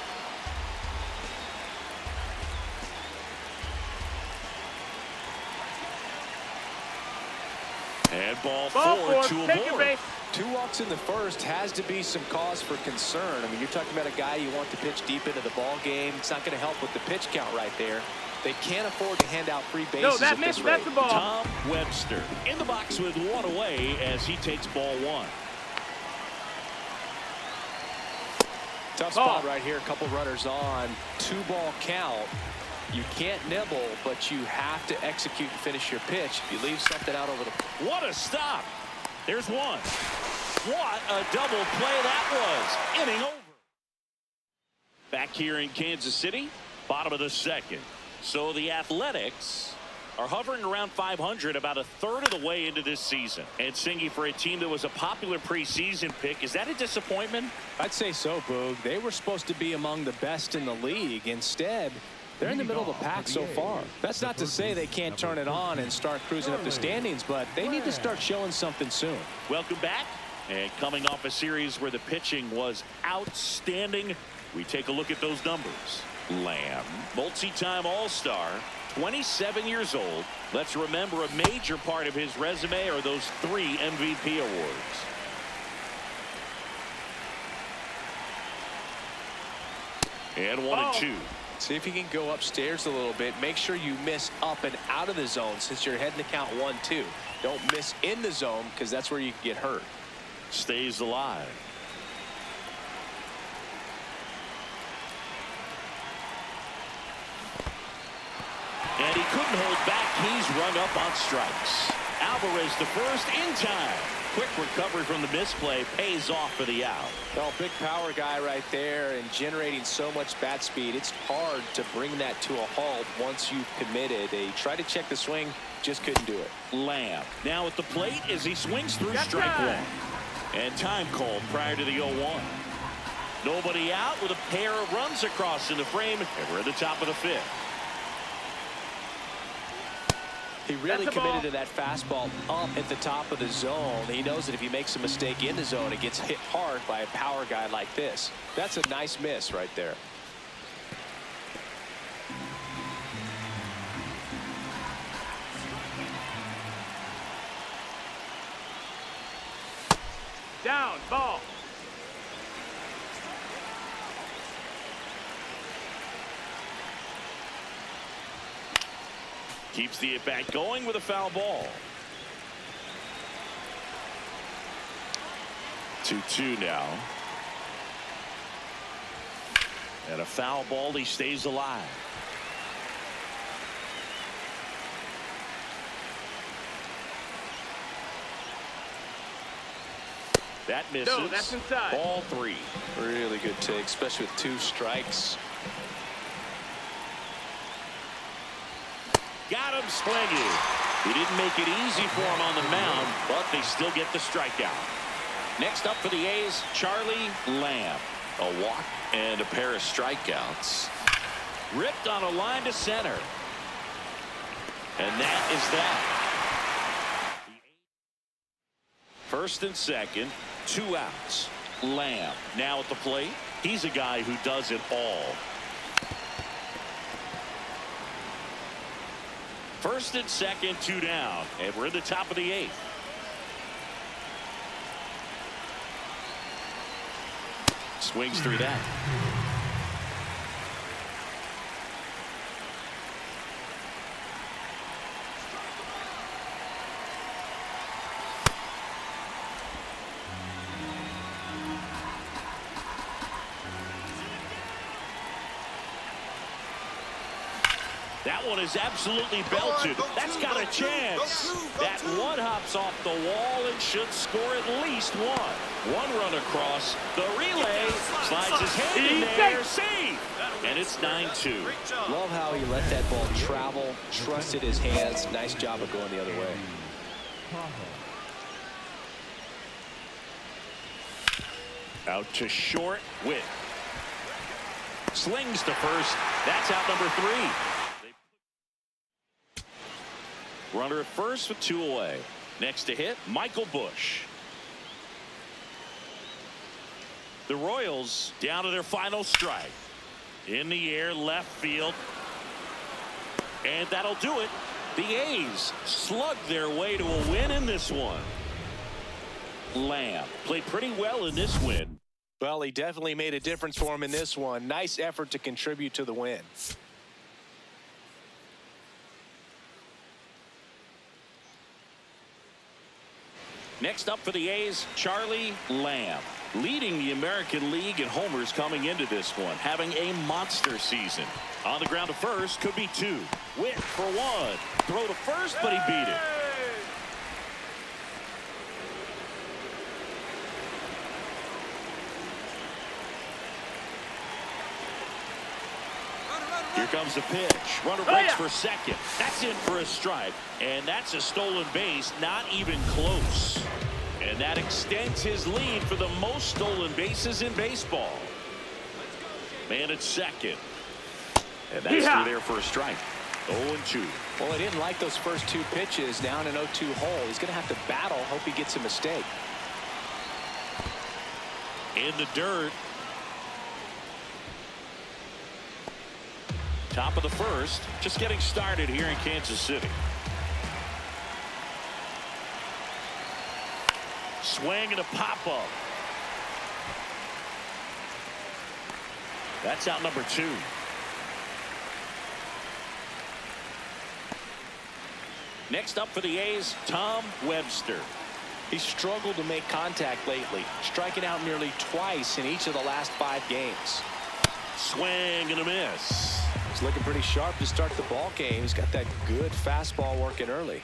And ball 4 to a board. 2 walks in the first has to be some cause for concern. I mean, you're talking about a guy you want to pitch deep into the ball game. It's not going to help with the pitch count right there. They can't afford to hand out free bases. No, that at missed. this That's rate. the ball. Tom Webster in the box with 1 away as he takes ball 1. Tough spot right here. A couple runners on. 2-ball count. You can't nibble, but you have to execute and finish your pitch. If you leave something out over the... What a stop. There's one. What a double play that was. Inning over. Back here in Kansas City, bottom of the second. So the Athletics are hovering around 500 about a third of the way into this season. And Singy, for a team that was a popular preseason pick, is that a disappointment? I'd say so, Boog. They were supposed to be among the best in the league. Instead, they're in the middle of the pack so far. That's not to say they can't turn it on and start cruising up the standings, but they need to start showing something soon. Welcome back. And coming off a series where the pitching was outstanding, we take a look at those numbers. Lamb, multi-time All-Star, 27 years old. Let's remember a major part of his resume are those 3 MVP awards. And 1-2. See if you can go upstairs a little bit. Make sure you miss up and out of the zone since you're heading to count 1-2. Don't miss in the zone because that's where you can get hurt. Stays alive. And he couldn't hold back. He's rung up on strikes. Alvarez to first in time. Quick recovery from the misplay pays off for the out. Well, big power guy right there and generating so much bat speed. It's hard to bring that to a halt once you've committed. They tried to check the swing, just couldn't do it. Lamb now at the plate as he swings through strike one. And time called prior to the 0-1. Nobody out with a pair of runs across in the frame. And we're at the top of the 5th. He really committed to that fastball up at the top of the zone. He knows that if he makes a mistake in the zone, it gets hit hard by a power guy like this. That's a nice miss right there. Down, ball. Keeps the at-bat going with a foul ball. 2-2 now. And a foul ball. He stays alive. That misses. No, that's inside. Ball 3. Really good take, especially with 2 strikes. Got him swinging. He didn't make it easy for him on the mound, but they still get the strikeout. Next up for the A's, Charlie Lamb. A walk and a pair of strikeouts. Ripped on a line to center. And that is that. First and second, 2 outs. Lamb now at the plate. He's a guy who does it all. First and second, 2 down. And we're in the top of the 8th. Swings through that. That one is absolutely belted. That's got a chance. That one hops off the wall and should score at least 1. 1 run across. The relay slides his hand in there. Save. And it's 9-2. Love how he let that ball travel, trusted his hands. Nice job of going the other way. Out to short. Witt. Slings to first. That's out number 3. Runner at first with 2 away. Next to hit, Michael Bush. The Royals down to their final strike. In the air, left field. And that'll do it. The A's slug their way to a win in this one. Lamb played pretty well in this win. Well, he definitely made a difference for him in this one. Nice effort to contribute to the win. Next up for the A's, Charlie Lamb, leading the American League in homers coming into this one, having a monster season. On the ground to first, could be two. Witt for one. Throw to first, but he beat it. Here comes the pitch. Runner breaks for second. That's in for a strike. And that's a stolen base, not even close. And that extends his lead for the most stolen bases in baseball. Man at second. And that's through there for a strike. 0-2. Well, he didn't like those first two pitches down an 0-2 hole. He's going to have to battle. Hope he gets a mistake. In the dirt. Top of the first. Just getting started here in Kansas City. Swing and a pop-up. That's out number 2. Next up for the A's, Tom Webster. He's struggled to make contact lately, striking out nearly twice in each of the last 5 games. Swing and a miss. He's looking pretty sharp to start the ball game. He's got that good fastball working early.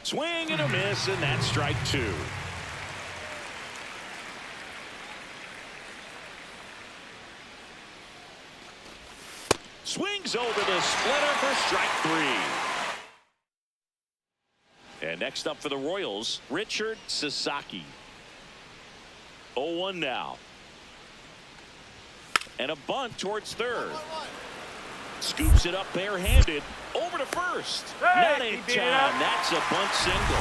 Swing and a miss, and that's strike 2. Swings over the splitter for strike 3. And next up for the Royals, Richard Sasaki. 0-1 now. And a bunt towards third. Scoops it up barehanded. Over to first. Not in time. That's a bunt single.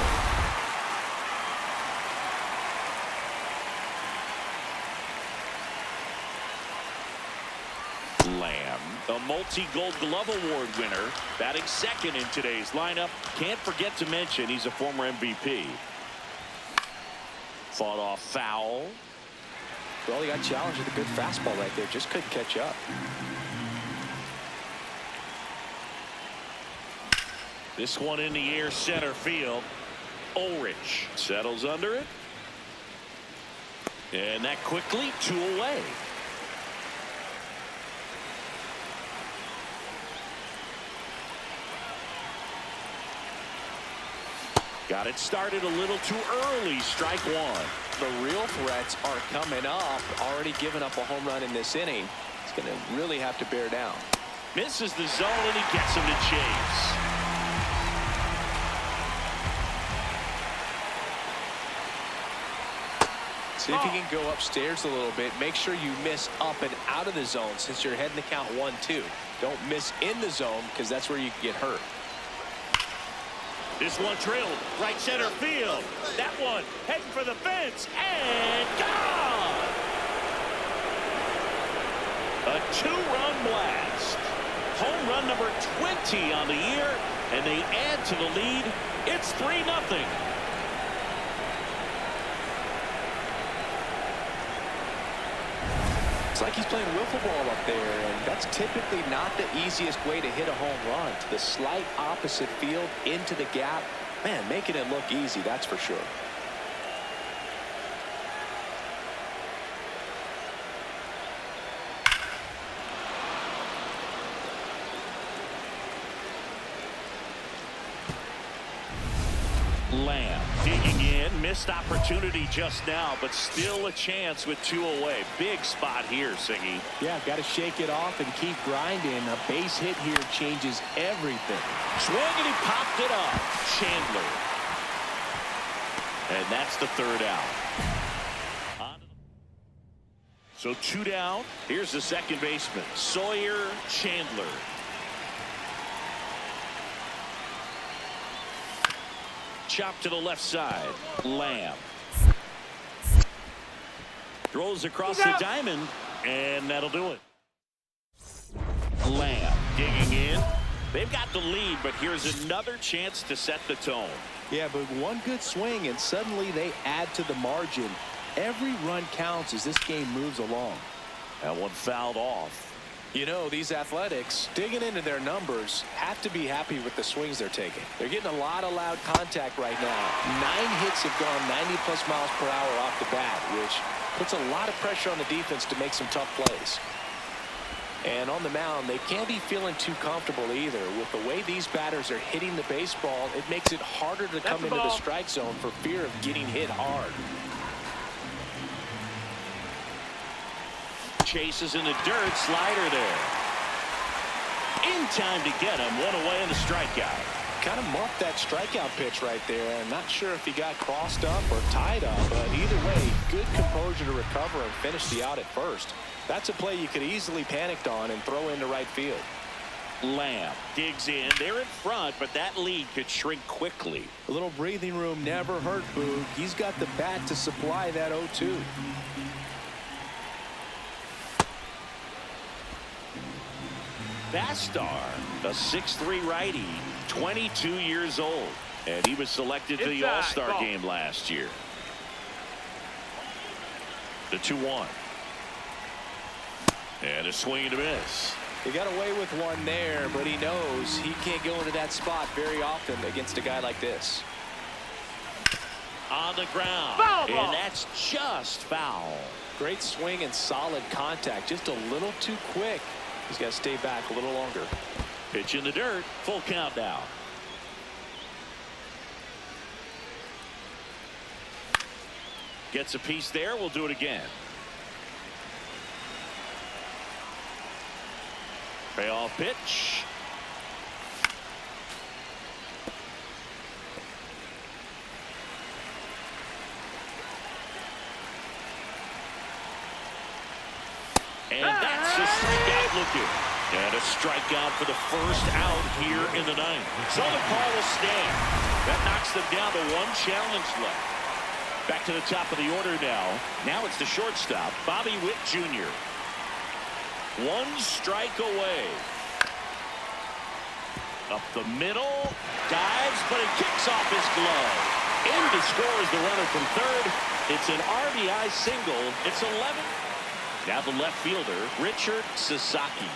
Lamb, a multi-Gold Glove Award winner, batting second in today's lineup. Can't forget to mention he's a former MVP. Fought off foul. Well, he got challenged with a good fastball right there. Just couldn't catch up. This one in the air, center field. Ulrich settles under it. And that quickly 2 away. Got it started a little too early. Strike 1. The real threats are coming up. Already given up a home run in this inning. He's going to really have to bear down. Misses the zone, and he gets him to chase. See if you can go upstairs a little bit. Make sure you miss up and out of the zone since you're heading to count 1-2. Don't miss in the zone because that's where you can get hurt. This one drilled right center field. That one heading for the fence and gone. A 2-run blast. Home run number 20 on the year, and they add to the lead. It's 3-0. It's like he's playing wiffle ball up there, and that's typically not the easiest way to hit a home run. To the slight opposite field, into the gap. Man, making it look easy, that's for sure. Lamb digging in, missed opportunity just now, but still a chance with 2 away. Big spot here, Singy. Yeah, got to shake it off and keep grinding. A base hit here changes everything. Swing and he popped it up. Chandler. And that's the 3rd out. So 2 down. Here's the second baseman, Sawyer Chandler. Chop to the left side. Lamb throws across the diamond, and that'll do it. Lamb digging in. They've got the lead, but here's another chance to set the tone. Yeah, but one good swing, and suddenly they add to the margin. Every run counts as this game moves along. That one fouled off. You know, these Athletics, digging into their numbers, have to be happy with the swings they're taking. They're getting a lot of loud contact right now. 9 hits have gone 90+ miles per hour off the bat, which puts a lot of pressure on the defense to make some tough plays. And on the mound, they can't be feeling too comfortable either. With the way these batters are hitting the baseball, it makes it harder to come into the strike zone for fear of getting hit hard. Chases in the dirt, slider there. In time to get him, 1 away in the strikeout. Kind of muffed that strikeout pitch right there. I'm not sure if he got crossed up or tied up, but either way, good composure to recover and finish the out at first. That's a play you could easily panicked on and throw into right field. Lamb digs in. They're in front, but that lead could shrink quickly. A little breathing room never hurt Boog. He's got the bat to supply that 0-2. Bastar, a 6'3" righty, 22 years old, and he was selected to the All-Star game last year. The 2-1. And a swing and a miss. He got away with one there, but he knows he can't go into that spot very often against a guy like this. On the ground. Foul ball. And that's just foul. Great swing and solid contact. Just a little too quick. He's got to stay back a little longer. Pitch in the dirt. Full count now. Gets a piece there. We'll do it again. Payoff pitch. And that's a strikeout looking. And a strikeout for the first out here in the ninth. So the call will stand. That knocks them down to 1 challenge left. Back to the top of the order now. Now it's the shortstop, Bobby Witt Jr. 1 strike away. Up the middle. Dives, but it kicks off his glove. In to score is the runner from third. It's an RBI single. It's 11. Now the left fielder, Richard Sasaki.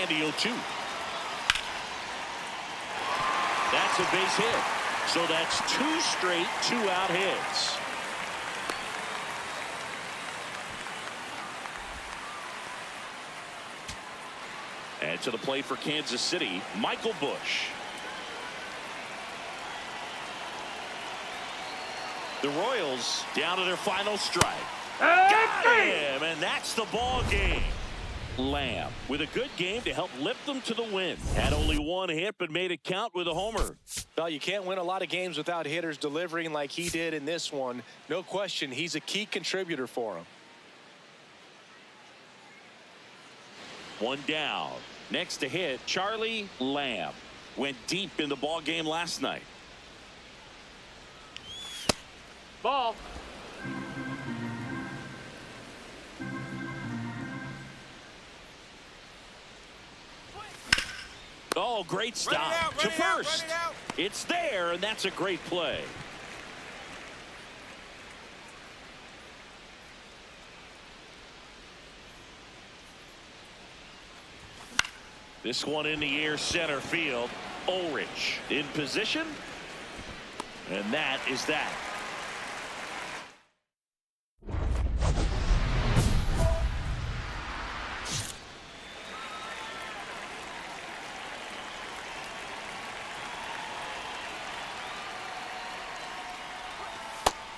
And the 0-2. That's a base hit. So that's 2 straight 2-out hits. And to the plate for Kansas City, Michael Busch. The Royals down to their final strike. Got him, and that's the ball game. Lamb with a good game to help lift them to the win. Had only 1 hit, but made it count with a homer. Well, you can't win a lot of games without hitters delivering like he did in this one. No question, he's a key contributor for him. 1 down. Next to hit, Charlie Lamb. Went deep in the ball game last night. Ball. Oh, great stop to first. It's there, and that's a great play. This one in the air, center field. Ulrich in position. And that is that.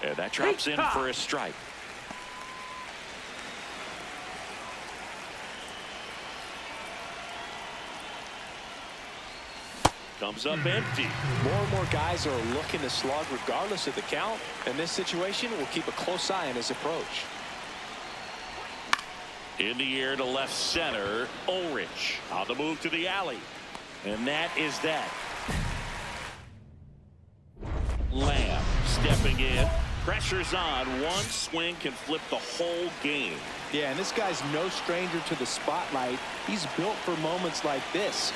And that drops in for a strike. Comes up empty. More and more guys are looking to slug regardless of the count. In this situation, we'll keep a close eye on his approach. In the air to left center. Ulrich on the move to the alley. And that is that. Lamb stepping in. Pressure's on. 1 swing can flip the whole game. Yeah, and this guy's no stranger to the spotlight. He's built for moments like this.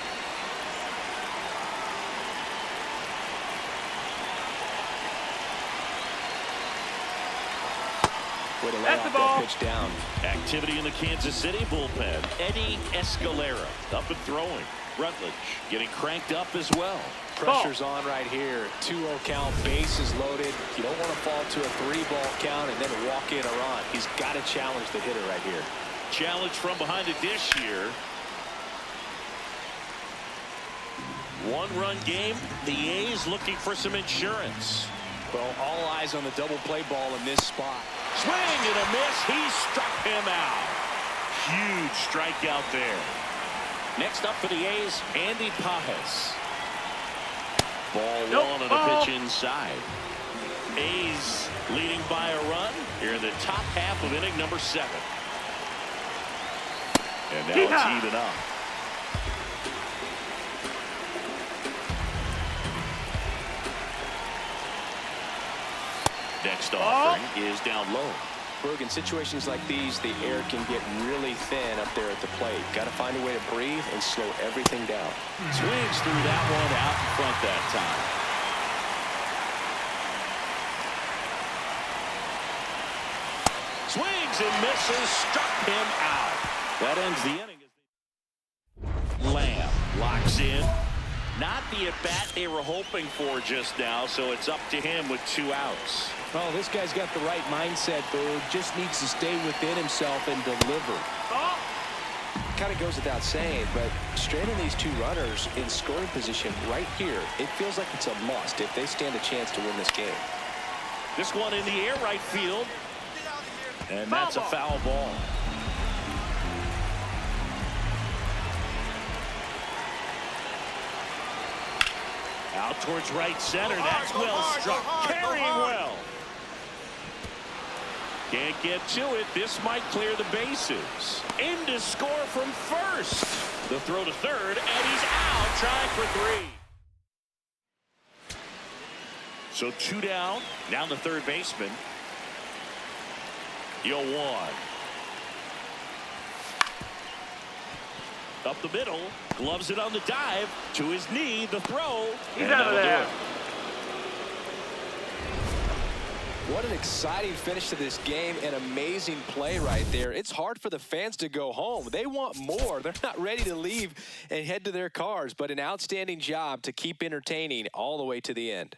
Way to lay That's off the ball. that pitch down. Activity in the Kansas City bullpen. Eddie Escalera up and throwing. Rutledge getting cranked up as well. Pressure's on right here. 2-0 count, bases loaded. You don't want to fall to a 3-ball count and then walk in a run. He's got to challenge the hitter right here. Challenge from behind the dish here. One-run game. The A's looking for some insurance. Well, all eyes on the double play ball in this spot. Swing and a miss. He struck him out. Huge strikeout there. Next up for the A's, Andy Pajes. Ball one on a pitch inside. A's leading by a run here in the top half of inning number 7. And now it's even up. Next offering is down low. Berg, in situations like these, the air can get really thin up there at the plate. Got to find a way to breathe and slow everything down. Swings through that one out in front that time. Swings and misses, struck him out. That ends the inning. Lamb locks in. Not the at-bat they were hoping for just now, so it's up to him with 2 outs. Oh, this guy's got the right mindset, Berg. Just needs to stay within himself and deliver. Kind of goes without saying, but straighten these 2 runners in scoring position right here. It feels like it's a must if they stand a chance to win this game. This one in the air right field. And that's a foul ball. Out towards right center. That's well struck. Carrying well. Can't get to it. This might clear the bases. In to score from first. The throw to third, and he's out trying for 3. So 2 down. Now the third baseman. 0-1. Up the middle. Gloves it on the dive. To his knee. The throw. He's out of there. What an exciting finish to this game. An amazing play right there. It's hard for the fans to go home. They want more. They're not ready to leave and head to their cars, but an outstanding job to keep entertaining all the way to the end.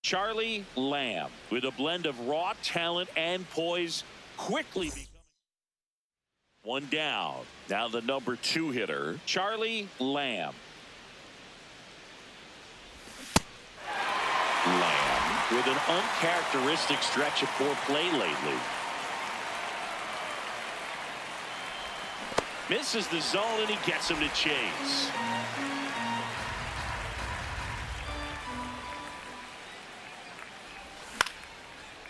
Charlie Lamb, with a blend of raw talent and poise, quickly becoming 1 down. Now the number 2 hitter, Charlie Lamb. Lamb with an uncharacteristic stretch of poor play lately. Misses the zone and he gets him to chase.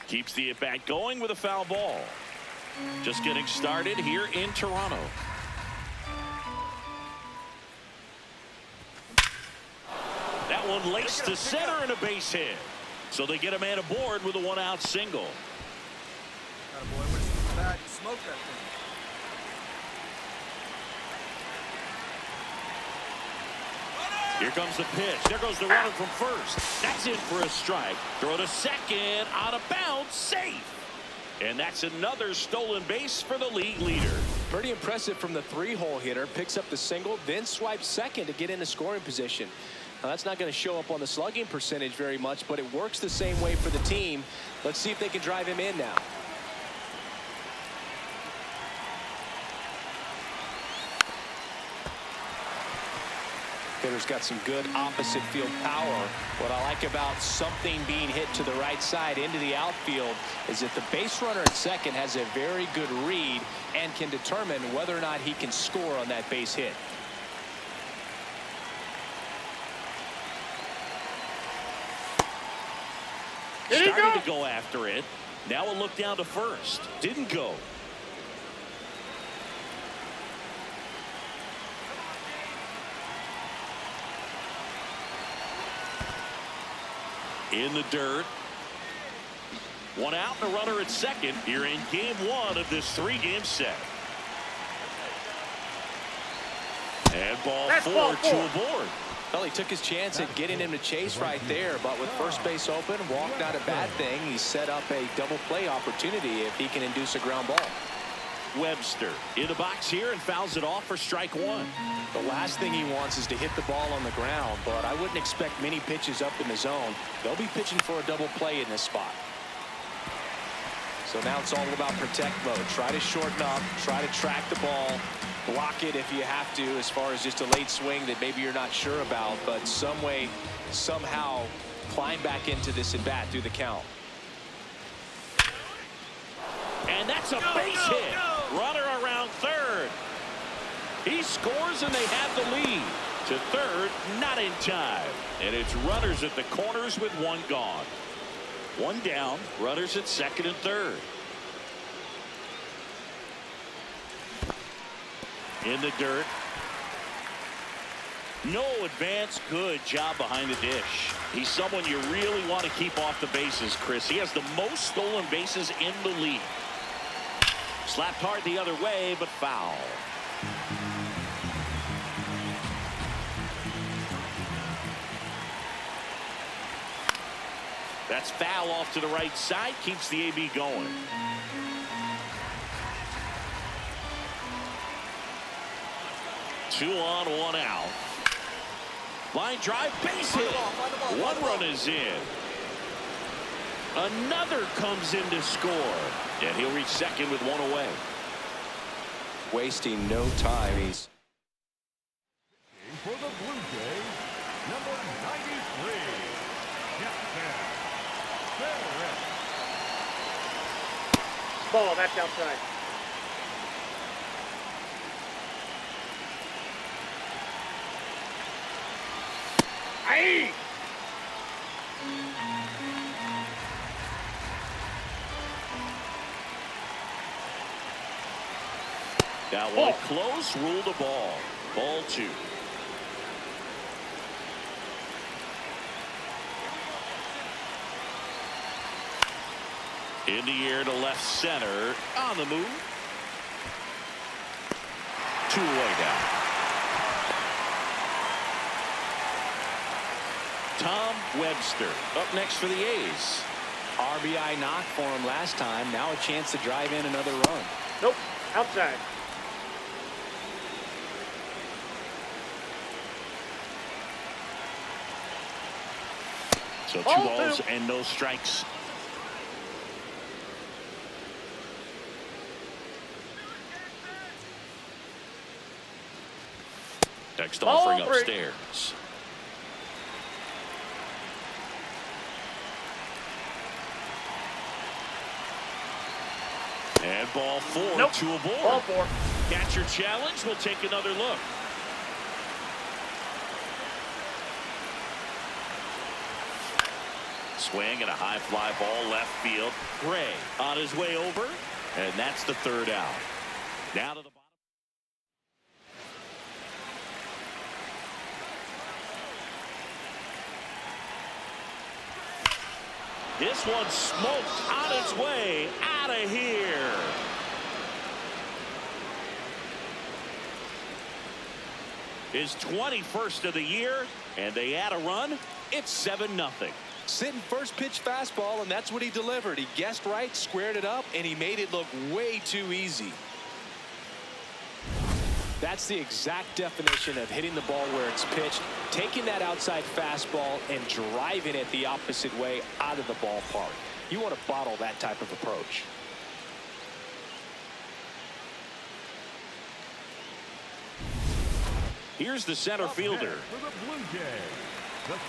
Keeps the at-bat going with a foul ball. Just getting started here in Toronto. That one laced to center and a base hit. So they get a man aboard with a 1-out single. Boy, where's that? Smoke that thing. Here comes the pitch. There goes the runner from first. That's in for a strike. Throw to second. Out of bounds. Safe. And that's another stolen base for the league leader. Pretty impressive from the 3-hole hitter. Picks up the single, then swipes second to get into scoring position. Now, that's not going to show up on the slugging percentage very much, but it works the same way for the team. Let's see if they can drive him in now. Hitter's got some good opposite field power. What I like about something being hit to the right side into the outfield is that the base runner at second has a very good read and can determine whether or not he can score on that base hit. Started to go after it. Now a look down to first. Didn't go. In the dirt. One out and a runner at second here in game one of this 3-game set. And ball four, two aboard. Well, he took his chance at getting him to chase right there, but with first base open, walk not a bad thing. He set up a double play opportunity if he can induce a ground ball. Webster in the box here and fouls it off for strike one. The last thing he wants is to hit the ball on the ground, but I wouldn't expect many pitches up in the zone. They'll be pitching for a double play in this spot. So now it's all about protect mode. Try to shorten up, try to track the ball, block it if you have to, as far as just a late swing that maybe you're not sure about, but some way, somehow climb back into this at bat through the count. And that's a base hit. Runner around third. He scores and they have the lead. To third, not in time. And it's runners at the corners with one gone. One down, runners at second and third. In the dirt. No advance. Good job behind the dish. He's someone you really want to keep off the bases, Chris. He has the most stolen bases in the league. Slapped hard the other way, but foul. That's foul off to the right side. Keeps the AB going. Two on, one out. Line drive, base hit. One run is in. Another comes in to score. And he'll reach second with one away. Wasting no time. He's For the Blue Jays, number 93, Captain Barrett. Ball, that's outside. Aye! That one close, ruled a ball. Ball two. In the air to left center. On the move. Two away now. Tom Webster up next for the A's. RBI knock for him last time. Now a chance to drive in another run. Nope, outside. So two balls and no strikes. Next offering upstairs. And ball four, nope. Two aboard. Ball four. Catcher challenge. We'll take another look. Swing and a high fly ball left field. Gray on his way over, and that's the third out. Now to the bottom. This one smoked on its way out of here. His 21st of the year, and they add a run. It's 7-0. Sitting first pitch fastball, and that's what he delivered. He guessed right, squared it up, and he made it look way too easy. That's the exact definition of hitting the ball where it's pitched, taking that outside fastball and driving it the opposite way out of the ballpark. You want to bottle that type of approach. Here's the center fielder. For the Blue Jays,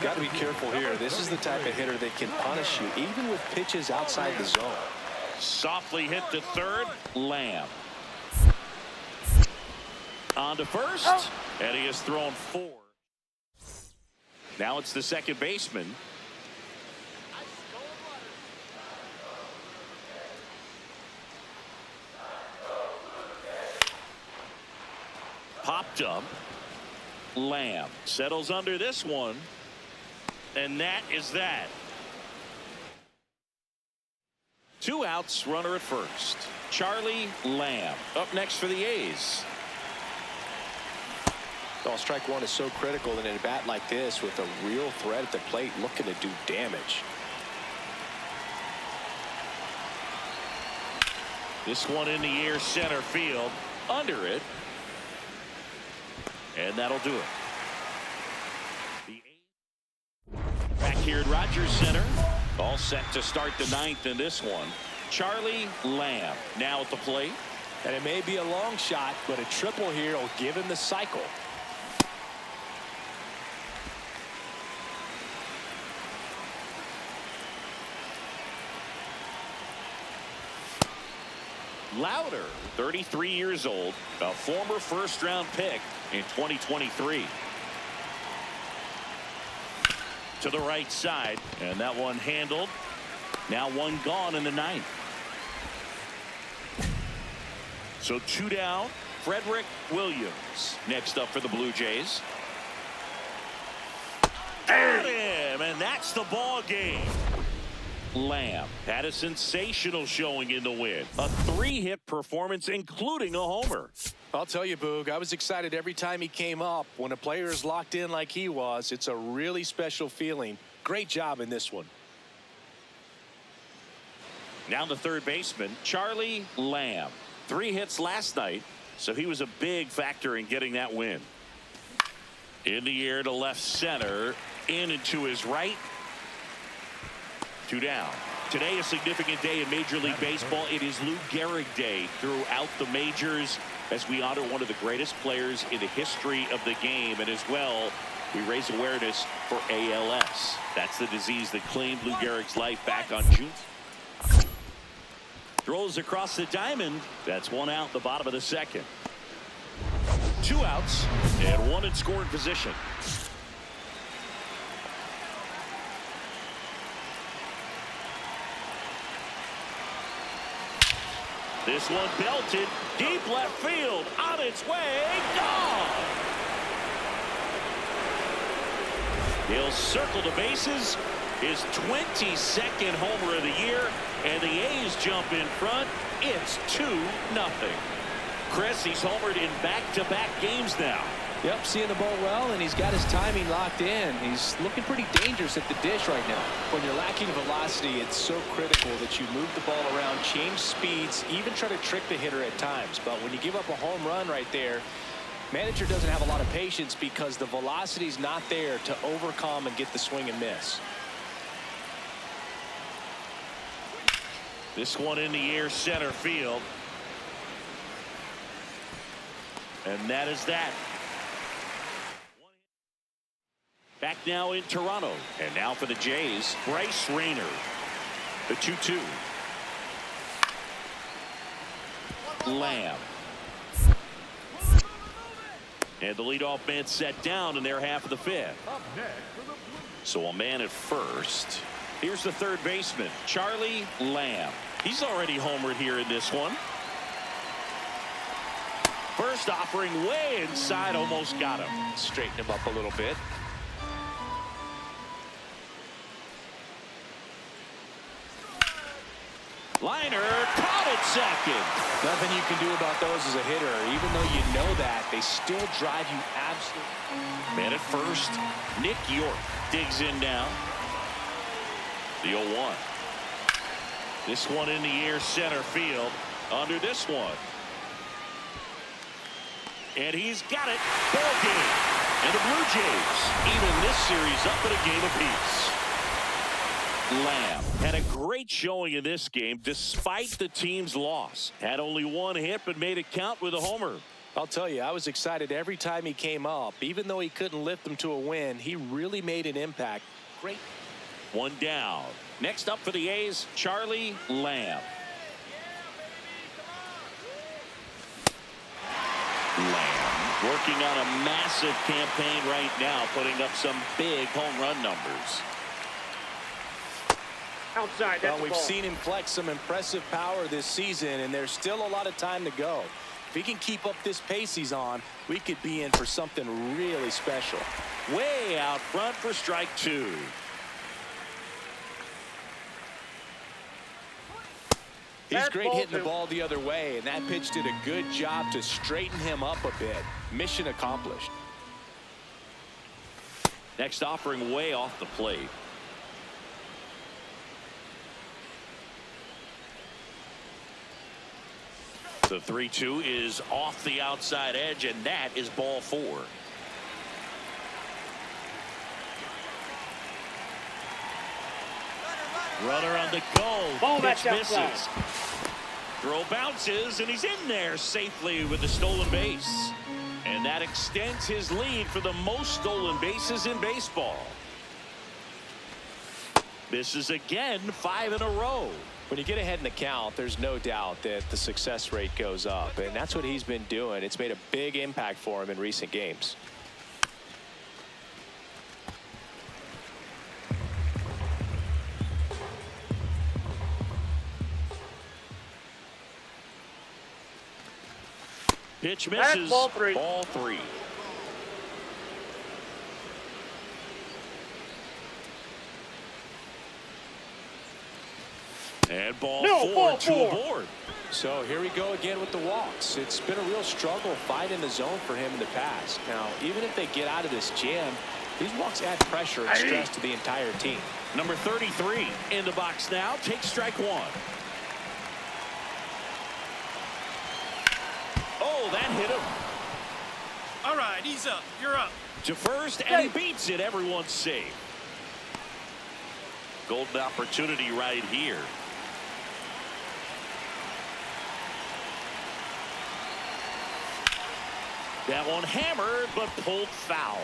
Got to be careful here. This is the type of hitter that can punish you even with pitches outside the zone. Softly hit to third. Lamb. On to first. And he has thrown 4. Now it's the second baseman. Popped up. Lamb settles under this one. And that is that. 2 outs, runner at first. Charlie Lamb up next for the A's. Well, strike one is so critical in a bat like this with a real threat at the plate looking to do damage. This one in the air, center field, under it. And that'll do it. Back here at Rogers Center, all set to start the 9th in this one. Charlie Lamb now at the plate. And it may be a long shot, but a triple here will give him the cycle. Louder, 33 years old, a former first-round pick in 2023. To the right side, and that one handled. Now one gone in the 9th. So 2 down. Frederick Williams next up for the Blue Jays. Got him, and that's the ball game. Lamb had a sensational showing in the win. A 3-hit performance, including a homer. I'll tell you, Boog, I was excited every time he came up. When a player is locked in like he was, it's a really special feeling. Great job in this one. Now the third baseman, Charlie Lamb. 3 hits last night, so he was a big factor in getting that win. In the air to left center, in and to his right. 2 down. Today, a significant day in Major League Baseball. It is Lou Gehrig Day throughout the majors as we honor one of the greatest players in the history of the game. And as well, we raise awareness for ALS. That's the disease that claimed Lou Gehrig's life back on June. Throws across the diamond. That's 1 out, the bottom of the 2nd. 2 outs and 1 in scoring position. This one belted deep left field, on its way, gone. He'll circle the bases, his 22nd homer of the year, and the A's jump in front. It's 2-0. Chris, he's homered in back-to-back games now. Yep, seeing the ball well, and he's got his timing locked in. He's looking pretty dangerous at the dish right now. When you're lacking velocity, it's so critical that you move the ball around, change speeds, even try to trick the hitter at times. But when you give up a home run right there, manager doesn't have a lot of patience because the velocity's not there to overcome and get the swing and miss. This one in the air, center field. And that is that. Back now in Toronto. And now for the Jays, Bryce Rayner. The 2-2. Lamb. And the leadoff man set down in their half of the 5th. So a man at first. Here's the third baseman, Charlie Lamb. He's already homered here in this one. First offering way inside, almost got him. Straighten him up a little bit. Liner caught at second. Nothing you can do about those as a hitter. Even though you know that, they still drive you absolutely. Man at first, Nick York digs in now. The 0-1. This one in the air, center field. Under this one. And he's got it. Ball game. And the Blue Jays even this series up at a game apiece. Lamb had a great showing in this game despite the team's loss. Had only 1 hit but made it count with a homer. I'll tell you, I was excited every time he came up. Even though he couldn't lift them to a win, he really made an impact. Great. 1 down. Next up for the A's, Charlie Lamb. Lamb working on a massive campaign right now, putting up some big home run numbers. Outside, that's well, we've seen him flex some impressive power this season, and there's still a lot of time to go. If he can keep up this pace he's on, we could be in for something really special. Way out front for strike 2. He's great hitting the ball the other way, and that pitch did a good job to straighten him up a bit. Mission accomplished. Next offering way off the plate. The 3-2 is off the outside edge, and that is ball 4. Runner on the go. Ball Pitch back misses. outside. Throw bounces, and he's in there safely with the stolen base. And that extends his lead for the most stolen bases in baseball. Misses again, 5 in a row. When you get ahead in the count, there's no doubt that the success rate goes up, and that's what he's been doing. It's made a big impact for him in recent games. Pitch misses. Ball 3. Ball 3. And ball 4 to aboard. So here we go again with the walks. It's been a real struggle finding the zone for him in the past. Now, even if they get out of this jam, these walks add pressure and stress to the entire team. Number 33 in the box now. Takes strike 1. Oh, that hit him. All right, he's up. You're up. To first, and he beats it. Everyone's safe. Golden opportunity right here. That one hammered, but pulled foul.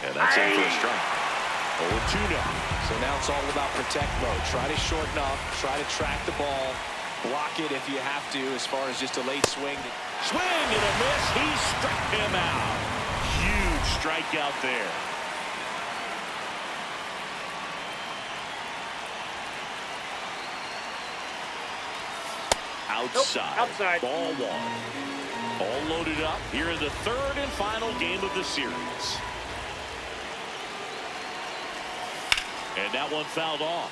And that's in for a strike. 0-2 now. So now it's all about protect mode. Try to shorten up, try to track the ball, block it if you have to as far as just a late swing. Swing and a miss. He struck him out. Huge strikeout there. Outside. Outside. Ball 1. All loaded up here in the third and final game of the series. And that one fouled off.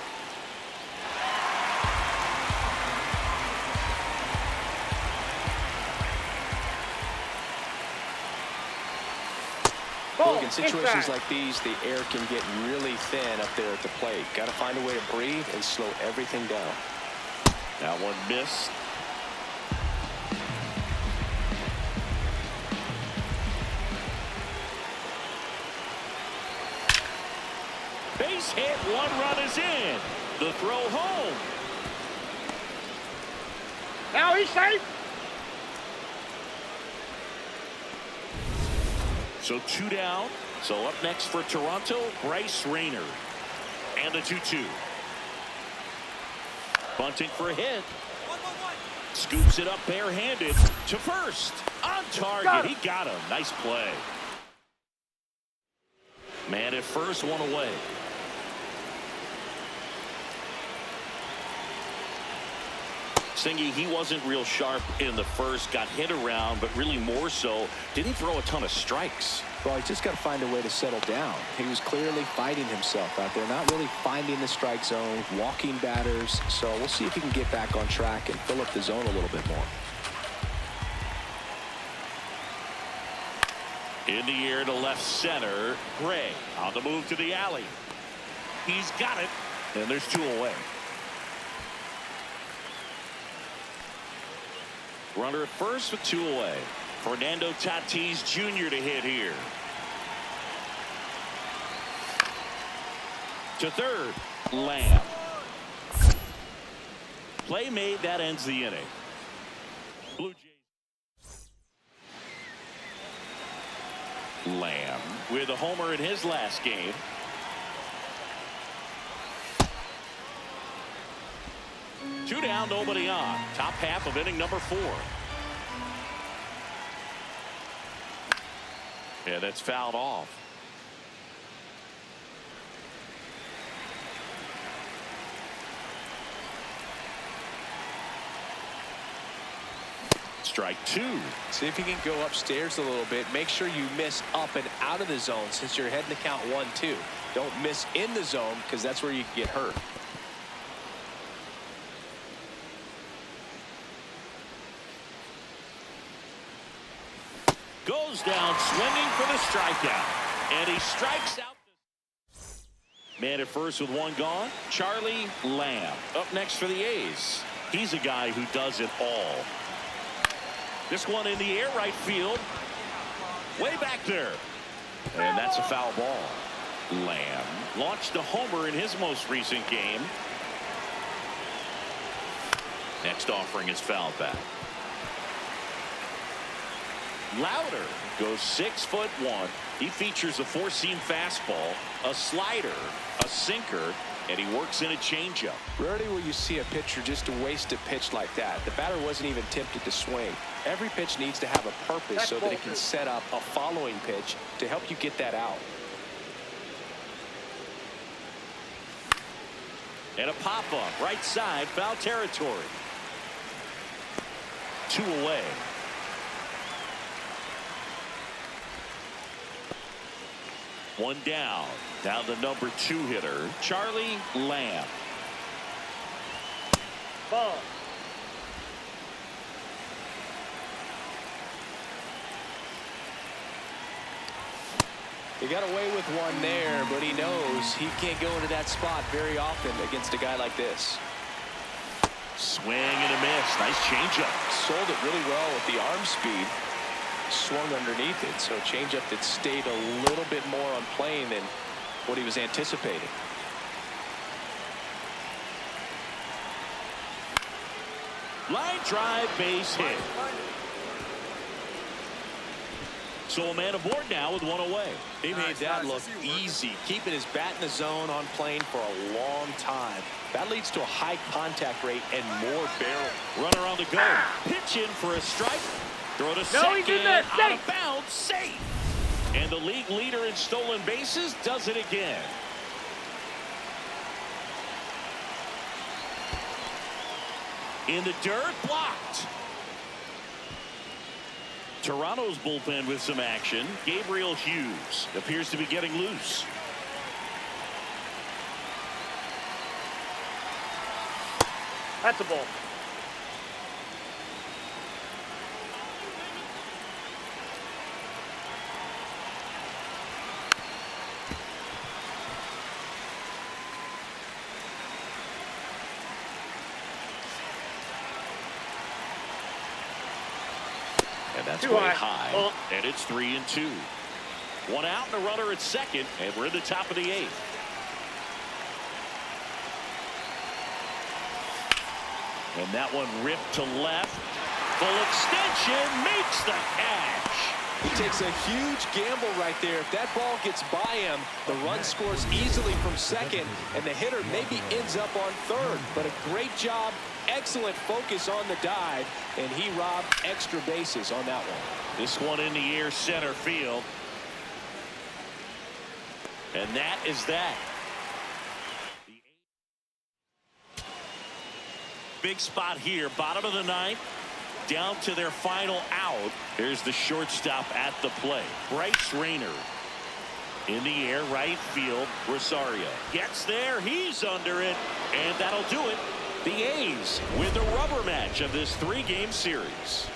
Look, in situations like these, the air can get really thin up there at the plate. Got to find a way to breathe and slow everything down. That one missed. Base hit, 1 run is in. The throw home. Now he's safe. So 2 down. So up next for Toronto, Bryce Rayner. And the 2-2. Bunting for a hit. Scoops it up barehanded to first. On target. He got him. Nice play. Man at first, 1 away. Singy, he wasn't real sharp in the first, got hit around, but really more so, didn't throw a ton of strikes. Well, he's just got to find a way to settle down. He was clearly fighting himself out there, not really finding the strike zone, walking batters. So we'll see if he can get back on track and fill up the zone a little bit more. In the air to left center, Gray on the move to the alley. He's got it, and there's 2 away. Runner at first with 2 away. Fernando Tatis Jr. to hit here. To third, Lamb. Play made, that ends the inning. Blue Jays. Lamb with a homer in his last game. Two down, nobody on. Top half of inning number 4. Yeah, that's fouled off. strike two. See if you can go upstairs a little bit. Make sure you miss up and out of the zone since you're heading to count 1-2. Don't miss in the zone because that's where you can get hurt. Goes down swinging for the strikeout. And he strikes out. Man at first with one gone. Charlie Lamb up next for the A's. He's a guy who does it all. This one in the air right field. Way back there. And that's a foul ball. Lamb launched a homer in his most recent game. Next offering is fouled back. Louder goes 6'1". He features a four-seam fastball, a slider, a sinker, and he works in a changeup. Rarely will you see a pitcher just waste a pitch like that. The batter wasn't even tempted to swing. Every pitch needs to have a purpose so that it can set up a following pitch to help you get that out. And a pop-up right side, foul territory. 2 away. One down. Down the number 2 hitter, Charlie Lamb. Ball. He got away with one there, but he knows he can't go into that spot very often against a guy like this. Swing and a miss. Nice changeup. Sold it really well with the arm speed. Swung underneath it, so changeup that stayed a little bit more on plane than what he was anticipating. Line drive, base hit. So a man aboard now with one away. He made that look easy, keeping his bat in the zone on plane for a long time. That leads to a high contact rate and more barrel. Runner on the go. Pitch in for a strike. Throw to second. He's in there. Out of bounds. Safe. And the league leader in stolen bases does it again. In the dirt, blocked. Toronto's bullpen with some action. Gabriel Hughes appears to be getting loose. That's a ball. And that's Too way high. high. And it's 3-2. One out and a runner at second. And we're in the top of the 8th. And that one ripped to left. Full extension makes the catch. He takes a huge gamble right there. If that ball gets by him, the run scores easily from second, and the hitter maybe ends up on third. But a great job, excellent focus on the dive, and he robbed extra bases on that one. This one in the air, center field. And that is that. Big spot here, bottom of the 9th. Down to their final out. Here's the shortstop at the plate. Bryce Rayner. In the air, right field. Rosario gets there. He's under it. And that'll do it. The A's win the rubber match of this 3-game series.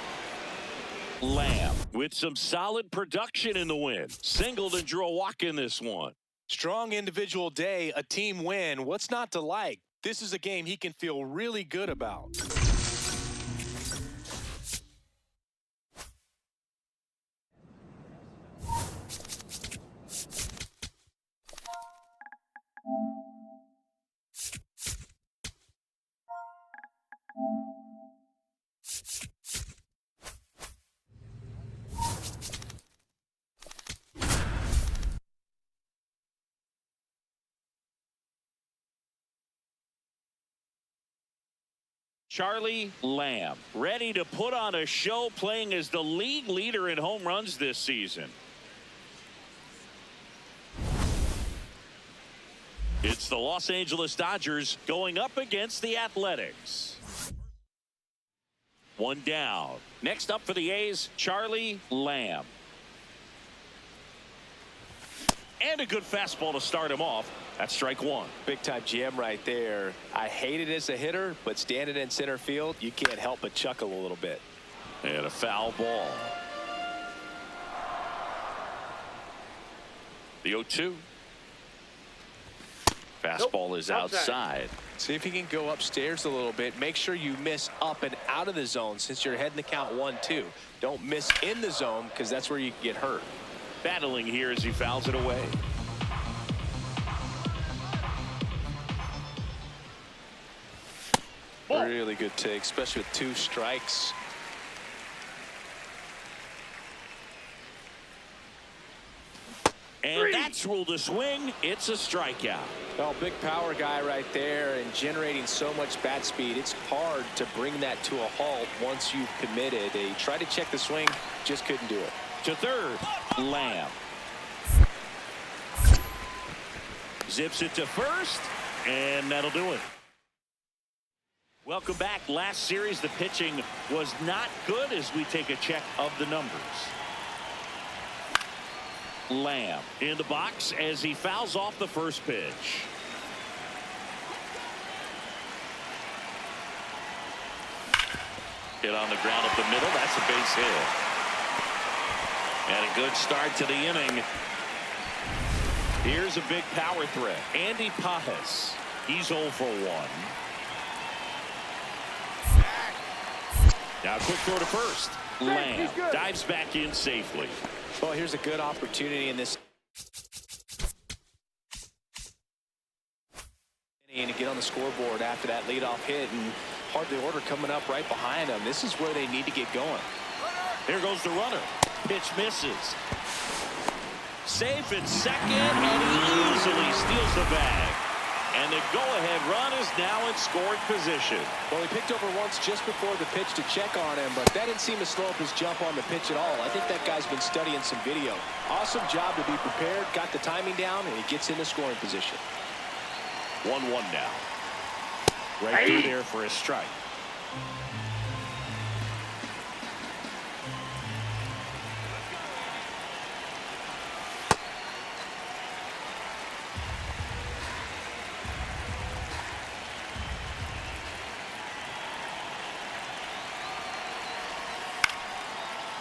Lamb with some solid production in the win. Singled and drew a walk in this one. Strong individual day, a team win. What's not to like? This is a game he can feel really good about. Charlie Lamb, ready to put on a show, playing as the league leader in home runs this season. It's the Los Angeles Dodgers going up against the Athletics. One down. Next up for the A's, Charlie Lamb. And a good fastball to start him off. That's strike one. Big time GM right there. I hate it as a hitter, but standing in center field, you can't help but chuckle a little bit. And a foul ball. The 0-2. Fastball is outside. See if you can go upstairs a little bit. Make sure you miss up and out of the zone since you're heading the count 1-2. Don't miss in the zone because that's where you can get hurt. Battling here as he fouls it away. Really good take, especially with 2 strikes. And that's ruled a swing. It's a strikeout. Well, big power guy right there and generating so much bat speed. It's hard to bring that to a halt once you've committed. He tried to check the swing, just couldn't do it. To third, Lamb. Zips it to first, and that'll do it. Welcome back. Last series, the pitching was not good as we take a check of the numbers. Lamb in the box as he fouls off the first pitch. Hit on the ground up the middle. That's a base hit. And a good start to the inning. Here's a big power threat. Andy Pajas. He's 0 for 1. Now a quick throw to first. Lamb dives back in safely. Well, here's a good opportunity in this inning to get on the scoreboard after that leadoff hit, and hardly order coming up right behind them. This is where they need to get going. There goes the runner. Pitch misses. Safe at second, and he easily steals the bag. And the go-ahead run is now in scoring position. Well, he picked over once just before the pitch to check on him, but that didn't seem to slow up his jump on the pitch at all. I think that guy's been studying some video. Awesome job to be prepared, got the timing down, and he gets into scoring position. 1-1 now. Right through there for a strike.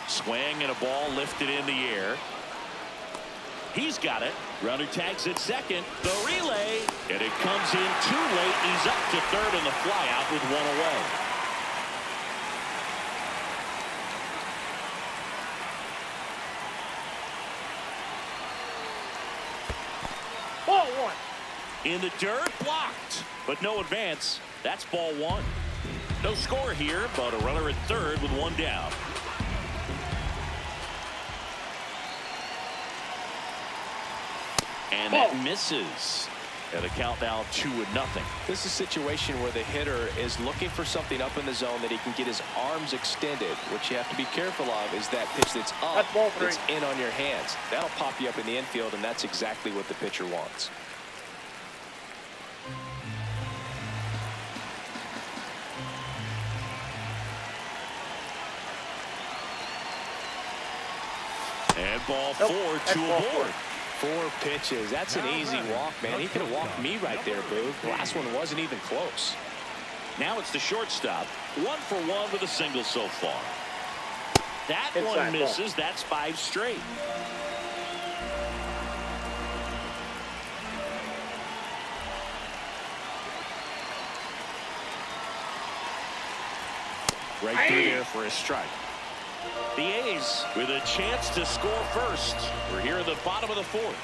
Swing and a ball lifted in the air. He's got it. Runner tags at second. The relay. And it comes in too late. He's up to third in the flyout with 1 away. Ball 1. In the dirt, blocked. But no advance. That's ball 1. No score here, but a runner at third with 1 down. And that misses. And a count now 2-0. This is a situation where the hitter is looking for something up in the zone that he can get his arms extended. What you have to be careful of is that pitch that's up, that's in on your hands. That'll pop you up in the infield, and that's exactly what the pitcher wants. And ball 4, 2 aboard. 4 pitches. That's an easy walk, man. He could have walked me right there, Boo. The last one wasn't even close. Now it's the shortstop. 1 for 1 with a single so far. That one misses. That's 5 straight. Right through there for a strike. The A's with a chance to score first. We're here at the bottom of the 4th.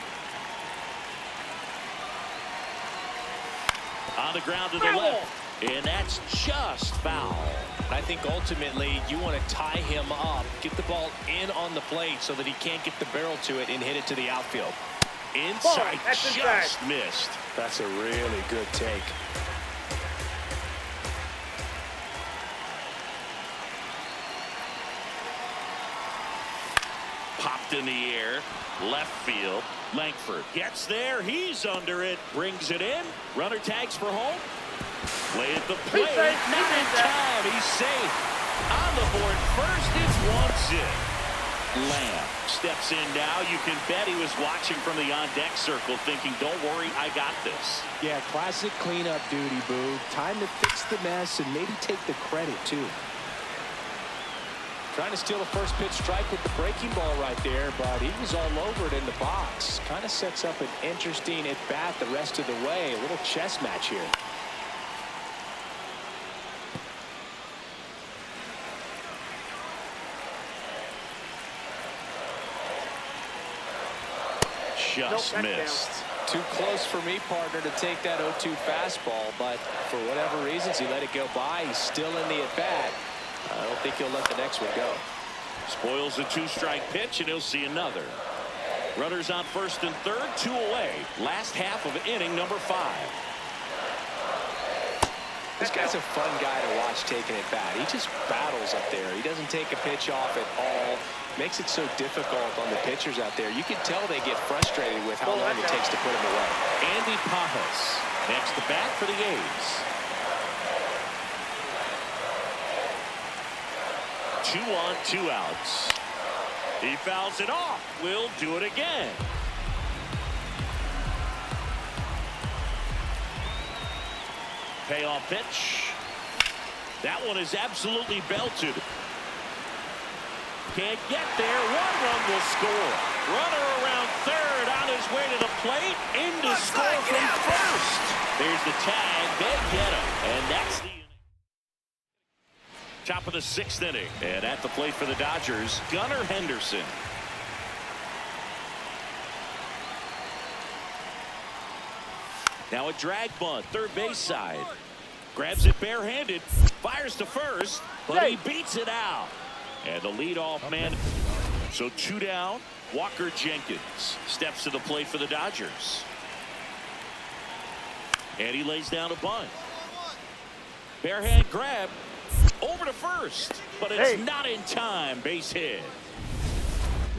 On the ground to the left. And that's just foul. I think ultimately you want to tie him up, get the ball in on the plate so that he can't get the barrel to it and hit it to the outfield. Inside, just missed. That's a really good take. Popped in the air, left field. Langford gets there. He's under it, brings it in. Runner tags for home. Play at the plate. Not in time. He's safe. On the board first, it's 1-0. Lamb steps in now. You can bet he was watching from the on-deck circle thinking, don't worry, I got this. Yeah, classic cleanup duty, Boo. Time to fix the mess and maybe take the credit, too. Trying to steal the first pitch strike with the breaking ball right there, but he was all over it in the box. Kind of sets up an interesting at-bat the rest of the way. A little chess match here. Just missed. Too close for me, partner, to take that 0-2 fastball, but for whatever reasons, he let it go by. He's still in the at-bat. I don't think he'll let the next one go. Spoils a 2-strike pitch, and he'll see another. Runners on first and third, 2 away. Last half of inning number 5. This guy's a fun guy to watch taking it back. He just battles up there. He doesn't take a pitch off at all. Makes it so difficult on the pitchers out there. You can tell they get frustrated with how long it takes to put him away. Andy Pajas next to bat for the A's. 2 on, 2 outs. He fouls it off. We'll do it again. Payoff pitch. That one is absolutely belted. Can't get there. 1 run will score. Runner around third on his way to the plate. In to score from first. There's the tag. They get him. And that's the inning. Top of the 6th inning. And at the plate for the Dodgers, Gunnar Henderson. Now a drag bunt, third base side. Grabs it barehanded, fires to first, but he beats it out. And the leadoff man. So 2 down. Walker Jenkins steps to the plate for the Dodgers. And he lays down a bunt. Barehand grab over to first, but it's not in time. Base hit.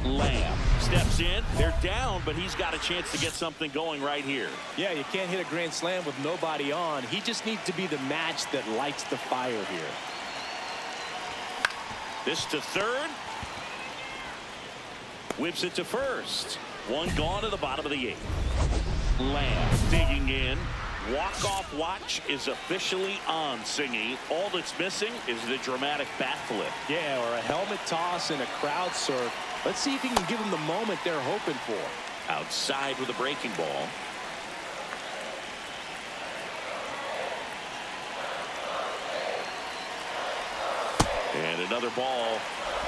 Lamb steps in. They're down, but he's got a chance to get something going right here. Yeah, you can't hit a grand slam with nobody on. He just needs to be the match that lights the fire here. This to third. Whips it to first. 1 gone to the bottom of the 8th. Lamb digging in. Walk-off watch is officially on, Singy. All that's missing is the dramatic bat flip. Yeah, or a helmet toss and a crowd surf. Let's see if he can give them the moment they're hoping for. Outside with a breaking ball. And another ball.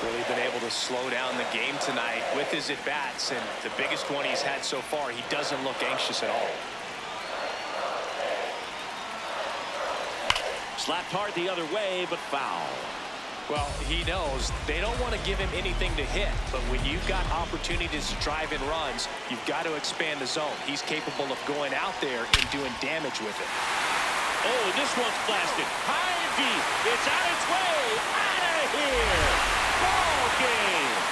Really been able to slow down the game tonight with his at-bats, and the biggest one he's had so far. He doesn't look anxious at all. Slapped hard the other way, but foul. Well, he knows they don't want to give him anything to hit, but when you've got opportunities to drive in runs, you've got to expand the zone. He's capable of going out there and doing damage with it. Oh, this one's blasted. High and deep. It's on its way. Out of here. Ball game.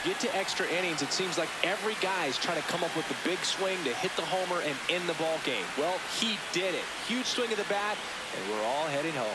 Get to extra innings, it seems like every guy is trying to come up with the big swing to hit the homer and end the ball game. Well, he did it. Huge swing of the bat, and we're all heading home.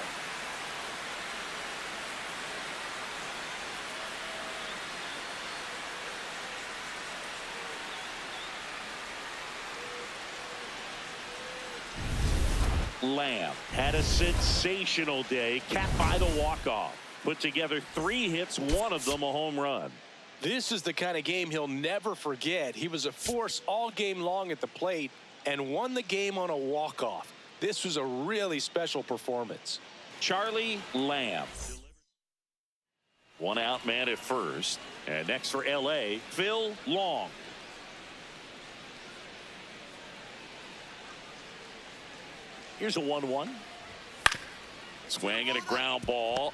Lamb had a sensational day, capped by the walk-off. Put together 3 hits, 1 of them a home run. This is the kind of game he'll never forget. He was a force all game long at the plate and won the game on a walk-off. This was a really special performance. Charlie Lamb. 1 out man at first. And next for L.A., Phil Long. Here's a 1-1. Swing and a ground ball.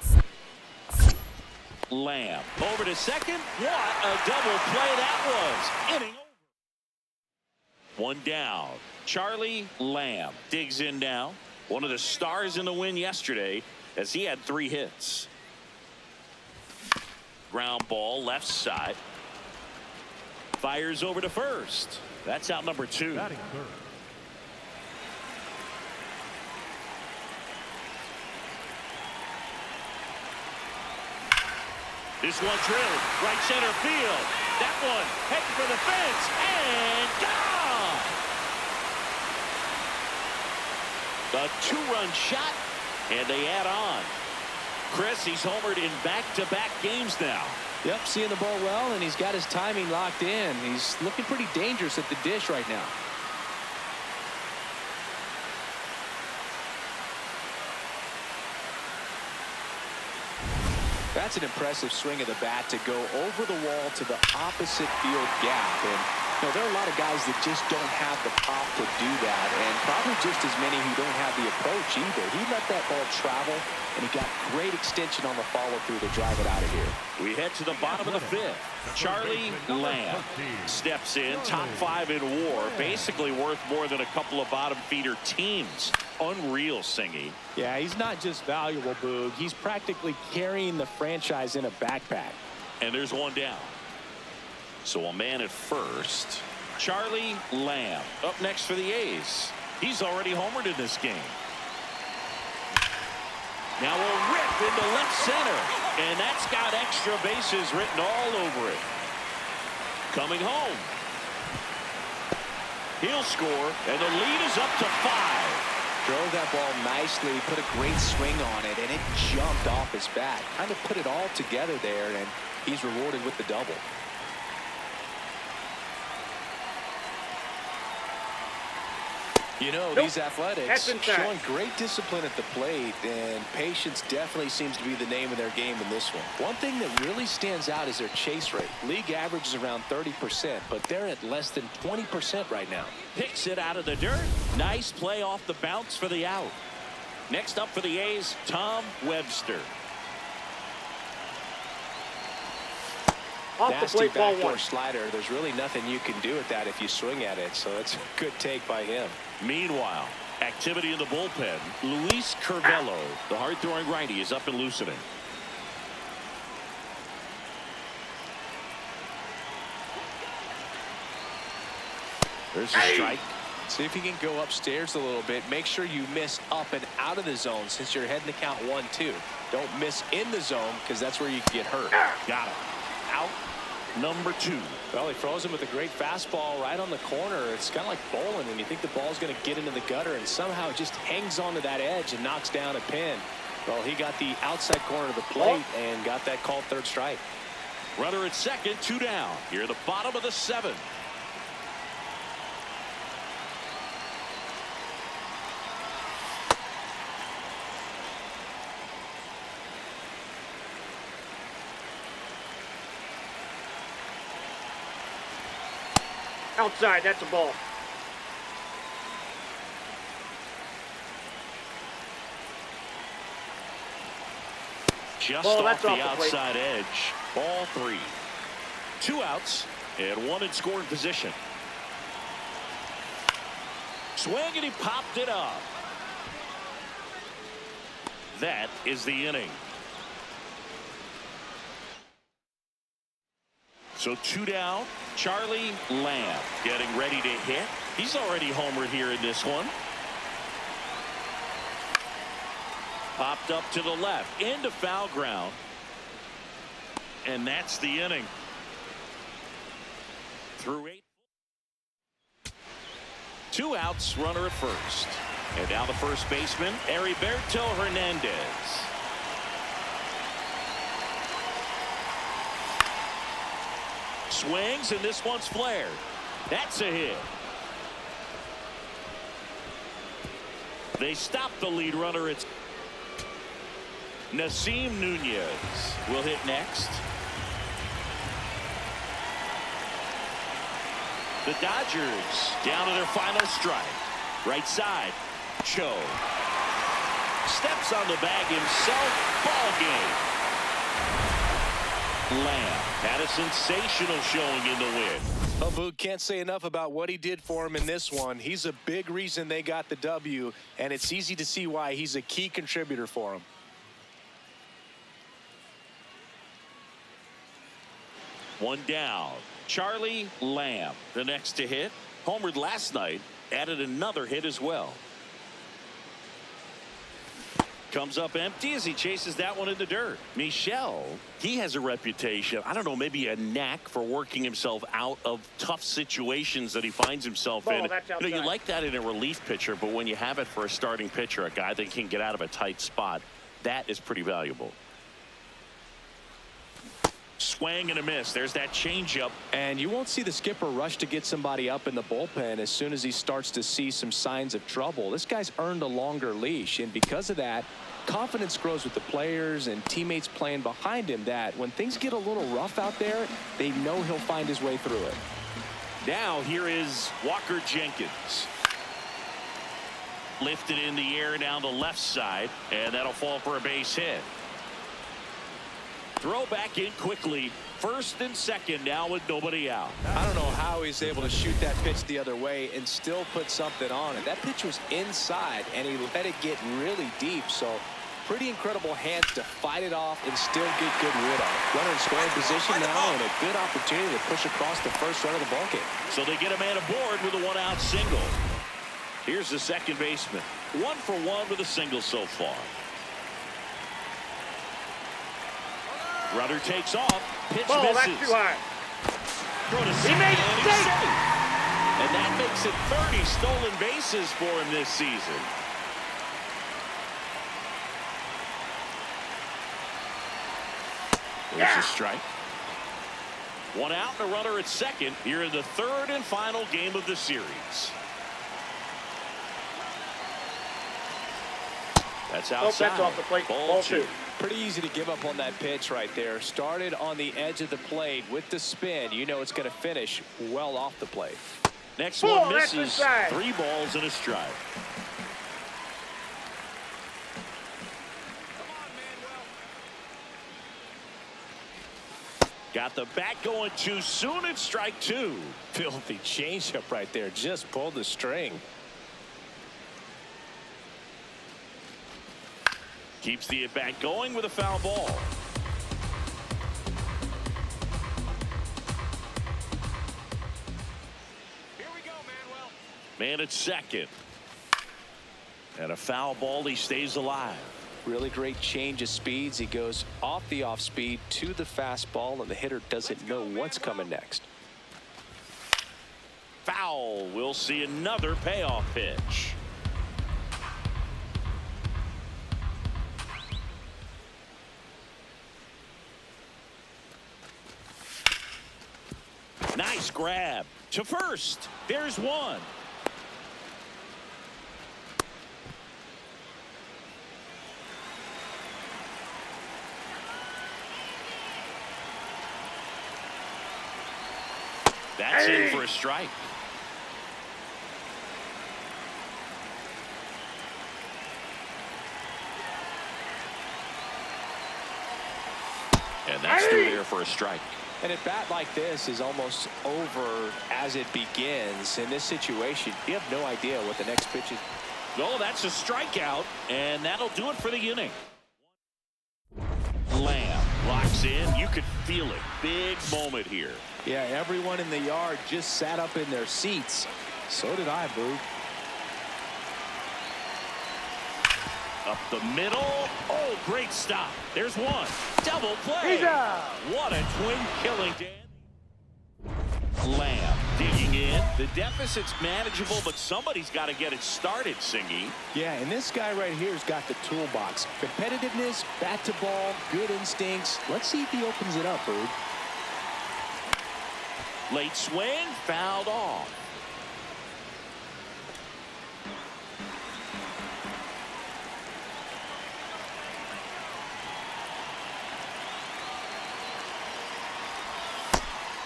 Lamb over to second. What a double play that was. Inning over. One down. Charlie Lamb digs in now. One of the stars in the win yesterday as he had 3 hits. Ground ball left side. Fires over to first. That's out number 2. Batting third. This one drilled right center field. That one heading for the fence and gone. A 2-run shot and they add on. Chris, he's homered in back-to-back games now. Yep, seeing the ball well, and he's got his timing locked in. He's looking pretty dangerous at the dish right now. That's an impressive swing of the bat to go over the wall to the opposite field gap. And you know, there are a lot of guys that just don't have the pop to do that, and probably just as many who don't have the approach either. He let that ball travel, and he got great extension on the follow-through to drive it out of here. We head to the bottom of the 5th. Charlie Lamb steps in, top 5 in WAR, basically worth more than a couple of bottom feeder teams. Unreal singing. Yeah, he's not just valuable, Boog. He's practically carrying the franchise in a backpack. And there's one down. So a man at first. Charlie Lamb up next for the A's. He's already homered in this game. Now a rip into left center. And that's got extra bases written all over it. Coming home. He'll score, and the lead is up to 5. Drove that ball nicely, put a great swing on it, and it jumped off his bat. Kind of put it all together there, and he's rewarded with the double. You know, these athletics showing great discipline at the plate, and patience definitely seems to be the name of their game in this one. One thing that really stands out is their chase rate. League average is around 30%, but they're at less than 20% right now. Picks it out of the dirt. Nice play off the bounce for the out. Next up for the A's, Tom Webster. Nasty backdoor slider. There's really nothing you can do with that if you swing at it, so it's a good take by him. Meanwhile, activity in the bullpen. Luis Curvelo, the hard-throwing righty, is up and loosening. There's a strike. See if you can go upstairs a little bit. Make sure you miss up and out of the zone since you're heading to count 1-2. Don't miss in the zone because that's where you can get hurt. Got it. Out number 2. Well, he throws him with a great fastball right on the corner. It's kind of like bowling when you think the ball's going to get into the gutter, and somehow it just hangs onto that edge and knocks down a pin. Well, he got the outside corner of the plate and got that called third strike. Runner at second, 2 down. Here at the bottom of the 7th. Outside, that's a ball. Just off the outside edge. Ball 3. 2 outs and 1 in scoring position. Swing and he popped it up. That is the inning. So 2 down. Charlie Lamb getting ready to hit. He's already homered here in this one. Popped up to the left into foul ground. And that's the inning. Through 8. 2 outs, runner at first. And now the first baseman, Heriberto Hernandez. Swings, and this one's flared. That's a hit. They stop the lead runner. It's Nasim Nunez will hit next. The Dodgers down to their final strike. Right side, Cho. Steps on the bag himself. Ball game. Lamb had a sensational showing in the win. Oh, Boog, can't say enough about what he did for him in this one. He's a big reason they got the W, and it's easy to see why he's a key contributor for him. One down. Charlie Lamb, the next to hit. Homered last night, added another hit as well. Comes up empty as he chases that one in the dirt. Michel, he has a reputation, I don't know, maybe a knack for working himself out of tough situations that he finds himself in. You know, you like that in a relief pitcher, but when you have it for a starting pitcher, a guy that can get out of a tight spot, that is pretty valuable. Swing and a miss. There's that changeup. And you won't see the skipper rush to get somebody up in the bullpen as soon as he starts to see some signs of trouble. This guy's earned a longer leash, and because of that, confidence grows with the players and teammates playing behind him, that when things get a little rough out there, they know he'll find his way through it. Now here is Walker Jenkins. Lifted in the air down the left side, and that'll fall for a base hit. Throw back in quickly. First and second now with nobody out. I don't know how he's able to shoot that pitch the other way and still put something on it. That pitch was inside, and he let it get really deep. So pretty incredible hands to fight it off and still get good rid of it. Runner in scoring position now, and a good opportunity to push across the first run of the ballgame. So they get a man aboard with a one-out single. Here's the second baseman. 1 for 1 with a single so far. Runner takes off. Pitch misses. That's too high. Throw to second, and he's safe. And that makes it 30 stolen bases for him this season. There's a strike. One out and a runner at second here in the third and final game of the series. That's outside. That's off the plate. Ball two. Pretty easy to give up on that pitch right there. Started on the edge of the plate with the spin. You know it's going to finish well off the plate. Next one misses. 3 balls and a strike. Got the bat going too soon and strike 2. Filthy changeup right there. Just pulled the string. Keeps the at-bat going with a foul ball. Here we go, Manuel. Man at second. And a foul ball. He stays alive. Really great change of speeds. He goes off the off speed to the fastball, and the hitter doesn't know what's coming next. Foul. We'll see another payoff pitch. Nice grab to first. There's one. That's in for a strike. And that's through there for a strike. And a bat like this is almost over as it begins. In this situation, you have no idea what the next pitch is. No, that's a strikeout, and that'll do it for the inning. Lamb locks in. You could feel it. Big moment here. Yeah, everyone in the yard just sat up in their seats. So did I, Boo. Up the middle. Oh, great stop. There's one. Double play. What a twin killing, Dan. Lamb digging in. The deficit's manageable, but somebody's got to get it started, Singy. Yeah, and this guy right here has got the toolbox. Competitiveness, bat to ball, good instincts. Let's see if he opens it up, Boo. Late swing, fouled off.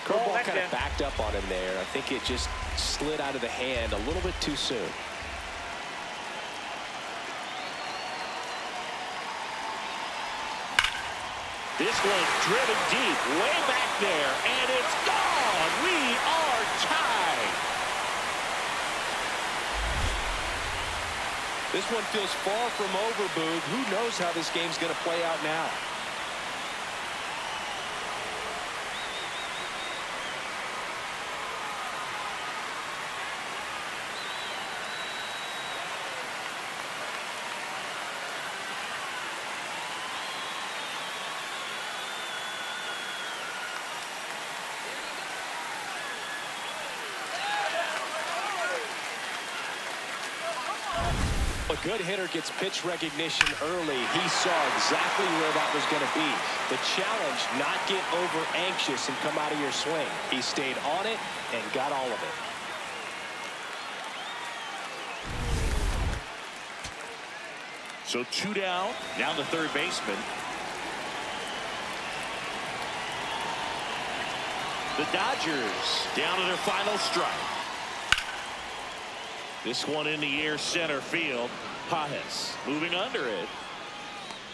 Curveball kind of backed up on him there. I think it just slid out of the hand a little bit too soon. This one driven deep, way back there, and it's gone. We are tied. This one feels far from over, Boog. Who knows how this game's going to play out now? A good hitter gets pitch recognition early. He saw exactly where that was going to be. The challenge, not get over anxious and come out of your swing. He stayed on it and got all of it. So 2 down. Now the third baseman. The Dodgers down to their final strike. This one in the air, center field. Pajes moving under it.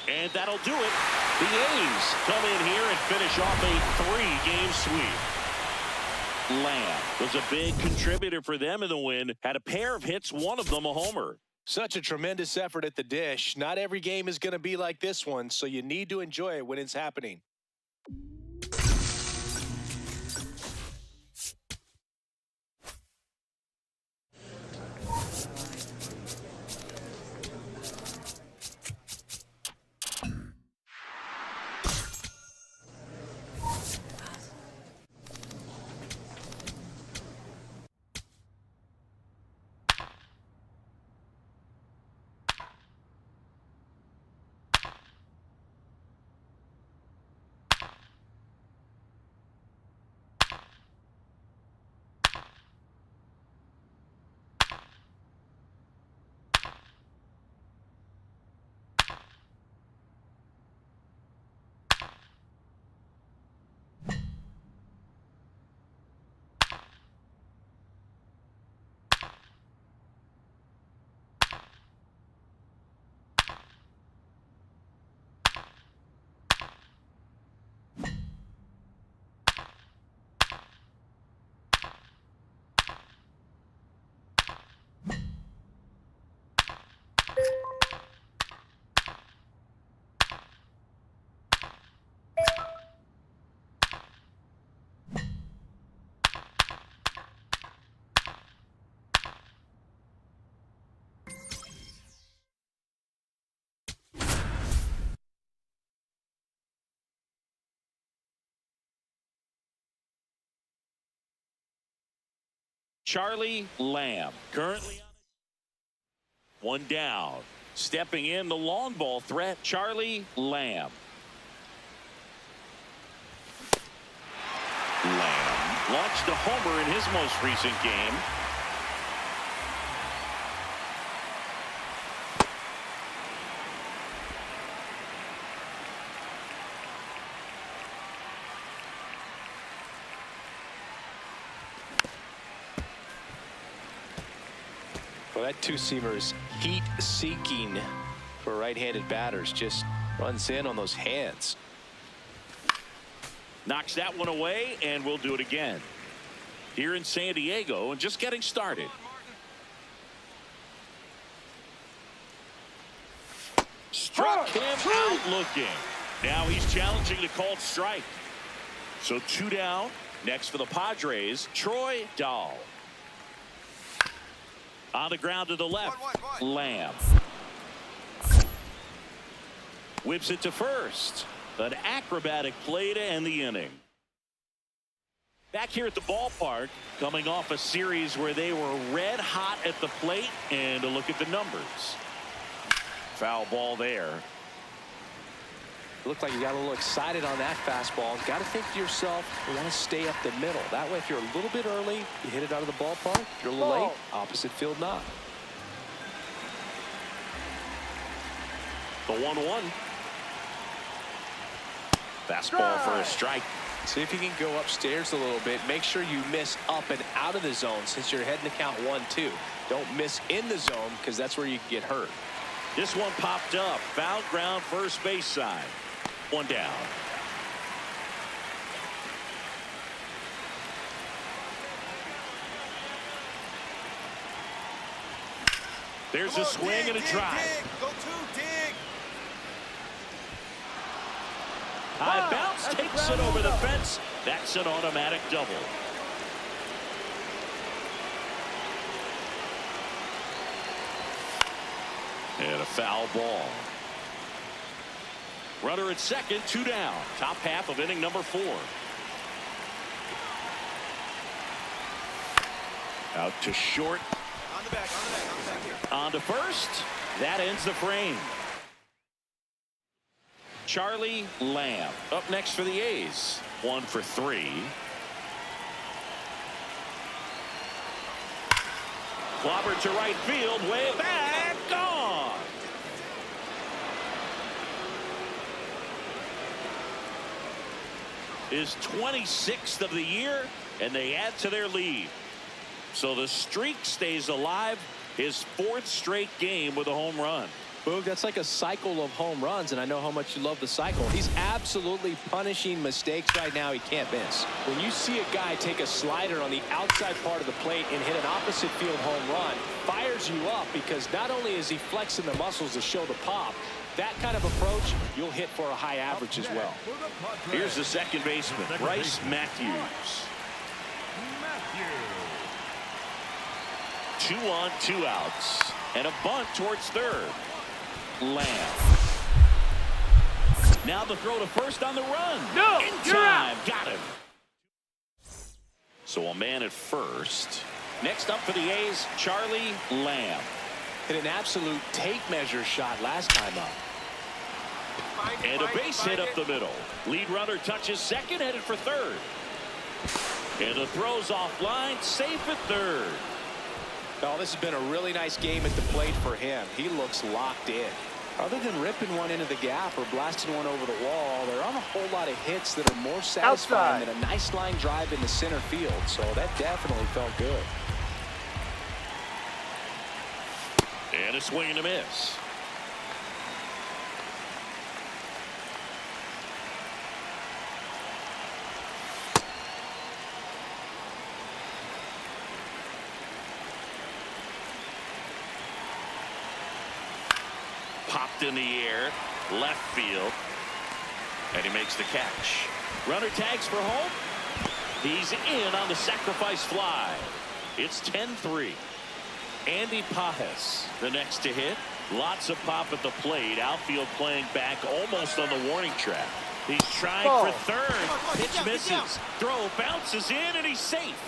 And that'll do it. The A's come in here and finish off a 3-game sweep. Lamb was a big contributor for them in the win. Had a pair of hits, one of them a homer. Such a tremendous effort at the dish. Not every game is going to be like this one, so you need to enjoy it when it's happening. Charlie Lamb currently on 1 down. Stepping in the long ball threat, Charlie Lamb. Lamb launched a homer in his most recent game. Well, that two-seamer is heat-seeking for right-handed batters. Just runs in on those hands. Knocks that one away, and we'll do it again. Here in San Diego, and just getting started. Struck him out looking. Now he's challenging the called strike. So 2 down. Next for the Padres, Troy Dahl. On the ground to the left, Lamb. Whips it to first. An acrobatic play to end the inning. Back here at the ballpark, coming off a series where they were red hot at the plate, and a look at the numbers. Foul ball there. Looked like you got a little excited on that fastball. Got to think to yourself, you want to stay up the middle. That way, if you're a little bit early, you hit it out of the ballpark. If you're a little late, opposite field knock. The 1-1. Fastball for a strike. See if you can go upstairs a little bit. Make sure you miss up and out of the zone since you're heading to count 1-2. Don't miss in the zone because that's where you can get hurt. This one popped up. Foul ground first base side. 1 down. There's a swing and a drive. Dig. Go to dig. High bounce takes it over the fence. That's an automatic double. And a foul ball. Runner at second, 2 down. Top half of inning number 4. Out to short. On the back here. On to first. That ends the frame. Charlie Lamb up next for the A's. 1 for 3. Clobbered to right field, way back, gone. His 26th of the year, and they add to their lead. So the streak stays alive. His 4th straight game with a home run. Boog, that's like a cycle of home runs, and I know how much you love the cycle. He's absolutely punishing mistakes right now he can't miss. When you see a guy take a slider on the outside part of the plate and hit an opposite field home run, fires you up because not only is he flexing the muscles to show the pop, that kind of approach, you'll hit for a high average as well. Here's the second baseman, Bryce Matthews. 2 on, 2 outs, and a bunt towards third. Lamb. Now the throw to first on the run. No, in you're time, out. got him. So a man at first. Next up for the A's, Charlie Lamb. Hit an absolute tape measure shot last time up. And a base hit up the middle. Lead runner touches second, headed for third. And the throw's offline, safe at third. Oh, this has been a really nice game at the plate for him. He looks locked in. Other than ripping one into the gap or blasting one over the wall, there aren't a whole lot of hits that are more satisfying than a nice line drive into center field. So that definitely felt good. And a swing and a miss. Popped in the air, left field, and he makes the catch. Runner tags for home. He's in on the sacrifice fly. It's 10-3. Andy Pajes, the next to hit. Lots of pop at the plate. Outfield playing back almost on the warning track. He's trying for third. Pitch misses. Throw bounces in, and he's safe.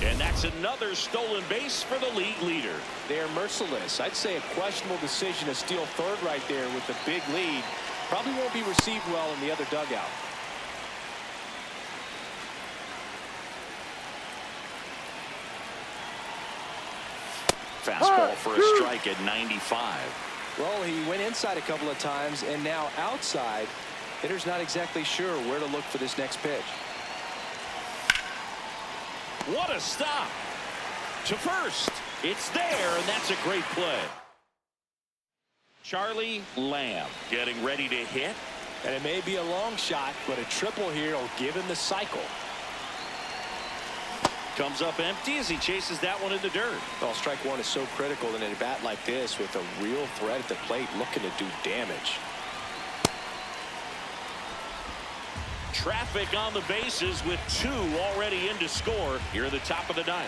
And that's another stolen base for the league leader. They are merciless. I'd say a questionable decision to steal third right there with the big lead. Probably won't be received well in the other dugout. Fastball for a strike at 95. Well, he went inside a couple of times, and now outside. Hitter's not exactly sure where to look for this next pitch. What a stop. To first. It's there, and that's a great play. Charlie Lamb getting ready to hit. And it may be a long shot, but a triple here will give him the cycle. Comes up empty as he chases that one in the dirt. Well, strike one is so critical in a bat like this with a real threat at the plate looking to do damage. Traffic on the bases with 2 already in to score here at the top of the 9th.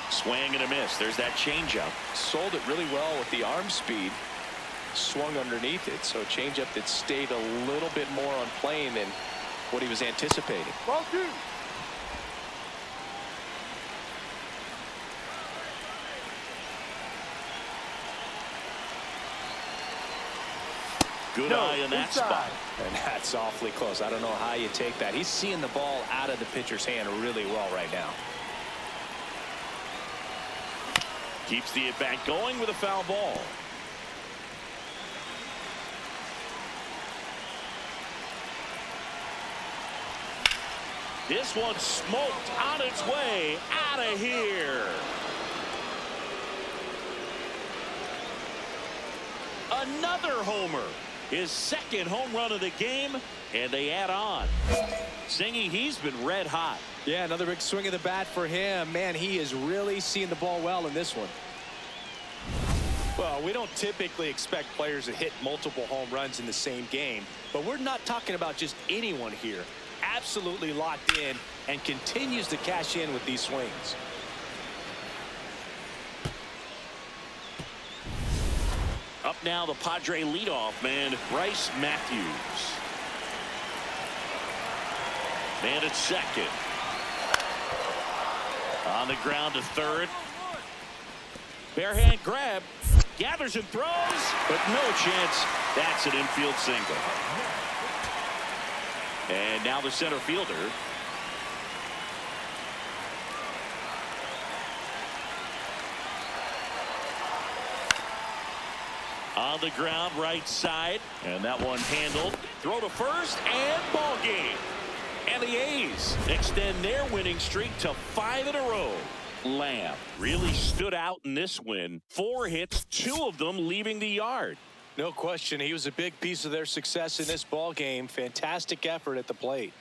Swing and a miss. There's that changeup. Sold it really well with the arm speed. Swung underneath it. So changeup that stayed a little bit more on plane than what he was anticipating. Ball 2. Good eye in that spot. And that's awfully close. I don't know how you take that. He's seeing the ball out of the pitcher's hand really well right now. Keeps the at-bat going with a foul ball. This one smoked on its way out of here. Another homer. His second home run of the game, and they add on. Singy, he's been red hot. Yeah, another big swing of the bat for him. Man, he is really seeing the ball well in this one. Well, we don't typically expect players to hit multiple home runs in the same game, but we're not talking about just anyone here. Absolutely locked in and continues to cash in with these swings. Up now, the Padre leadoff man, Bryce Matthews. Man at second. On the ground to third. Bare hand grab. Gathers and throws, but no chance. That's an infield single. And now the center fielder. On the ground, right side. And that one handled. Throw to first, and ball game. And the A's extend their winning streak to 5 in a row. Lamb really stood out in this win. 4 hits, 2 of them leaving the yard. No question, he was a big piece of their success in this ball game. Fantastic effort at the plate.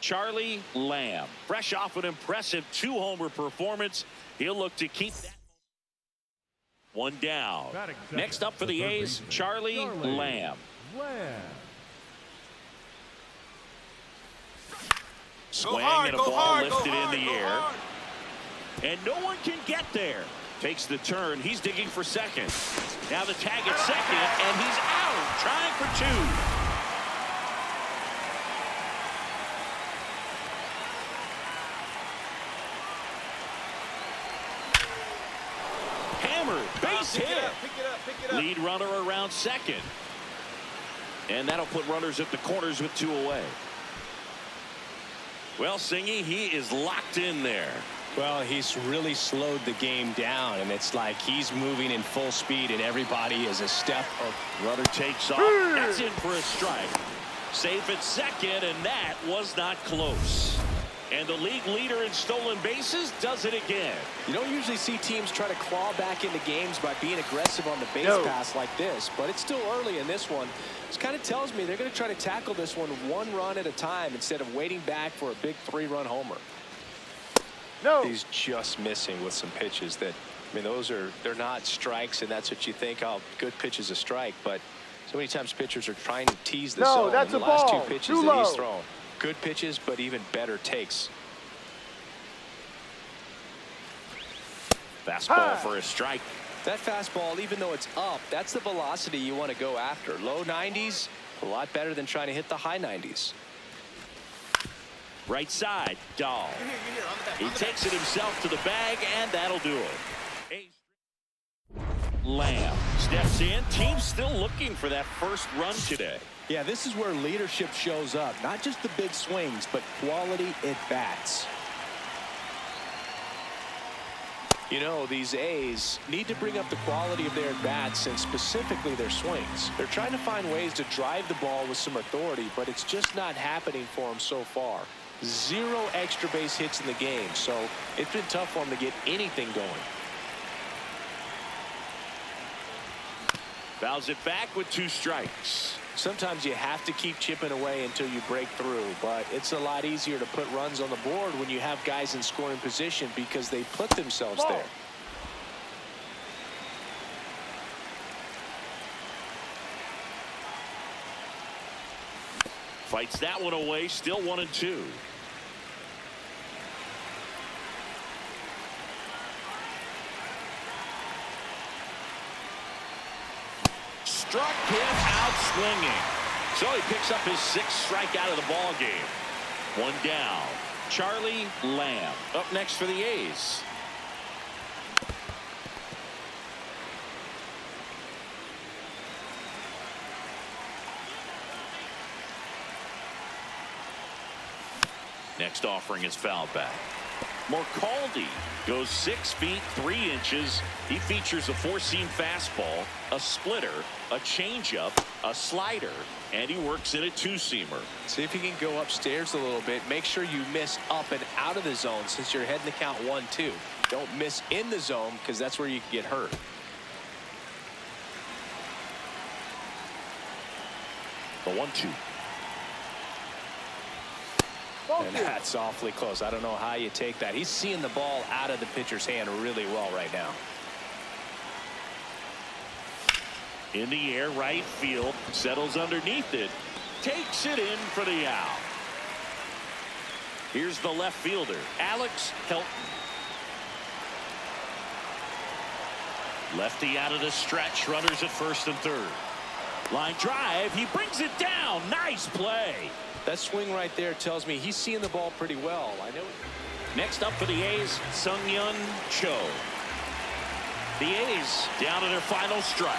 Charlie Lamb, fresh off an impressive 2-homer performance. He'll look to keep that one down. Next up for the A's, Charlie Lamb. Swing and a ball lifted in the air. And no one can get there. Takes the turn. He's digging for second. Now the tag at second, and he's out, trying for 2. Hammered, base hit. Pick it up. Lead runner around second. And that'll put runners at the corners with 2 away. Well, Singy, he is locked in there. Well, he's really slowed the game down, and it's like he's moving in full speed, and everybody is a step up. Runner takes off. That's in for a strike. Safe at second, and that was not close. And the league leader in stolen bases does it again. You don't usually see teams try to claw back into games by being aggressive on the base pass like this, but it's still early in this one. This kind of tells me they're going to try to tackle this one 1 run at a time instead of waiting back for a big 3-run homer. He's just missing with some pitches that, I mean, they're not strikes, and that's what you think, oh, good pitch is a strike, but so many times pitchers are trying to tease the zone. That's the a last ball. 2 pitches that he's thrown. Good pitches, but even better takes. Fastball for a strike. That fastball, even though it's up, that's the velocity you want to go after. Low 90s, a lot better than trying to hit the high 90s. Right side, Dahl. He takes it himself to the bag, and that'll do it. Lamb steps in. Team's still looking for that first run today. Yeah, this is where leadership shows up. Not just the big swings, but quality at-bats. You know, these A's need to bring up the quality of their at-bats and specifically their swings. They're trying to find ways to drive the ball with some authority, but it's just not happening for them so far. 0 extra base hits in the game, so it's been tough for them to get anything going. Fouls it back with 2 strikes. Sometimes you have to keep chipping away until you break through, but it's a lot easier to put runs on the board when you have guys in scoring position because they put themselves there. Fights that one away, still 1-2. Struck him out swinging. So he picks up his 6th strikeout of the ball game. 1 down. Charlie Lamb up next for the A's. Next offering is foul back. Morcaldi goes 6 feet 3 inches. He features a 4-seam fastball, a splitter, a changeup, a slider, and he works in a 2-seamer. See if you can go upstairs a little bit. Make sure you miss up and out of the zone since you're heading to count 1-2. Don't miss in the zone because that's where you can get hurt. The 1-2. And that's awfully close. I don't know how you take that. He's seeing the ball out of the pitcher's hand really well right now. In the air, right field, settles underneath it, takes it in for the out. Here's the left fielder, Alex Helton. Lefty out of the stretch, runners at first and third. Line drive, he brings it down. Nice play. That swing right there tells me he's seeing the ball pretty well. I know. Next up for the A's, Sung-Yun Cho. The A's down to their final strike.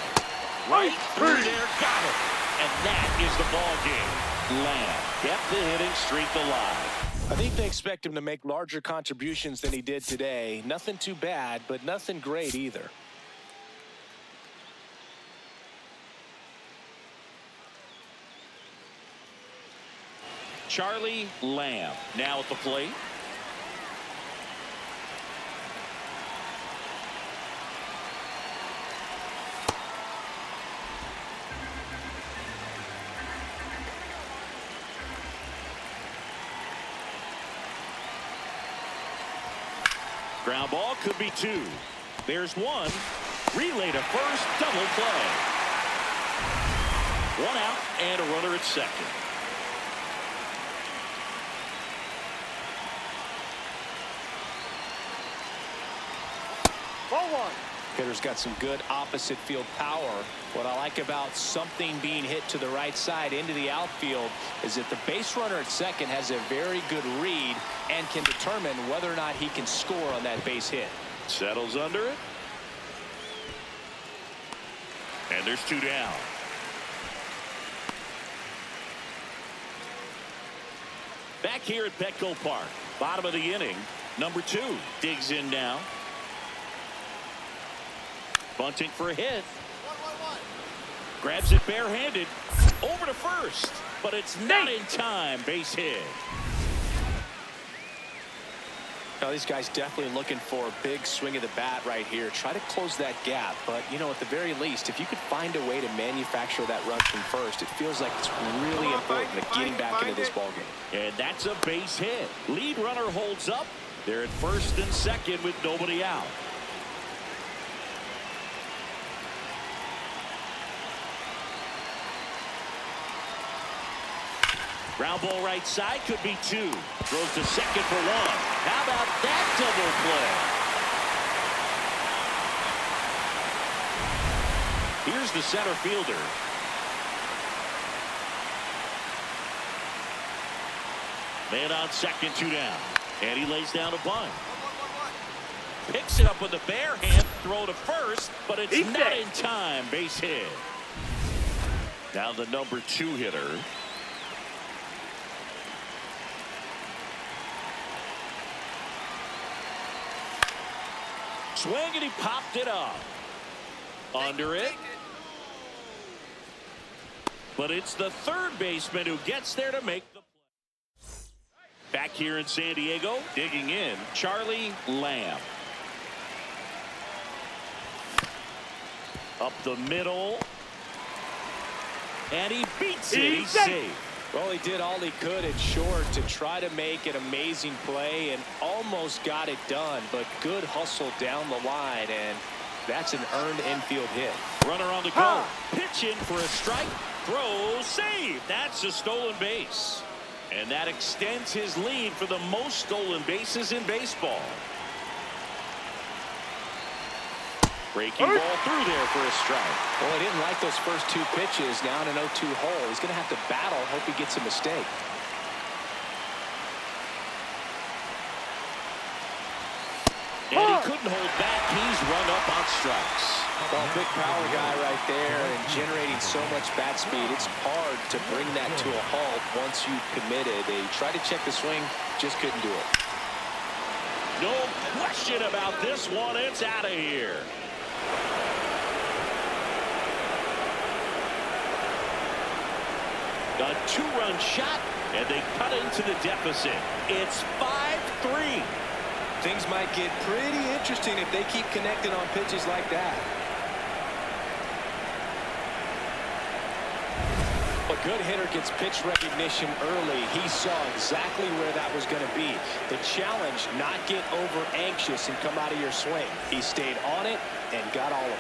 Right through there, got it. And that is the ball game. Lamb kept the hitting streak alive. I think they expect him to make larger contributions than he did today. Nothing too bad, but nothing great either. Charlie Lamb now at the plate. Ground ball could be two. There's one. Relay to first, double play. One out and a runner at second. Ball one. Hitter's got some good opposite field power. What I like about something being hit to the right side into the outfield is that the base runner at second has a very good read and can determine whether or not he can score on that base hit. Settles under it. And there's two down. Back here at Petco Park, bottom of the inning, number 2 digs in now. Bunting for a hit. Grabs it barehanded. Over to first. But it's not in time. Base hit. Now these guys definitely looking for a big swing of the bat right here. Try to close that gap. But, you know, at the very least, if you could find a way to manufacture that run from first, it feels like it's really important to getting back into this ballgame. And that's a base hit. Lead runner holds up. They're at first and second with nobody out. Ground ball right side, could be 2. Throws to second for 1. How about that double play? Here's the center fielder. Man on second, 2 down. And he lays down a bunt. Picks it up with the bare hand, throw to first, but it's not in time. Base hit. Now the number 2 hitter. Swing, and he popped it up. Under it. But it's the third baseman who gets there to make the play. Back here in San Diego, digging in, Charlie Lamb. Up the middle. And he beats it. He's safe. Well, he did all he could at short to try to make an amazing play and almost got it done, but good hustle down the line, and that's an earned infield hit. Runner on the go. Pitch in for a strike. Throw, save. That's a stolen base. And that extends his lead for the most stolen bases in baseball. Breaking ball through there for a strike. Well, he didn't like those first 2 pitches. Now in an 0-2 hole. He's going to have to battle. Hope he gets a mistake. And he couldn't hold back. He's run up on strikes. Well, big power guy right there and generating so much bat speed. It's hard to bring that to a halt once you've committed. They tried to check the swing, just couldn't do it. No question about this one. It's out of here. A 2-run shot, and they cut into the deficit. It's 5-3. Things might get pretty interesting if they keep connecting on pitches like that. A good hitter gets pitch recognition early. He saw exactly where that was going to be. The challenge, not get over anxious and come out of your swing. He stayed on it and got all of it.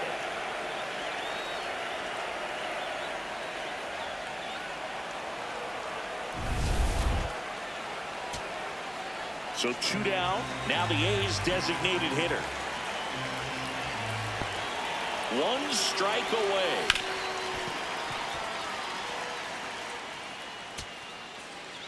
So 2 down. Now the A's designated hitter. 1 strike away.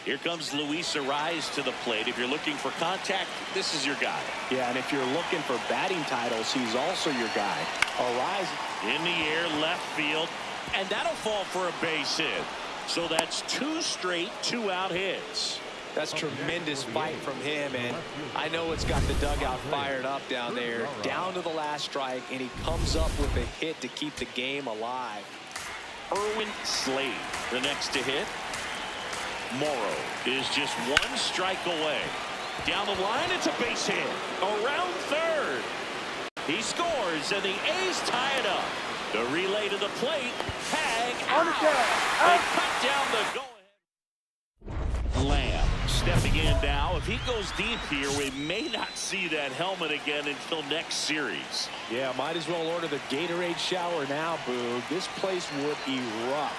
Here comes Luis Arraez to the plate. If you're looking for contact, this is your guy. Yeah, and if you're looking for batting titles, he's also your guy. Arraez in the air, left field, and that'll fall for a base hit. So that's 2 straight 2-out hits. That's tremendous fight from him, and I know it's got the dugout fired up down there, down to the last strike, and he comes up with a hit to keep the game alive. Erwin Slade, the next to hit. Morrow is just 1 strike away. Down the line, it's a base hit. Around third. He scores, and the A's tie it up. The relay to the plate. Hang out. They cut down the go-ahead. Lamb stepping in now. If he goes deep here, we may not see that helmet again until next series. Yeah, might as well order the Gatorade shower now, Boog. This place would erupt.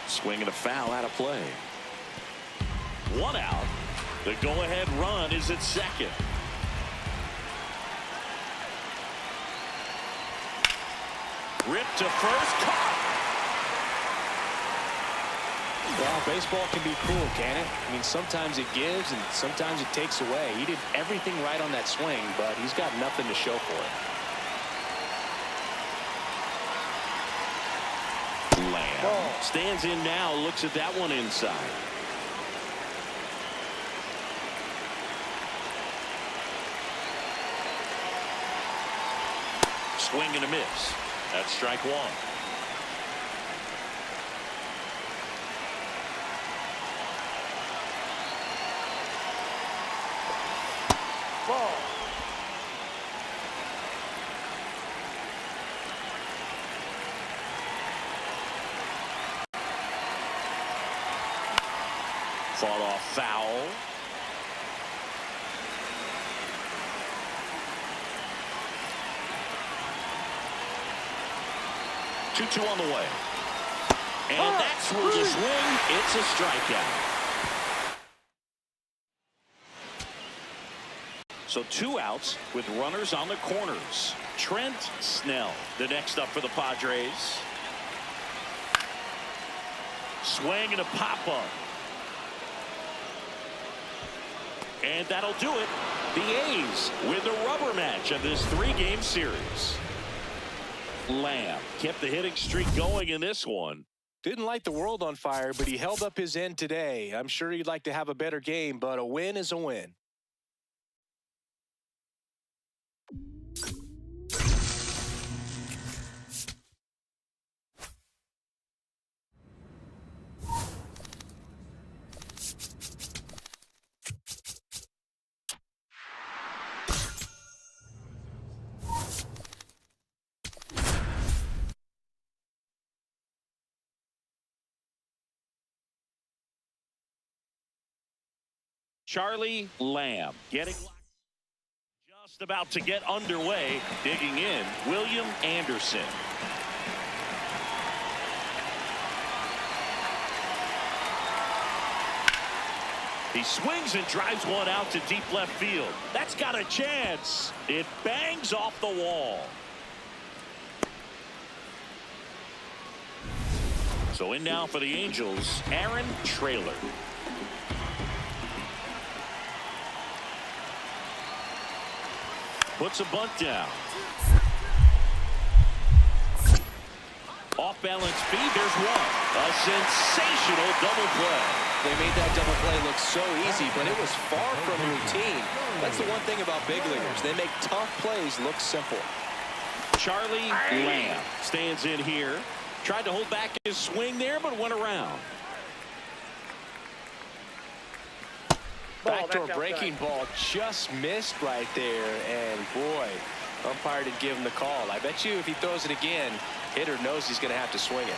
Swing and a foul out of play. 1 out. The go-ahead run is at second. Ripped to first. Caught. Well, baseball can be cruel, can it? I mean, sometimes it gives and sometimes it takes away. He did everything right on that swing, but he's got nothing to show for it. Lamb stands in now, looks at that one inside. Swing and a miss. That's strike 1. Ball. Fought off foul. Two on the way. And that's where the swing. It's a strikeout. So 2 outs with runners on the corners. Trent Snell, the next up for the Padres. Swing and a pop-up. And that'll do it. The A's win the rubber match of this 3-game series. Lamb kept the hitting streak going in this one. Didn't light the world on fire, but he held up his end today. I'm sure he'd like to have a better game, but a win is a win. Charlie Lamb getting just about to get underway. Digging in, William Anderson. He swings and drives one out to deep left field. That's got a chance. It bangs off the wall. So in now for the Angels, Aaron Traylor. Puts a bunt down. Off balance feed, there's one. A sensational double play. They made that double play look so easy, but it was far from routine. That's the one thing about big leaguers. They make tough plays look simple. Charlie Lamb stands in here. Tried to hold back his swing there, but went around. Backdoor breaking ball just missed right there, and boy, umpire did give him the call. I bet you if he throws it again, hitter knows he's going to have to swing it.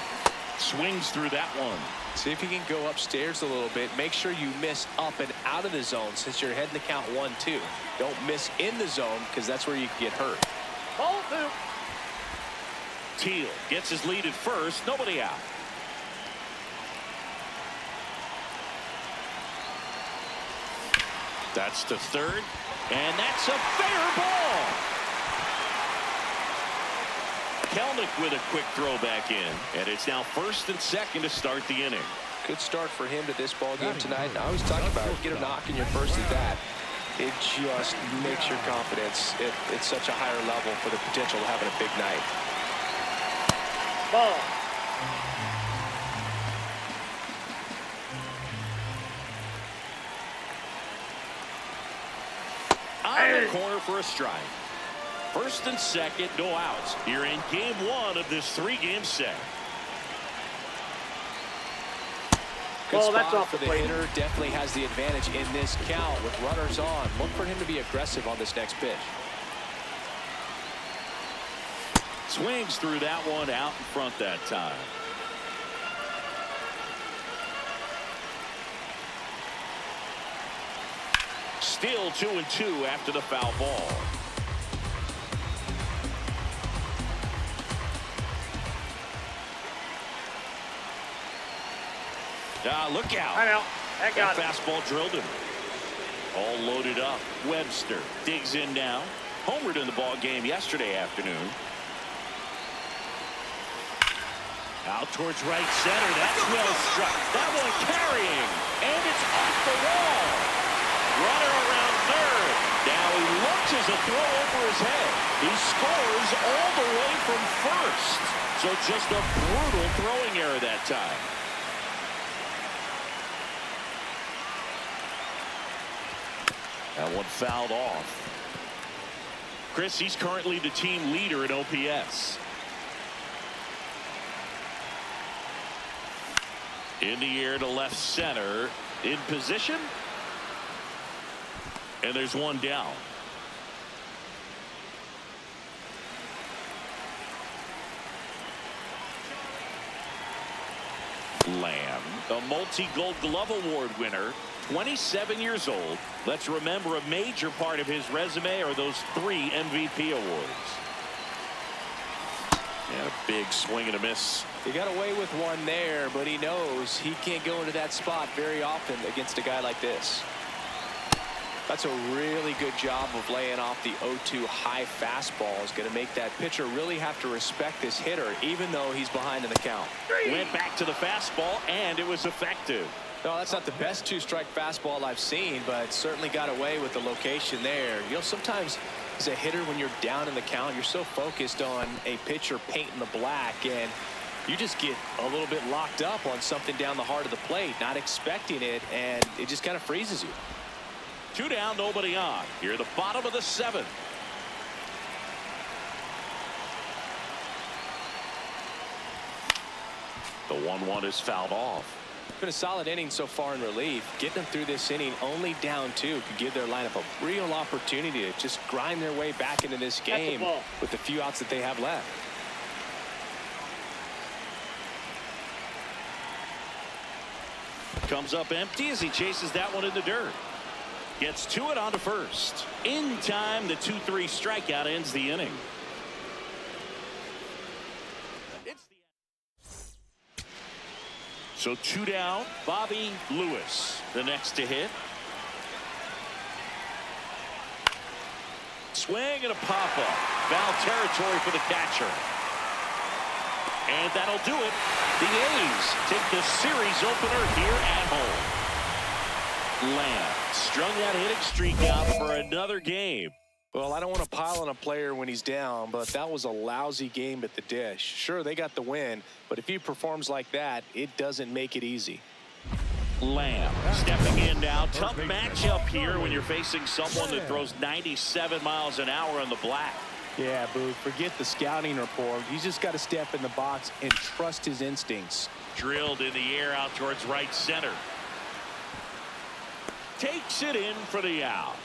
Swings through that one. See if you can go upstairs a little bit. Make sure you miss up and out of the zone since you're heading to count 1-2. Don't miss in the zone because that's where you can get hurt. Ball 2. Teal gets his lead at first. Nobody out. That's to third. And that's a fair ball. Kelnick with a quick throw back in. And it's now first and second to start the inning. Good start for him to this ball game tonight. And I always talk about get a knock in your first at bat. It just makes your confidence at such a higher level for the potential of having a big night. Ball. On the corner for a strike. First and second, no outs. You're in game 1 of this 3-game set. Good spot that's off for the the plate. hitter. Definitely has the advantage in this count with runners on. Look for him to be aggressive on this next pitch. Swings through that one out in front that time. Still 2-2 after the foul ball. Look out. I know. That got it. Fastball drilled him. All loaded up. Webster digs in now. Homered in the ball game yesterday afternoon. Out towards right center. That's well struck. That one carrying. And it's off the wall. Runner around third. Now he launches a throw over his head. He scores all the way from first. So just a brutal throwing error that time. That one fouled off. Chris, he's currently the team leader in OPS. In the air to left center. In position. And there's one down. Lamb, a multi-Gold Glove Award winner, 27 years old. Let's remember a major part of his resume are those 3 MVP awards. And a big swing and a miss. He got away with one there, but he knows he can't go into that spot very often against a guy like this. That's a really good job of laying off the 0-2 high fastball. Is going to make that pitcher really have to respect this hitter, even though he's behind in the count. Went back to the fastball, and it was effective. No, that's not the best 2-strike fastball I've seen, but certainly got away with the location there. You know, sometimes as a hitter, when you're down in the count, you're so focused on a pitcher painting the black, and you just get a little bit locked up on something down the heart of the plate, not expecting it, and it just kind of freezes you. 2 down, nobody on. Here at the bottom of the 7th. The 1-1 is fouled off. It's been a solid inning so far in relief. Getting them through this inning only down 2 could give their lineup a real opportunity to just grind their way back into this game with the few outs that they have left. Comes up empty as he chases that one in the dirt. Gets to it on to first. In time, the 2-3 strikeout ends the inning. So 2 down. Bobby Lewis, the next to hit. Swing and a pop-up. Foul territory for the catcher. And that'll do it. The A's take the series opener here at home. Lamb strung that hitting streak out for another game. Well, I don't want to pile on a player when he's down, but that was a lousy game at the dish. Sure, they got the win, but if he performs like that, it doesn't make it easy. Lamb stepping in now. Tough matchup here when you're facing someone that throws 97 miles an hour on the black. Yeah, Booth, forget the scouting report. He's just got to step in the box and trust his instincts. Drilled in the air out towards right center. Takes it in for the out.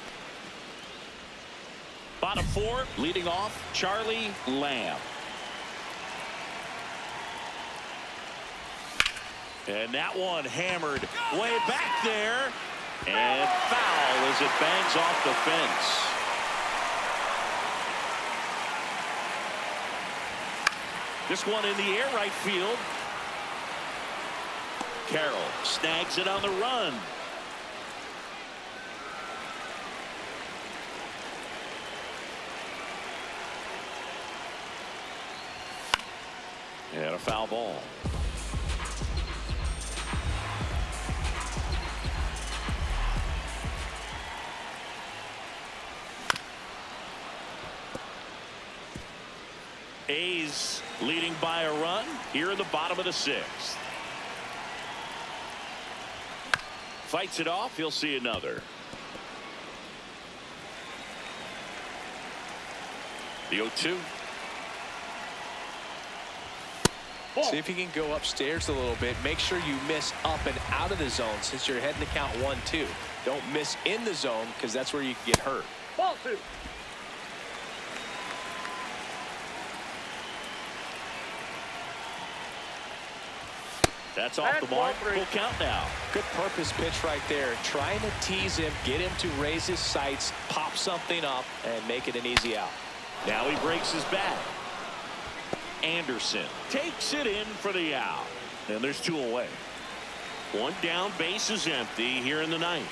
Bottom 4, leading off, Charlie Lamb. And that one hammered way back there. And foul as it bangs off the fence. This one in the air right field. Carroll snags it on the run. And a foul ball. A's leading by a run here in the bottom of the sixth. Fights it off. He'll see another. The 0-2. See if you can go upstairs a little bit. Make sure you miss up and out of the zone since you're heading to count 1-2. Don't miss in the zone because that's where you can get hurt. Ball 2. That's off the mark. Full count now. Good purpose pitch right there. Trying to tease him, get him to raise his sights, pop something up, and make it an easy out. Now he breaks his back. Anderson takes it in for the out. And there's 2 away. 1 down, base is empty here in the ninth.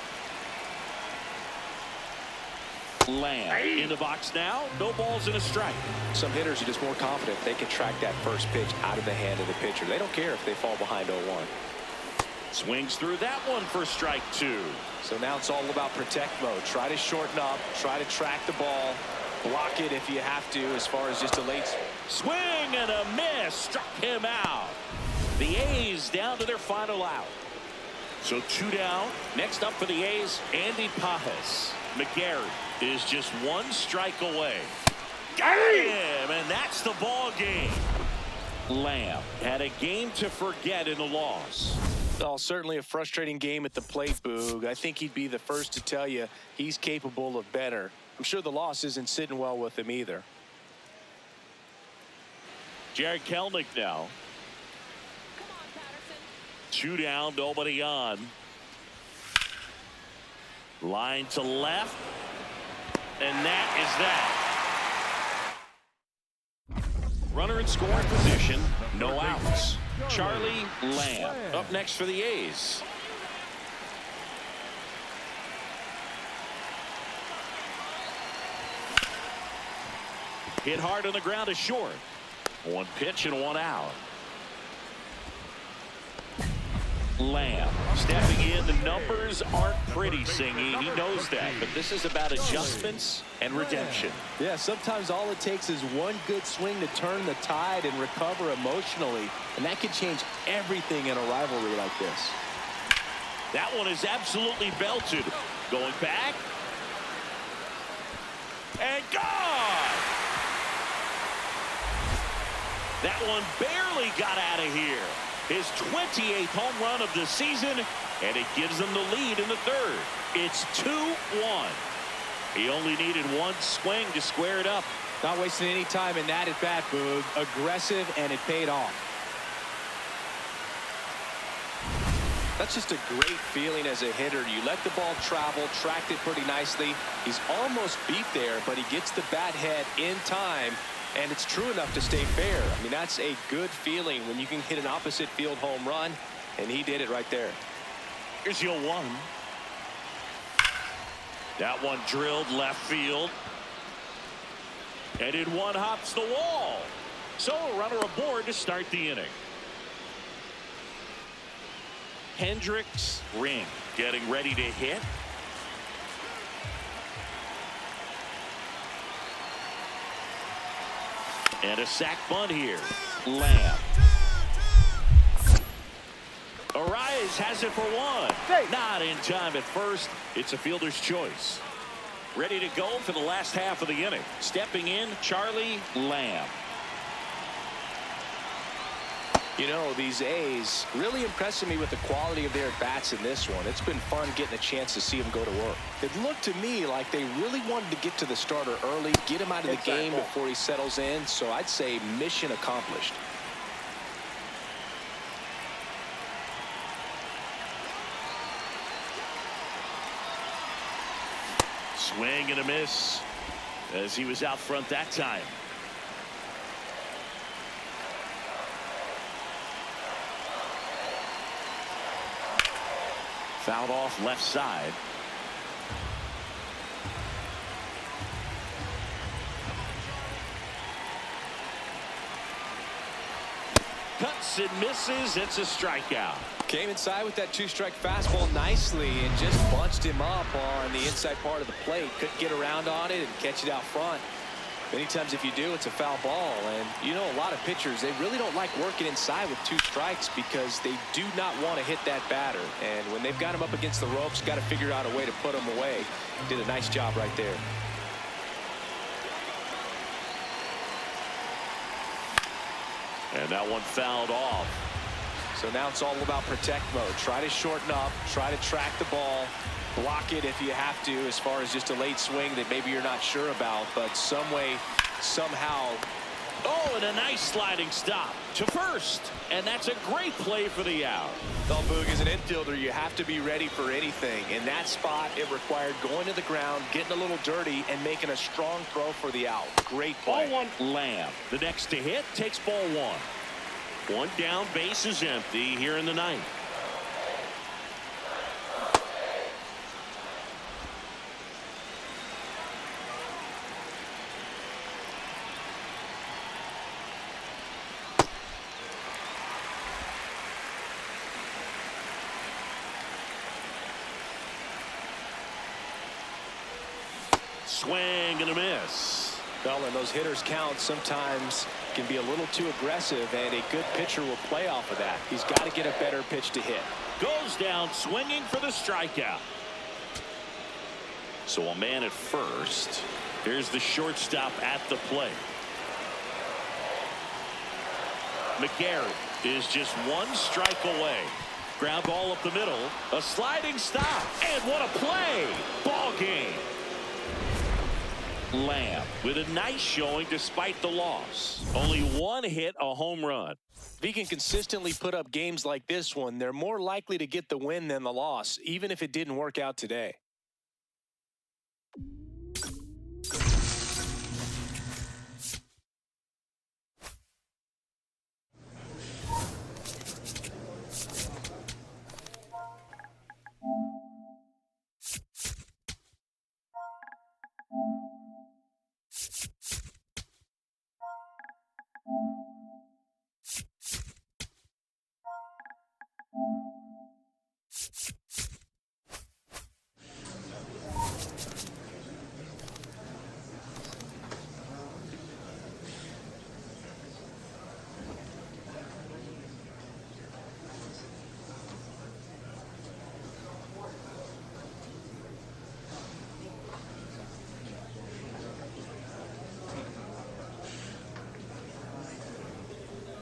Lamb in the box now. No balls and a strike. Some hitters are just more confident they can track that first pitch out of the hand of the pitcher. They don't care if they fall behind 0-1. Swings through that one for strike 2. So now it's all about protect mode. Try to shorten up, try to track the ball, block it if you have to as far as just a late swing and a miss. Struck him out. The A's down to their final out. So 2 down. Next up for the A's, Andy Pajes. McGarry is just 1 strike away. Got him, and that's the ball game. Lamb had a game to forget in the loss. Well, certainly a frustrating game at the plate, Boog. I think he'd be the first to tell you he's capable of better. I'm sure the loss isn't sitting well with him either. Jared Kelenic now. 2 down, nobody on. Line to left. And that is that. Runner in scoring position. No outs. Charlie Lamb up next for the A's. Hit hard on the ground is short. 1 pitch and 1 out. Lamb stepping in. The numbers aren't pretty, Singy. He knows that, but this is about adjustments and redemption. Yeah, sometimes all it takes is 1 good swing to turn the tide and recover emotionally, and that could change everything in a rivalry like this. That one is absolutely belted. Going back and gone. That one barely got out of here. His 28th home run of the season, and it gives them the lead in the 3rd. It's 2-1. He only needed 1 swing to square it up. Not wasting any time in that at bat, Boog. Aggressive, and it paid off. That's just a great feeling as a hitter. You let the ball travel, tracked it pretty nicely. He's almost beat there, but he gets the bat head in time. And it's true enough to stay fair. I mean, that's a good feeling when you can hit an opposite field home run, and he did it right there. Here's your 1. That one drilled left field. And in 1 hops the wall. So a runner aboard to start the inning. Hendricks Ring getting ready to hit. And a sac bunt here. Lamb. Arias has it for 1. Not in time at first. It's a fielder's choice. Ready to go for the last half of the inning. Stepping in, Charlie Lamb. You know, these A's really impressing me with the quality of their at-bats in this one. It's been fun getting a chance to see them go to work. It looked to me like they really wanted to get to the starter early, get him out of the game before he settles in. So I'd say mission accomplished. Swing and a miss as he was out front that time. Fouled off left side. Cuts and misses. It's a strikeout. Came inside with that 2-strike fastball nicely and just bunched him up on the inside part of the plate. Couldn't get around on it and catch it out front. Many times if you do, it's a foul ball. And you know, a lot of pitchers, they really don't like working inside with 2 strikes because they do not want to hit that batter. And when they've got him up against the ropes, got to figure out a way to put him away. Did a nice job right there. And that one fouled off. So now it's all about protect mode. Try to shorten up, try to track the ball, block it if you have to, as far as just a late swing that maybe you're not sure about, but some way, somehow. Oh, and a nice sliding stop to first. And that's a great play for the out. Well, Boog, as an infielder, you have to be ready for anything. In that spot, it required going to the ground, getting a little dirty, and making a strong throw for the out. Great play. Ball 1, Lamb. The next to hit takes ball 1. 1 down, base is empty here in the 9th. Swing and a miss. Well, and those hitters count sometimes can be a little too aggressive, and a good pitcher will play off of that. He's got to get a better pitch to hit. Goes down swinging for the strikeout. So a man at first. Here's the shortstop at the plate. McGarry is just 1 strike away. Ground ball up the middle. A sliding stop. And what a play. Ball game. Lamb with a nice showing despite the loss. Only 1 hit, a home run. If he can consistently put up games like this one, they're more likely to get the win than the loss, even if it didn't work out today.